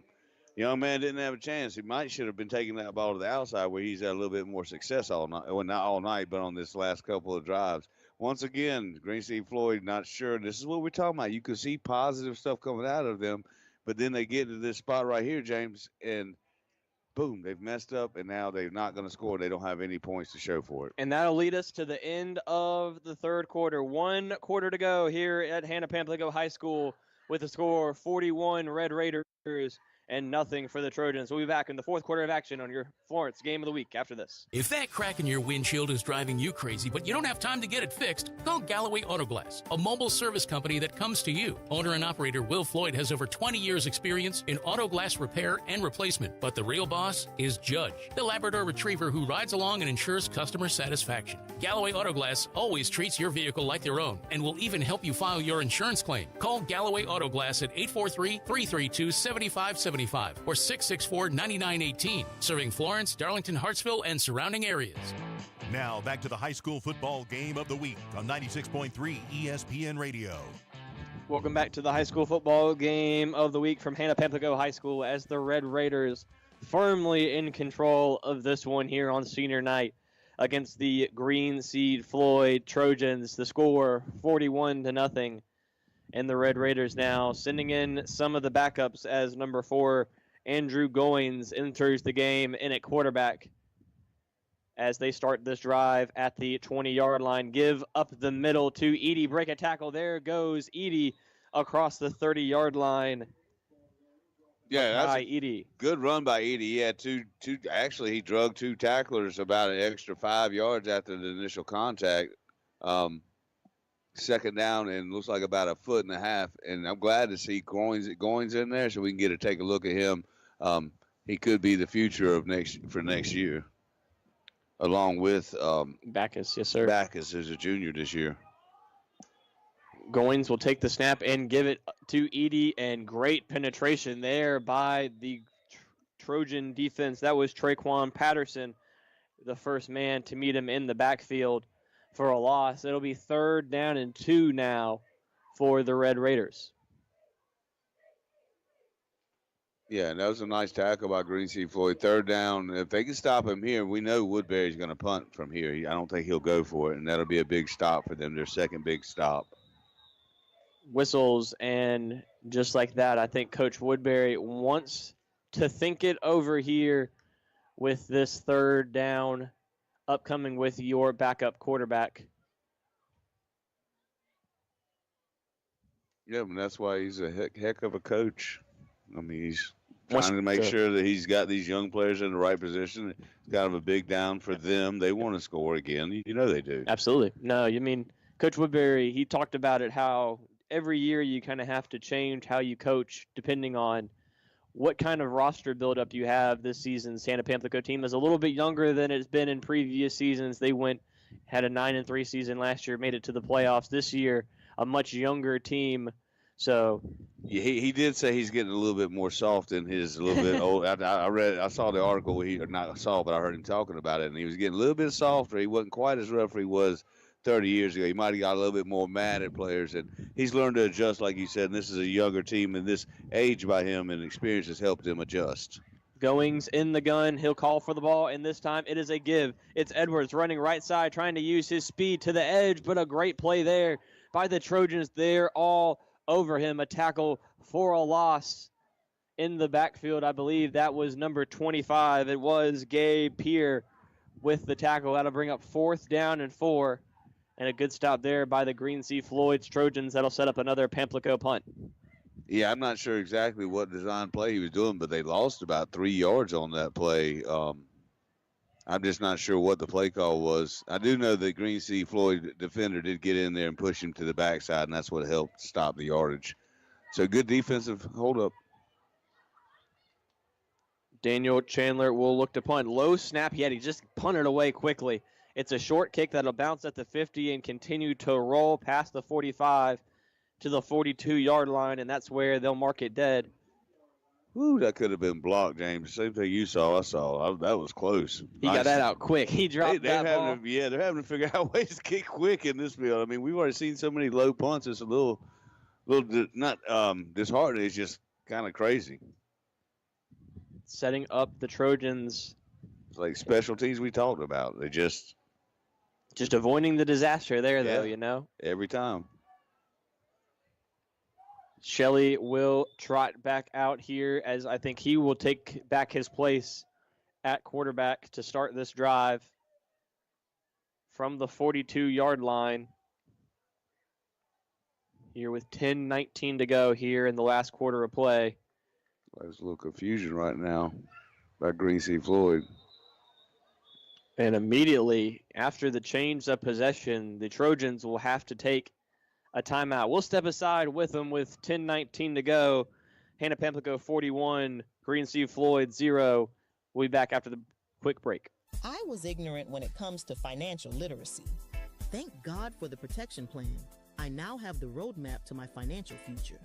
Young man didn't have a chance. He should have been taking that ball to the outside where he's had a little bit more success all night. Well, not all night, but on this last couple of drives. Once again, Green Sea Floyd not sure. This is what we're talking about. You can see positive stuff coming out of them, but then they get to this spot right here, James, and boom, they've messed up, and now they're not going to score. They don't have any points to show for it. And that'll lead us to the end of the third quarter. 1 quarter to go here at Hannah Pamlico High School with a score 41 Red Raiders and nothing for the Trojans. We'll be back in the fourth quarter of action on your Florence Game of the Week after this. If that crack in your windshield is driving you crazy, but you don't have time to get it fixed, call Galloway Auto Glass, a mobile service company that comes to you. Owner and operator Will Floyd has over 20 years experience in auto glass repair and replacement, but the real boss is Judge, the Labrador Retriever who rides along and ensures customer satisfaction. Galloway Auto Glass always treats your vehicle like their own and will even help you file your insurance claim. Call Galloway Auto Glass at 843-332-7575 or 664-9918, serving Florence, Darlington, Hartsville, and surrounding areas. Now back to the high school football game of the week on 96.3 ESPN Radio. Welcome back to the high school football game of the week from Hannah-Pamplico High School as the Red Raiders firmly in control of this one here on senior night against the Green Seed Floyd Trojans. The score 41-0. And the Red Raiders now sending in some of the backups as number 4, Andrew Goins, enters the game in at quarterback as they start this drive at the 20-yard line. Give up the middle to Edie. Break a tackle. There goes Edie across the 30-yard line. Yeah, that's a Edie. Good run by Edie. He had two. Actually, he drug 2 tacklers about an extra 5 yards after the initial contact. Second down and looks like about 1.5 foot. And I'm glad to see Goins in there so we can take a look at him. He could be the future of next year, along with Backus. Yes, sir. Backus is a junior this year. Goins will take the snap and give it to Edie, and great penetration there by the Trojan defense. That was Traquan Patterson, the first man to meet him in the backfield for a loss. It'll be 3rd down and 2 now for the Red Raiders. Yeah, and that was a nice tackle by Green Sea Floyd. 3rd down. If they can stop him here, we know Woodbury's going to punt from here. I don't think he'll go for it, and that'll be a big stop for them, their second big stop. Whistles, and just like that, I think Coach Woodbury wants to think it over here with this 3rd down upcoming with your backup quarterback. Yeah, and that's why he's a heck of a coach. I mean, he's trying to make sure that he's got these young players in the right position. It's kind of a big down for them. They want to score again. You know they do. Absolutely. No, you mean Coach Woodbury, he talked about it, how every year you kind of have to change how you coach depending on what kind of roster buildup you have. This season's Hannah-Pamplico team is a little bit younger than it's been in previous seasons. They had a 9-3 season last year, made it to the playoffs. This year, a much younger team. So yeah, he did say he's getting a little bit more soft in his bit old. I saw the article but I heard him talking about it, and he was getting a little bit softer. He wasn't quite as rough as he was 30 years ago. He might have got a little bit more mad at players, and he's learned to adjust, like you said, and this is a younger team, and this age by him and experience has helped him adjust. Goings in the gun. He'll call for the ball, and this time it is a give. It's Edwards running right side, trying to use his speed to the edge, but a great play there by the Trojans. They're all over him. A tackle for a loss in the backfield. I believe that was number 25. It was Gabe Peer with the tackle. That'll bring up 4th down and 4. And a good stop there by the Green Sea Floyd's Trojans. That'll set up another Pamplico punt. Yeah, I'm not sure exactly what design play he was doing, but they lost about 3 yards on that play. I'm just not sure what the play call was. I do know the Green Sea Floyd defender did get in there and push him to the backside, and that's what helped stop the yardage. So good defensive hold-up. Daniel Chandler will look to punt. Low snap, he just punted away quickly. It's a short kick that'll bounce at the 50 and continue to roll past the 45 to the 42-yard line, and that's where they'll mark it dead. Ooh, that could have been blocked, James. Same thing you saw, I saw. That was close. He got that out quick. He dropped that ball. They're having to figure out ways to kick quick in this field. I mean, we've already seen so many low punts. It's a little not disheartening. It's just kind of crazy. Setting up the Trojans. It's like special teams we talked about. They just avoiding the disaster there, though, you know? Every time. Shelley will trot back out here as I think he will take back his place at quarterback to start this drive from the 42-yard line. Here with 10:19 to go here in the last quarter of play. There's a little confusion right now by Green Sea Floyd. And immediately after the change of possession, the Trojans will have to take a timeout. We'll step aside with them with 10:19 to go. Hannah-Pamplico 41, Green Sea Floyd 0. We'll be back after the quick break. I was ignorant when it comes to financial literacy. Thank God for the protection plan. I now have the roadmap to my financial future.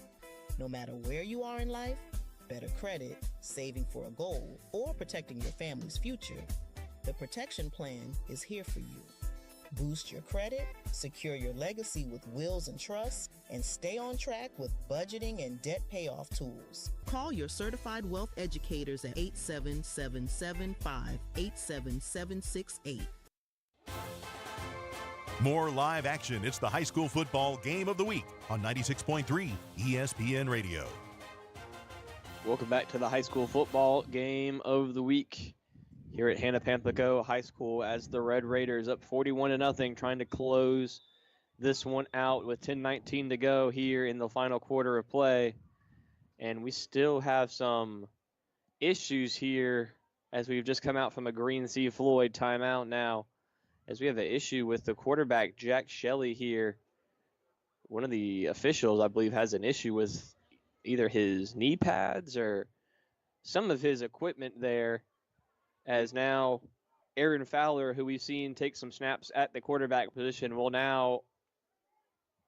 No matter where you are in life, better credit, saving for a goal, or protecting your family's future, the protection plan is here for you. Boost your credit, secure your legacy with wills and trusts, and stay on track with budgeting and debt payoff tools. Call your certified wealth educators at 877-775-87768. More live action. It's the high school football game of the week on 96.3 ESPN Radio. Welcome back to the high school football game of the week here at Hannah Pamplico High School as the Red Raiders up 41-0, trying to close this one out with 10:19 to go here in the final quarter of play. And we still have some issues here as we've just come out from a Green C. Floyd timeout now, as we have an issue with the quarterback, Jack Shelley, here. One of the officials, I believe, has an issue with either his knee pads or some of his equipment there, as now Aaron Fowler, who we've seen take some snaps at the quarterback position, will now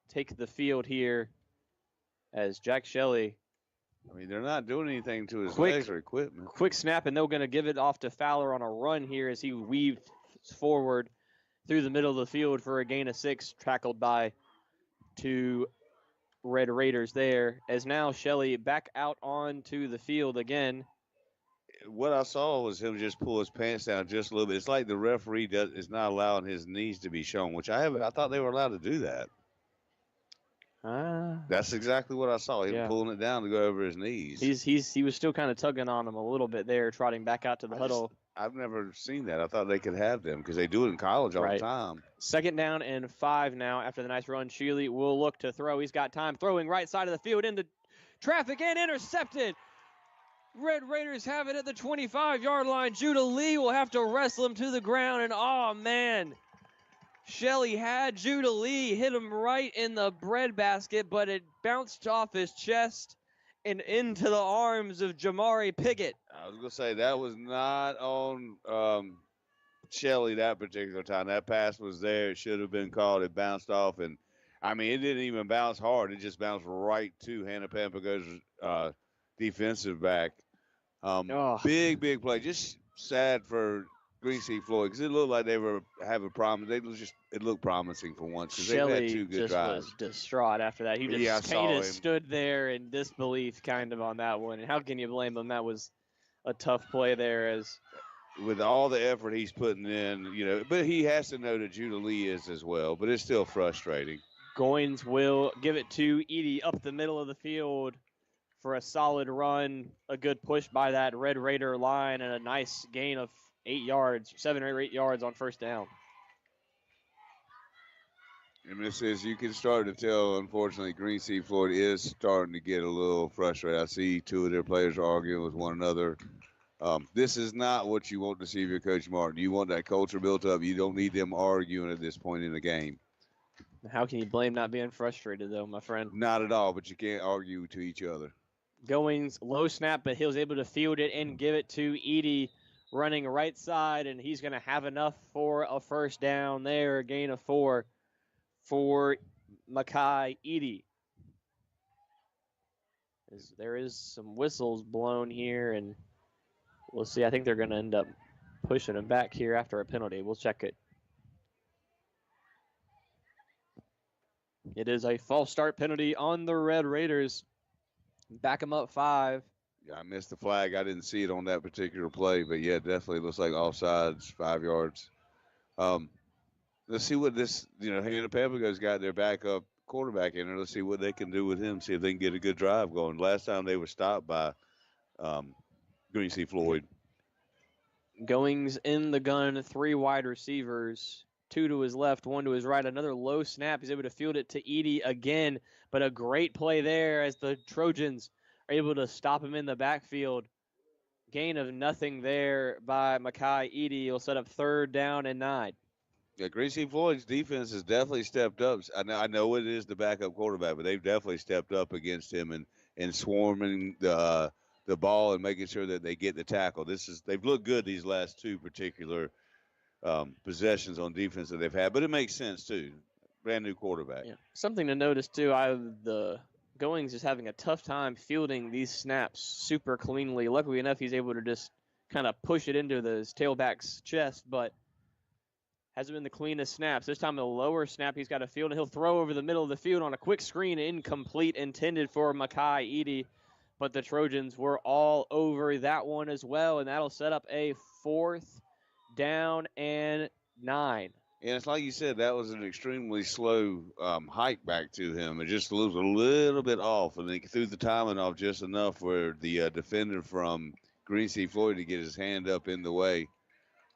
take the field here as Jack Shelley. I mean, they're not doing anything to his legs or equipment. Quick snap, and they're going to give it off to Fowler on a run here as he weaved forward through the middle of the field for a gain of 6, tackled by 2 Red Raiders there, as now Shelley back out onto the field again. What I saw was him just pull his pants down just a little bit. It's like the referee is not allowing his knees to be shown, which I thought they were allowed to do that. That's exactly what I saw. Him pulling it down to go over his knees. He was still kind of tugging on him a little bit there, trotting back out to the huddle. I've never seen that. I thought they could have them because they do it in college all the time. 2nd down and 5 now after the nice run. Shealy will look to throw. He's got time. Throwing right side of the field into traffic and intercepted. Red Raiders have it at the 25-yard line. Judah Lee will have to wrestle him to the ground. And, oh, man, Shelley had Judah Lee hit him right in the breadbasket, but it bounced off his chest and into the arms of Jamari Piggott. I was going to say, that was not on Shelley that particular time. That pass was there. It should have been called. It bounced off. And, I mean, it didn't even bounce hard. It just bounced right to Hannah Pamplico's defensive back. Big play. Just sad for Green C. Floyd because it looked like they were having problems. It looked promising for once because they had 2 good drives. Was distraught after that. He just kind of stood there in disbelief kind of on that one. And how can you blame him? That was a tough play there, as with all the effort he's putting in, but he has to know that Judah Lee is as well, but it's still frustrating. Goins will give it to Edie up the middle of the field for a solid run, a good push by that Red Raider line, and a nice gain of 7 or 8 yards on 1st down. And this is, you can start to tell, unfortunately, Green C. Floyd is starting to get a little frustrated. I see 2 of their players arguing with one another. This is not what you want to see of your Coach Martin. You want that culture built up. You don't need them arguing at this point in the game. How can you blame not being frustrated, though, my friend? Not at all, but you can't argue to each other. Goings, low snap, but he was able to field it and give it to Edie, running right side, and he's going to have enough for a 1st down there, a gain of 4 for Makai Edie. There is some whistles blown here, and we'll see. I think they're going to end up pushing him back here after a penalty. We'll check it. It is a false start penalty on the Red Raiders. Back them up 5. Yeah, I missed the flag. I didn't see it on that particular play, but yeah, definitely looks like offsides, 5 yards. Let's see what this, Hannah Pamplico's got their backup quarterback in there. Let's see what they can do with him, see if they can get a good drive going. Last time they were stopped by Green C. Floyd. Goings in the gun, 3 wide receivers, 2 to his left, 1 to his right. Another low snap. He's able to field it to Edie again, but a great play there as the Trojans are able to stop him in the backfield. Gain of nothing there by Makai Edie. He'll set up 3rd down and 9. Yeah, Green C. Floyd's defense has definitely stepped up. I know it is the backup quarterback, but they've definitely stepped up against him and swarming the ball and making sure that they get the tackle. They've looked good these last 2 particular possessions on defense that they've had, but it makes sense too. Brand new quarterback. Yeah. Something to notice too. The Goings is having a tough time fielding these snaps super cleanly. Luckily enough, he's able to just kind of push it into his tailback's chest, but Hasn't been the cleanest snaps. This time a lower snap. He's got a field, and he'll throw over the middle of the field on a quick screen, incomplete, intended for Makai Edie. But the Trojans were all over that one as well, and that'll set up a 4th down and 9. And it's like you said, that was an extremely slow hike back to him. It just was a little bit off, and he threw the timing off just enough for the defender from Green Sea Floyd to get his hand up in the way.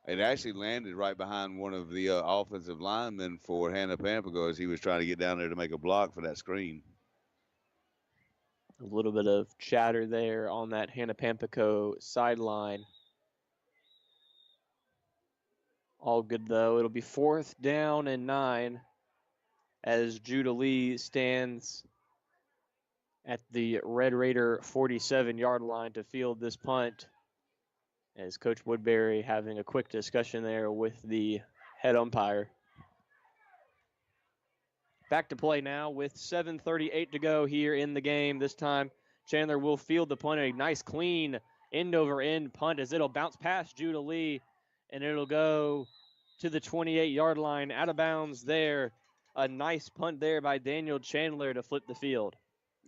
It actually landed right behind one of the offensive linemen for Hannah Pamplico as he was trying to get down there to make a block for that screen. A little bit of chatter there on that Hannah Pamplico sideline. All good, though. It'll be 4th down and 9 as Judah Lee stands at the Red Raider 47-yard line to field this punt. As Coach Woodbury having a quick discussion there with the head umpire. Back to play now with 7:38 to go here in the game. This time, Chandler will field the punt. A nice, clean, end-over-end punt as it'll bounce past Judah Lee, and it'll go to the 28-yard line. Out of bounds there. A nice punt there by Daniel Chandler to flip the field.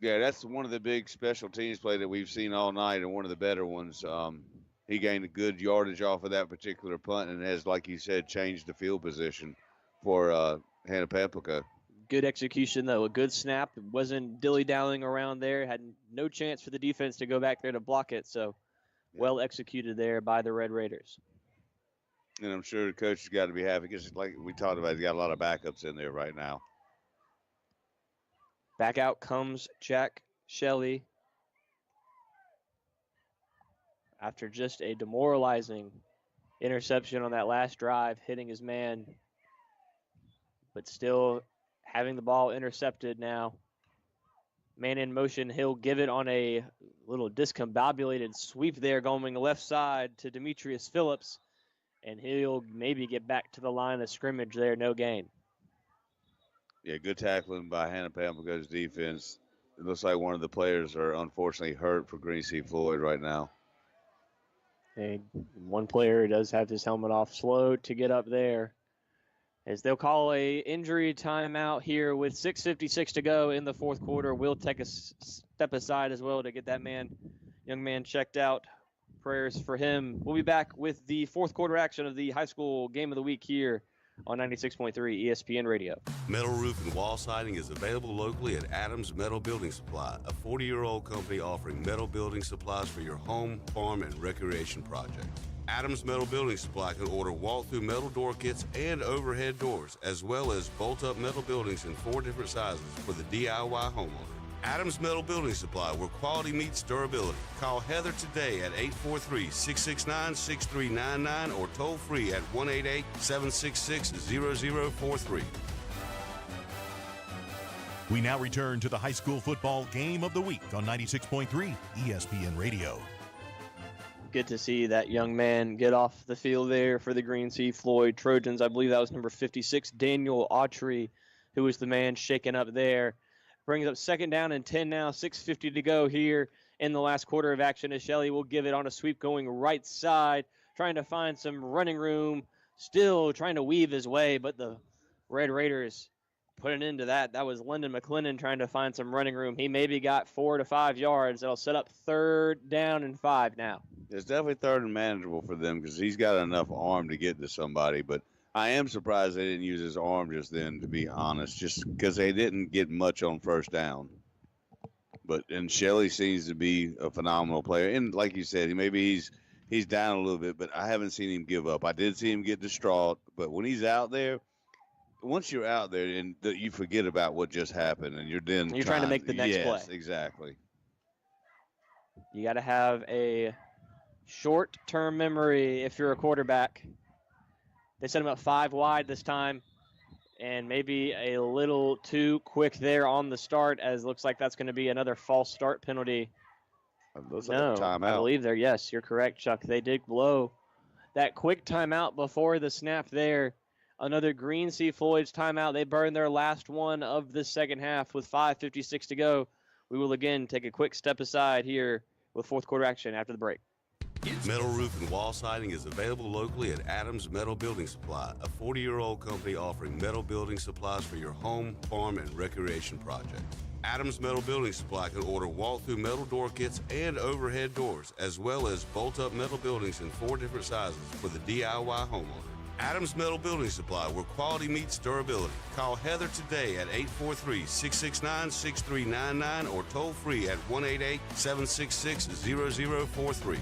Yeah, that's one of the big special teams play that we've seen all night, and one of the better ones. He gained a good yardage off of that particular punt and has, like you said, changed the field position for Hannah Pamplico. Good execution, though. A good snap. It wasn't dilly-dallying around there. Had no chance for the defense to go back there to block it. So well executed there by the Red Raiders. And I'm sure the coach has got to be happy because, like we talked about, he's got a lot of backups in there right now. Back out comes Jack Shelley. After just a demoralizing interception on that last drive, hitting his man, but still having the ball intercepted now. Man in motion, he'll give it on a little discombobulated sweep there going left side to Demetrius Phillips, and he'll maybe get back to the line of scrimmage there, no gain. Yeah, good tackling by Hannah Pamplico's defense. It looks like one of the players are unfortunately hurt for Green Sea Floyd right now. And one player does have his helmet off, slow to get up there. As they'll call a injury timeout here with 6:56 to go in the fourth quarter. We'll take a step aside as well to get that young man checked out. Prayers for him. We'll be back with the fourth quarter action of the high school game of the week here on 96.3 ESPN Radio. Metal roof and wall siding is available locally at Adams Metal Building Supply, a 40-year-old company offering metal building supplies for your home, farm, and recreation projects. Adams Metal Building Supply can order walk-through metal door kits and overhead doors, as well as bolt-up metal buildings in 4 different sizes for the DIY homeowner. Adams Metal Building Supply, where quality meets durability. Call Heather today at 843-669-6399 or toll free at 1-888-766-0043. We now return to the high school football game of the week on 96.3 ESPN Radio. Good to see that young man get off the field there for the Green Sea Floyd Trojans. I believe that was number 56, Daniel Autry, who was the man shaken up there. Brings up 2nd down and 10 now, 6:50 to go here in the last quarter of action as Shelley will give it on a sweep going right side, trying to find some running room, still trying to weave his way, but the Red Raiders put an end to that. That was Lyndon McClendon trying to find some running room. He maybe got 4 to 5 yards. That'll set up 3rd down and 5 now. It's definitely 3rd and manageable for them because he's got enough arm to get to somebody, but I am surprised they didn't use his arm just then, to be honest, just because they didn't get much on 1st down. And Shelley seems to be a phenomenal player. And like you said, maybe he's down a little bit, but I haven't seen him give up. I did see him get distraught, but when he's out there, once you're out there, and you forget about what just happened, and you're trying to make the next play. Yes, exactly. You got to have a short-term memory if you're a quarterback. They set him up 5 wide this time, and maybe a little too quick there on the start, as looks like that's going to be another false start penalty. Looks like a timeout. I believe there. Yes, you're correct, Chuck. They did blow that quick timeout before the snap there. Another Green Sea Floyd's timeout. They burned their last one of the second half with 5:56 to go. We will again take a quick step aside here with fourth quarter action after the break. Metal roof and wall siding is available locally at Adams Metal Building Supply, a 40-year-old company offering metal building supplies for your home, farm, and recreation projects. Adams Metal Building Supply can order walk-through metal door kits and overhead doors, as well as bolt-up metal buildings in 4 different sizes for the DIY homeowner. Adams Metal Building Supply, where quality meets durability. Call Heather today at 843-669-6399 or toll free at 1-888-766-0043.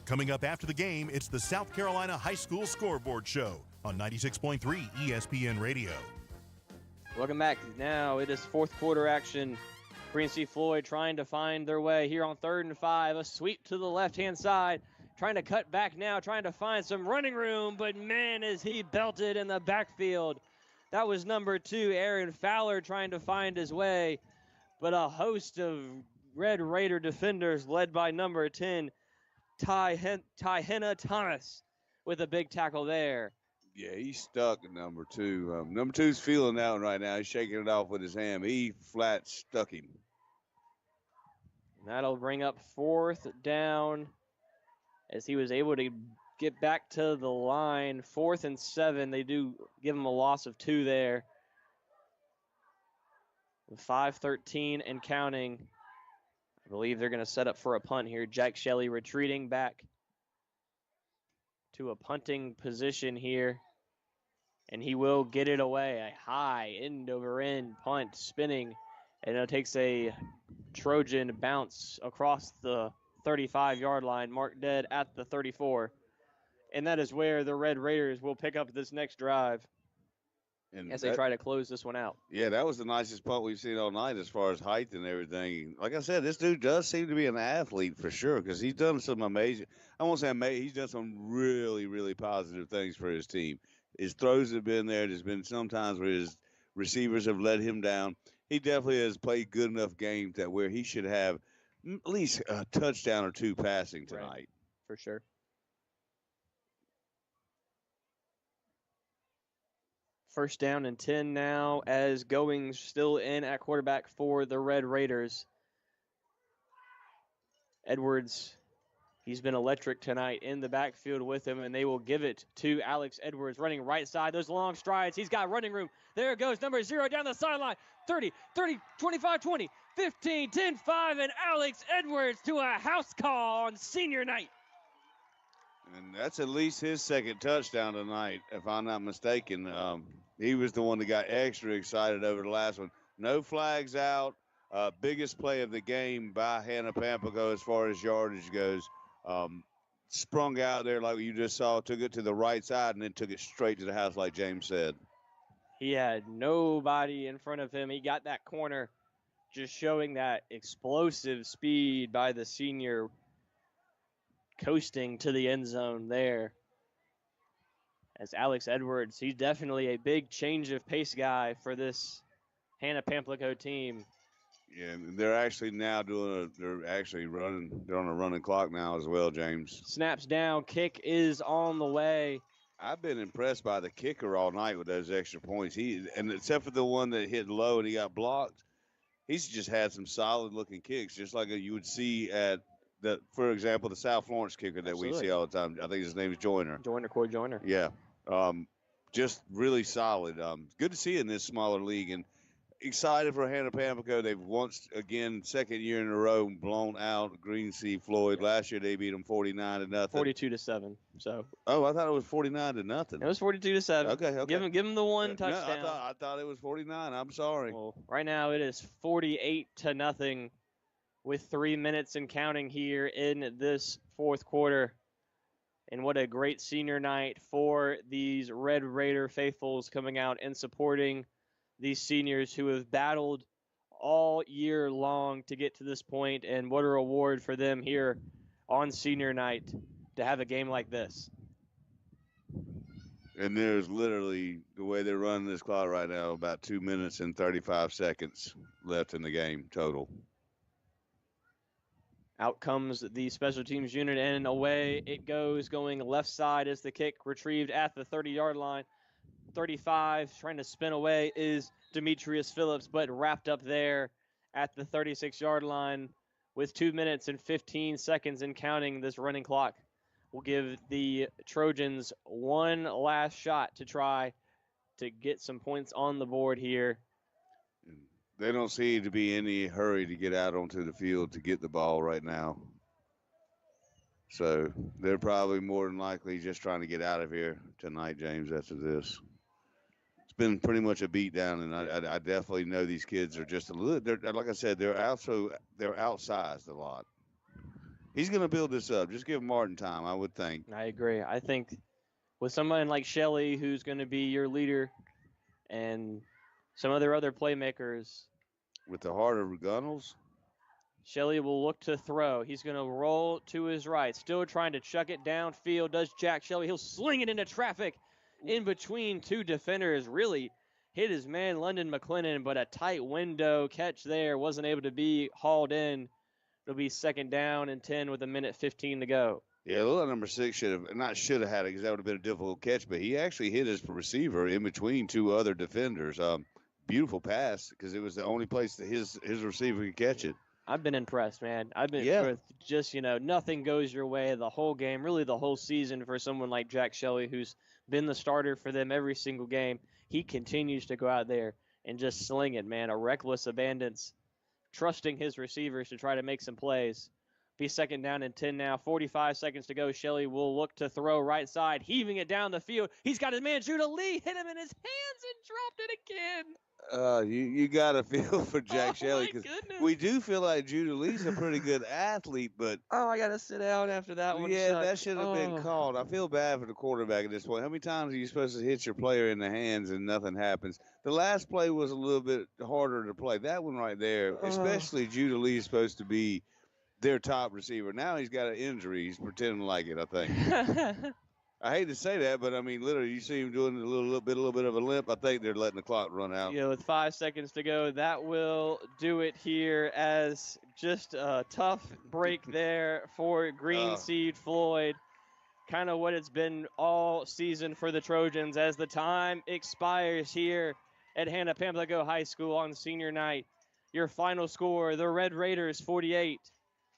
Coming up after the game, it's the South Carolina High School Scoreboard Show on 96.3 ESPN Radio. Welcome back. Now it is fourth quarter action. Green Sea Floyd trying to find their way here on 3rd and 5. A sweep to the left-hand side. Trying to cut back now, trying to find some running room, but man, is he belted in the backfield. That was number 2, Aaron Fowler, trying to find his way. But a host of Red Raider defenders led by number 10, Ty Henna Thomas, with a big tackle there. Yeah, he's stuck at number 2. Number 2's feeling that one right now. He's shaking it off with his hand. He flat stuck him. And that'll bring up 4th down as he was able to get back to the line. 4th and 7. They do give him a loss of 2 there. 5:13 and counting. I believe they're going to set up for a punt here. Jack Shelley retreating back to a punting position here. And he will get it away. A high end-over-end punt spinning. And it takes a Trojan bounce across the 35-yard line, marked dead at the 34. And that is where the Red Raiders will pick up this next drive as they try to close this one out. Yeah, that was the nicest punt we've seen all night as far as height and everything. Like I said, this dude does seem to be an athlete for sure because he's done some amazing – I won't say amazing. He's done some really, really positive things for his team. His throws have been there. There's been some times where his receivers have let him down. He definitely has played good enough games that where he should have at least a touchdown or 2 passing tonight. Right. For sure. First down and 10 now as Goings still in at quarterback for the Red Raiders. Edwards, he's been electric tonight in the backfield with him, and they will give it to Alex Edwards running right side. Those long strides. He's got running room. There it goes. Number 0 down the sideline. 30, 25, 20, 15, 10, 5, and Alex Edwards to a house call on senior night. And that's at least his second touchdown tonight, if I'm not mistaken. He was the one that got extra excited over the last one. No flags out. Biggest play of the game by Hannah Pamplico as far as yardage goes. Sprung out there like you just saw, took it to the right side, and then took it straight to the house like James said. He had nobody in front of him. He got that corner, just showing that explosive speed by the senior, coasting to the end zone there. As Alex Edwards, he's definitely a big change of pace guy for this Hannah Pamplico team. Yeah, they're actually now they're on a running clock now as well, James. Snaps down, kick is on the way. I've been impressed by the kicker all night with those extra points. And except for the one that hit low and he got blocked, he's just had some solid looking kicks, just like you would see at for example, the South Florence kicker that we see all the time. I think his name is Joyner. Coy Joyner. Yeah. Just really solid. Good to see in this smaller league, and excited for Hannah Pamplico. They've once again, second year in a row, blown out Green Sea Floyd. Last year they beat them 49-0. 42-7. So. Oh, I thought it was 49-0. It was 42-7. Okay. Give him the one touchdown. No, I thought it was 49. I'm sorry. Well, right now it is 48-0 with 3 minutes and counting here in this fourth quarter. And what a great senior night for these Red Raider faithfuls coming out and supporting these seniors who have battled all year long to get to this point. And what a reward for them here on senior night to have a game like this. And there's literally, the way they're running this clock right now, about 2 minutes and 35 seconds left in the game total. Out comes the special teams unit, and away it goes. Going left side is the kick, retrieved at the 30-yard line. 35, trying to spin away is Demetrius Phillips, but wrapped up there at the 36-yard line with 2 minutes and 15 seconds and counting this running clock. We'll give the Trojans one last shot to try to get some points on the board here. They don't seem to be in any hurry to get out onto the field to get the ball right now. So they're probably more than likely just trying to get out of here tonight, James, after this. It's been pretty much a beatdown, and I definitely know these kids are just a little, like I said, they're outsized a lot. He's going to build this up. Just give Martin time, I would think. I agree. I think with someone like Shelley, who's going to be your leader, and some other playmakers. With the heart of Gunnels? Shelley will look to throw. He's going to roll to his right. Still trying to chuck it downfield. Does Jack Shelley. He'll sling it into traffic in between two defenders. Really hit his man, London McClennan, but a tight window catch there. Wasn't able to be hauled in. It'll be 2nd down and 10 with 1:15 to go. Yeah, little number 6 should have had it because that would have been a difficult catch, but he actually hit his receiver in between two other defenders. Beautiful pass because it was the only place that his receiver could catch it. I've been impressed, man. I've been impressed. Just, nothing goes your way the whole game, really the whole season for someone like Jack Shelley, who's been the starter for them every single game. He continues to go out there and just sling it, man. A reckless abandonance, trusting his receivers to try to make some plays. Be 2nd down and 10 now. 45 seconds to go. Shelley will look to throw right side, heaving it down the field. He's got his man, Judah Lee, hit him in his hands and dropped it again. You got to feel for Jack Shelley because we do feel like Judah Lee's a pretty good athlete, but I got to sit down after that one. Yeah, that should have been called. I feel bad for the quarterback at this point. How many times are you supposed to hit your player in the hands and nothing happens? The last play was a little bit harder to play. That one right there, especially Judah Lee is supposed to be their top receiver. Now he's got an injury. He's pretending like it, I think. I hate to say that, but I mean, literally, you see him doing a little bit of a limp. I think they're letting the clock run out. Yeah, with 5 seconds to go, that will do it here as just a tough break there for Green Seed Floyd. Kind of what it's been all season for the Trojans as the time expires here at Hannah Pamplico High School on senior night. Your final score, the Red Raiders 48,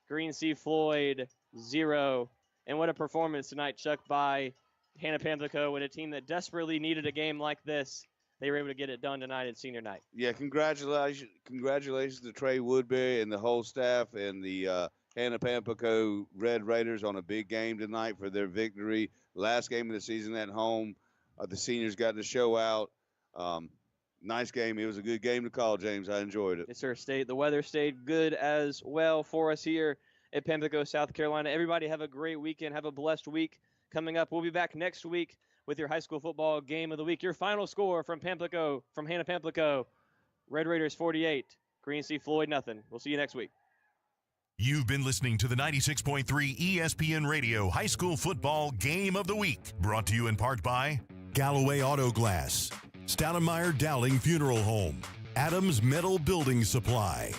Green Seed Floyd 0. And what a performance tonight, Chuck, by Hannah Pamplico, with a team that desperately needed a game like this. They were able to get it done tonight at senior night. Yeah, congratulations to Trey Woodbury and the whole staff and the Hannah Pamplico Red Raiders on a big game tonight for their victory. Last game of the season at home. The seniors got to show out. Nice game. It was a good game to call, James. I enjoyed it. Yes, sir. The weather stayed good as well for us here at Pamplico, South Carolina. Everybody have a great weekend. Have a blessed week coming up. We'll be back next week with your high school football game of the week. Your final score from Hannah Pamplico, Red Raiders 48, Green Sea Floyd nothing. We'll see you next week. You've been listening to the 96.3 ESPN Radio High School Football Game of the Week, brought to you in part by Galloway Auto Glass, Stoudemire Dowling Funeral Home, Adams Metal Building Supply,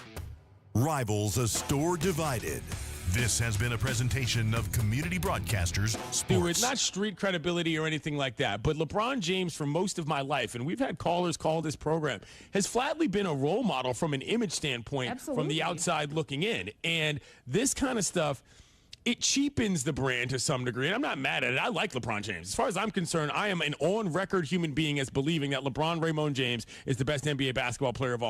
Rivals, a store divided. This has been a presentation of Community Broadcasters Sports. It's not street credibility or anything like that, but LeBron James, for most of my life, and we've had callers call this program, has flatly been a role model from an image standpoint from the outside looking in. And this kind of stuff, it cheapens the brand to some degree, and I'm not mad at it. I like LeBron James. As far as I'm concerned, I am an on-record human being as believing that LeBron Raymond James is the best NBA basketball player of all